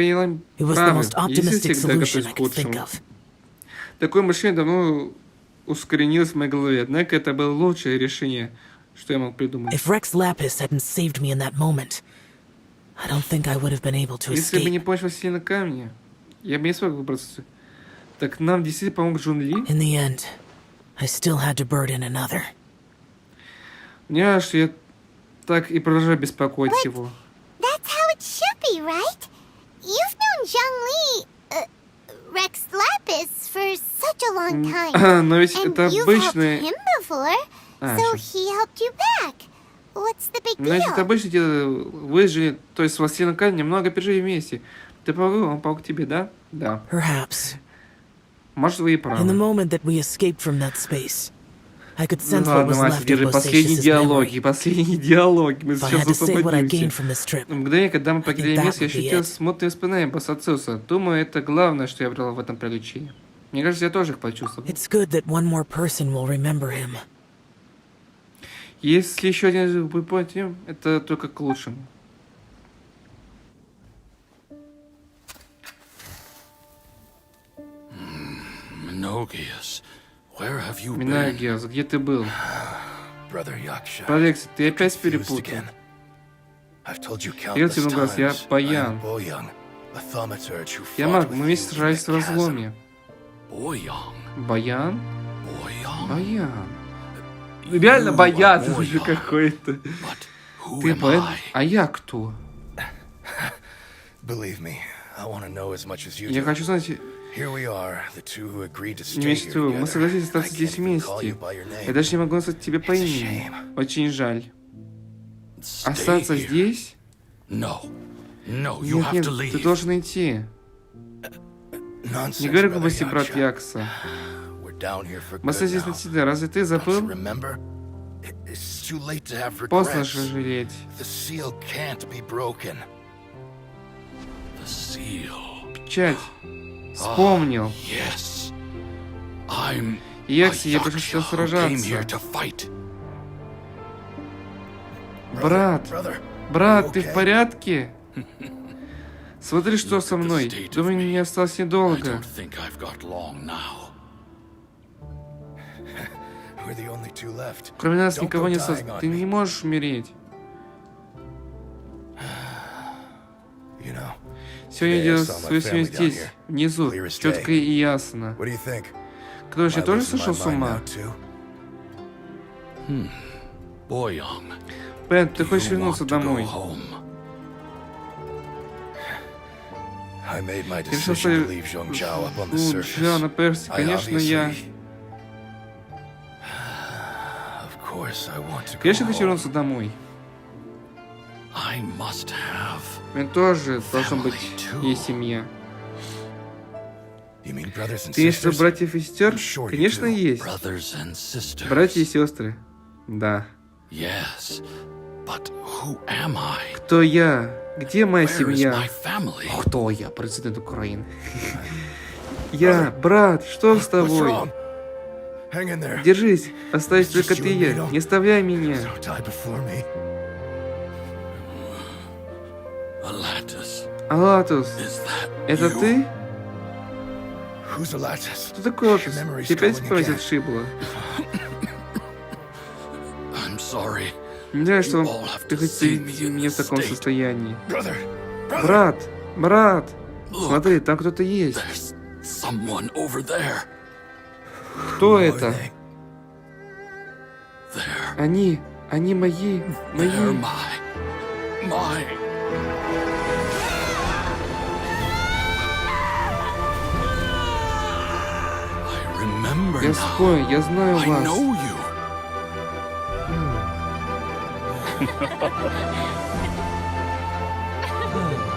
was the most optimistic solution I could think of. Такое мышление давно ускоренилось в моей голове, однако это было лучшее решение, что я мог придумать. If Rex Lapis hadn't saved me in that moment, I don't think I would have been able to Если бы не escape. помощь Василия Камня, я бы не смог выбраться. Так нам действительно помог Джун Ли? In the end, I still had to burden another. Мне что я так и продолжаю беспокоить его. That's how it should be, right? You've known Zhang Li, Rex Lapis for such a long time. Но ведь And это you've helped обычный... him before, so he helped you back. What's the big Значит, deal? обычно где-то выжили, то есть властелин камня немного пережили вместе. Ты помог, он помог тебе, да? Да. Perhaps. Может, вы и правы. In the moment that we escaped from that space, I could Ну sense what ладно, was Мася, left of держи последние Lucius's диалоги, memory. последние диалоги. Мы If I сейчас had to say what I gained освободимся. from this trip, В мгновение, когда мы покидали that место, я would be ощутил it. смутные воспоминания Басациуса. Думаю, это главное, что я брал в этом приключении. Мне кажется, я тоже их почувствовал. it's good that one more person will remember him. Если еще один будет помнить, это только к лучшему. Minogius, where have you been? Минагиас, где ты был? Brother Yaksha. Алекс, ты опять Confused перепутал. again. I've told you Я countless тебе много раз, я times. Баян. I am Boyang, a thaumaturge who Я fought маг, with мы вместе you сражались в in the chasm. Разломе. Boyang. Баян? Boyang. Баян. Реально You Баян are уже Boyang. какой-то. But who Ты am поэт? I? А я кто? Believe me, I want to know as much as you Я do. хочу знать, Here we are, the two who agreed to stay вместе, here мы together. согласились I остаться can't здесь even call вместе. you by your name. Я даже не могу назвать тебя по It's a имени. shame. Очень жаль. Stay Остаться here. здесь? No. No, you Нет, have нет, to ты leave. должен идти. Nonsense, Не говори brother глупости, брат Yaksha. Якса. We're down here for Мы good здесь now. навсегда. Разве ты Don't you забыл? remember? It's too late to have Поздно regrets. жалеть. The seal can't be broken. The seal. Печать. Вспомнил. Yes. I'm Якси, я a пришел сюда Yaksha who came сражаться. here to fight. Брат, Brother, брат, ты okay? в порядке? Смотри, что со мной. Думаю, мне осталось I недолго. don't think I've got long now. We're the only two left. Кроме нас Don't никого go не dying осталось. on Ты me. не можешь умереть. You know, Сегодня я today I делал saw my свою family семью down здесь, here. внизу, Clear as четко day. и ясно. What do you think? Кто же, Am I тоже losing сошел my с mind ума? now, too? Boyang. Бен, ты Do хочешь you вернуться want to домой? go home? I made my Я решил decision to leave Zhongzhou up on the Джа на surface. персе. I Конечно, я... obviously- Of course I want to go Конечно, хочу home. вернуться домой. I must have. Мне тоже должна быть Family, too. есть семья. You mean brothers and Ты есть sisters? братьев и сестер? I'm sure you Конечно, do. есть. Brothers and sisters. Братья и сестры. Да. Yes, but who am I? Кто я? Где моя Where is семья? my family? Кто я? Президент Украины. Я, брат, что с What's тобой? wrong? Hang in there. Держись, остаюсь It's just только ты you и and me, я. don't- Не оставляй меня. Don't die before me. Alatus, Алатус, is that это you? ты? Who's Alatus? Кто такой Атус? Your memory's Тебя опять going память again. отшибла. I'm sorry. Не знаю, что You all have to приходите see me видеть in меня в this таком state. состоянии. Brother, Брат, брат, Look. смотри, там кто-то есть. there's someone over there. Кто Who are это? they? There. Они мои, They're мои. my. I remember Я now. вспомнил, я знаю I вас. know you.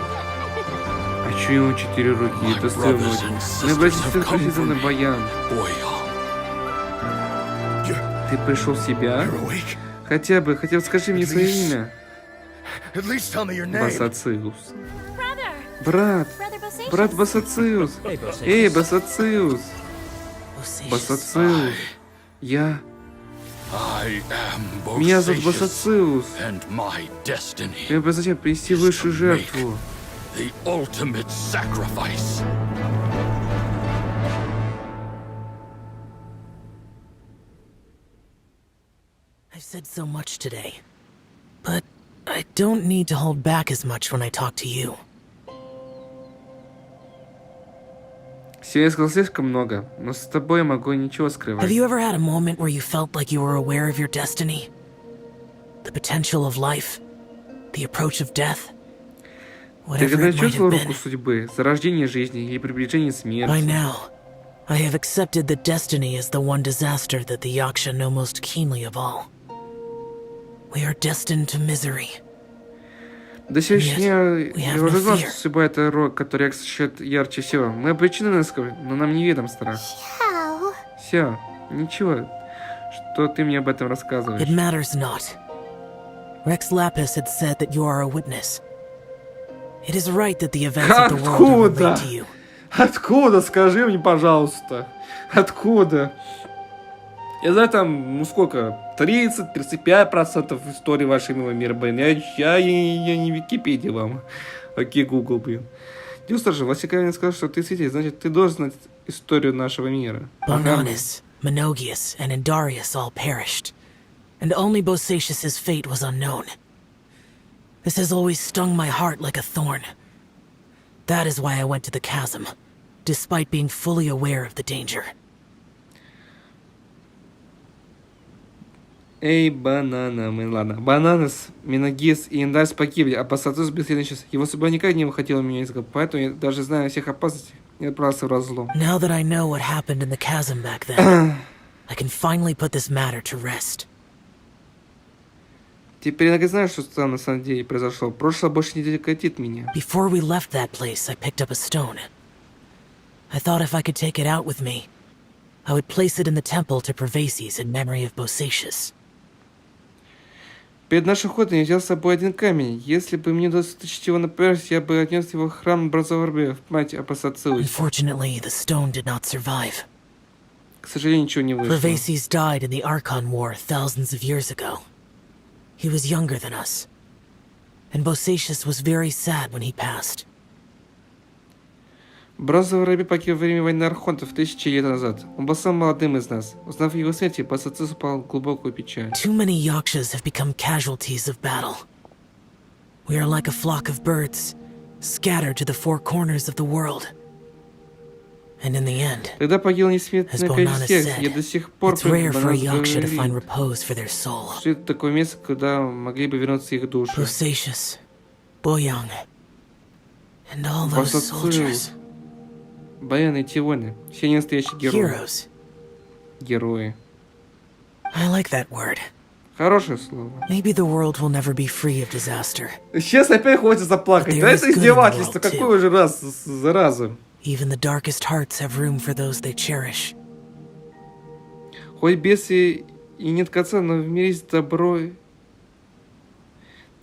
А чё ему 4 руки? My Это brothers стрёмно. and Мои sisters братья и have сестры come пришли за for мной, me. Баян. Boyang, Ты пришел в себя? you're awake. Хотя бы скажи мне свое имя. At least tell me your name. Басациус. Brother! Брат, Brother Bosacius. брат Басациус. Эй, Басациус. Lucius. Басациус. Я... I am Меня зовут Bosacius, Басациус. and my destiny, Я предназначен принести высшую жертву. the ultimate sacrifice. I've said so much today, but I don't need to hold back as much when I talk to you. Сегодня я сказал слишком много, но с тобой я могу ничего скрывать. Have you ever had a moment where you felt like you were aware of your destiny? The potential of life? The approach of death? Ты когда чувствовал руку судьбы, зарождение жизни и приближение смерти? By now, I have accepted that destiny is the one disaster that the Yaksha know most keenly of all. We are destined to misery. До сегодня я уже знал, что судьба — это рок, который ощущает ярче всего. Мы обречены на скорбь, но нам неведом страх. Все, ничего, что ты мне об этом рассказываешь. It matters not. Rex Lapis had said that you are a witness. It is right that the events of the world are related to you. Откуда? Скажи мне, пожалуйста. Откуда? Я знаю там, ну сколько, 30-35% истории вашего мира, блин. Я не Википедия вам. Окей, Google, блин. Дюстер же, Васикавин сказал, что ты свидетель, значит, ты должен знать историю нашего мира. Bonanis, Monogius, and Indarius all perished, and only Bosacius's fate was unknown. This has always stung my heart like a thorn. That is why I went to the chasm, despite being fully aware of the danger. Эй, банана, ладно. Бананас, Миногис и Индарс погибли, а Пассатус бесследно исчез. Его судьба никак не выходила меня из головы, поэтому я, даже зная о всех опасностях, не отправился в разлом. Now that I know what happened in the chasm back then, I can finally put this matter to rest. Теперь я знаю, что там на самом деле произошло. Прошлое больше не тяготит меня. Before we left that place, I picked up a stone. I thought if I could take it out with me, I would place it in the temple to Pervases in memory of Bosacius. Перед нашим ходом я взял с собой один камень. Если бы мне удалось вытащить его на поверхность, я бы отнес его в храм Бразоварбе в память о Пассатусе. Unfortunately, the stone did not survive. К сожалению, ничего не вышло. Pervases died in the Archon War thousands of years ago. He was younger than us, and Bosacius was very sad when he passed. Бразоварбе погиб во время войны Архонтов 1000 лет назад. Он был самым молодым из нас. Узнав его смерти, Пассатус упал в глубокую печаль. Too many Yakshas have become casualties of battle. We are like a flock of birds, scattered to the four corners of the world. And in the end, Когда погиб несметное as Bonanis количество, я до сих пор said, it's rare for a говорит, Yaksha to find repose for their soul. что это такое место, куда могли бы вернуться их души. Bosacius, Boyang, and all those soldiers. Баяны и Тионы. Все не настоящие герои. Heroes. Герои. I like that word. Хорошее слово. Maybe the world will never be free of disaster. Сейчас опять хочется заплакать. Да это издевательство. Какой уже раз, зараза. Even the darkest hearts have room for those they cherish. Хоть бесы и нет конца, но в мире есть добро.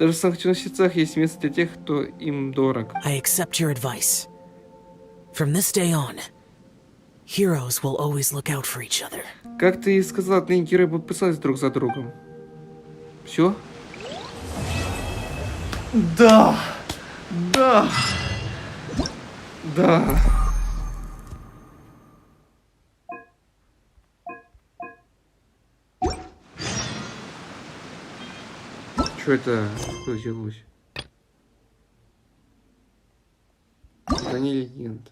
Даже в самых темных сердцах есть место для тех, кто им дорог. I accept your advice. From this day on, heroes will always look out for each other. Как ты и сказал, отныне герои будут писать друг за другом. Все? Да! Да! Да! Что это взялось? Да не легенд.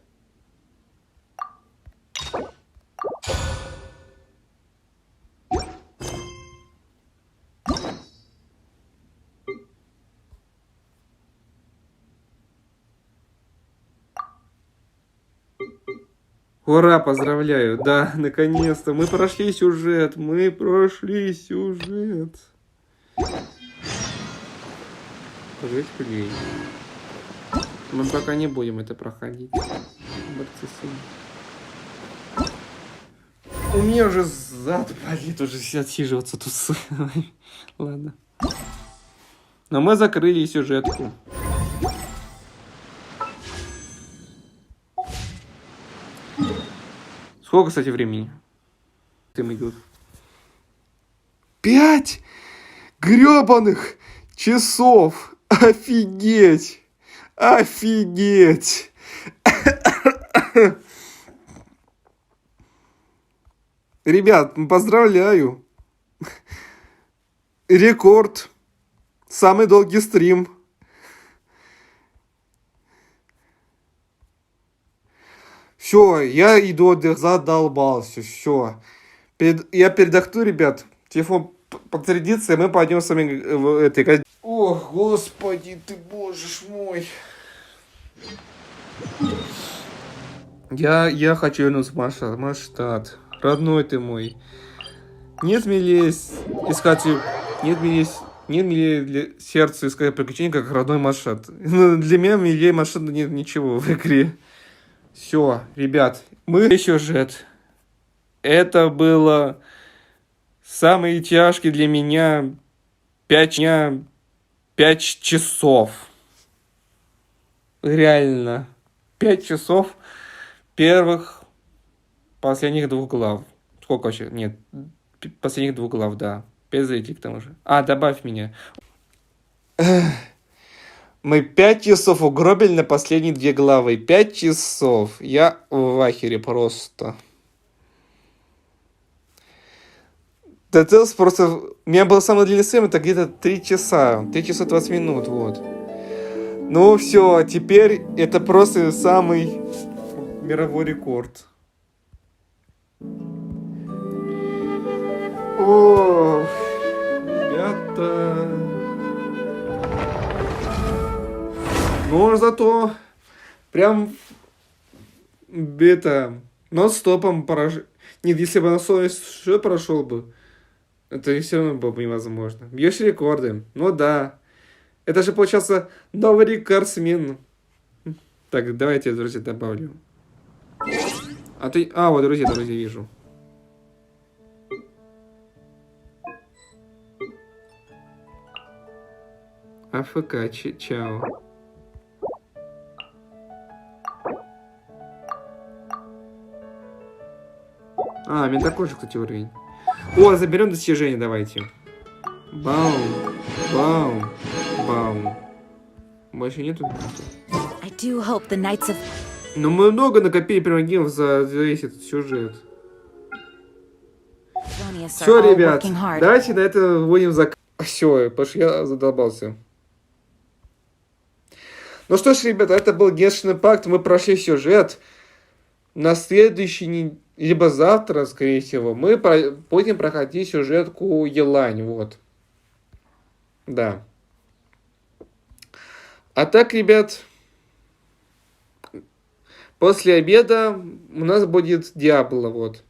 Ура, поздравляю. Да, наконец-то. Мы прошли сюжет. Мы прошли сюжет. Жить людей. Мы пока не будем это проходить. У меня уже зад болит, уже отсиживаться тут. Ладно. Но мы закрыли сюжетку. Сколько, кстати, времени? Им идет. 5 грёбаных часов! Офигеть! Офигеть! Ребят, поздравляю! Рекорд! Самый долгий стрим. Все, я иду отдых, задолбался, все. Я передохну, ребят. Телефон подзарядится, и мы пойдем с вами в этой... О, господи ты, боже ж мой. Я хочу вернуться в Масштадт. Родной ты мой. Нет милее искать... Нет милее для сердца искать приключения, как родной Масштадт. Для меня милее Масштадта нет ничего в игре. Все, ребят, мы сюжет. Это было самый тяжкий для меня 5 часов. Реально. 5 часов первых последних 2 глав. Сколько вообще? Нет, последних 2 глав, да. Без зрителей к тому же. Добавь меня. Мы 5 часов угробили на последние 2 главы. 5 часов. Я в ахере просто. Да ты просто... У меня был самый длинный стрим, это где-то 3 часа. 3 часа 20 минут, вот. Ну все, теперь это просто самый мировой рекорд. О, ребята. Но зато прям это нон-стопом поражение. Нет, если бы на совесть что прошел бы, это все равно было бы невозможно. Бьешь рекорды. Ну да. Это же получался новый рекордсмен. Так, давайте, друзья, добавлю. Вот, друзья, вижу. АФК, чао. У меня такой же, кстати, уровень. О, заберем достижение, давайте. Баум. Больше нету? Но мы много накопили примагимов за весь этот сюжет. Все, ребят, давайте на это вводим заказ. Все, потому что я задолбался. Ну что ж, ребята, это был Genshin Impact. Мы прошли сюжет. На следующий, либо завтра, скорее всего, мы будем проходить сюжетку Елань. Вот. Да. А так, ребят, после обеда у нас будет Диабло. Вот.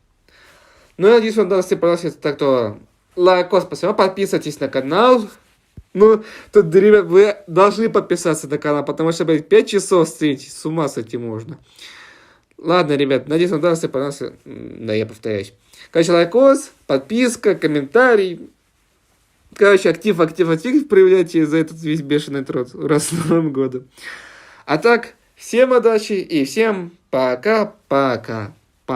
Ну, я надеюсь, вам понравилось. Так то лайкос, спасибо. Подписывайтесь на канал. Ну, тут, ребят, вы должны подписаться на канал, потому что, блядь, 5 часов стримить, с ума сойти можно. Ладно, ребят, надеюсь, вам понравился. Да, я повторяюсь. Короче, лайкос, подписка, комментарий. Короче, актив проявляйте за этот весь бешеный труд. Раз с Новым годом. А так, всем удачи и всем пока-пока.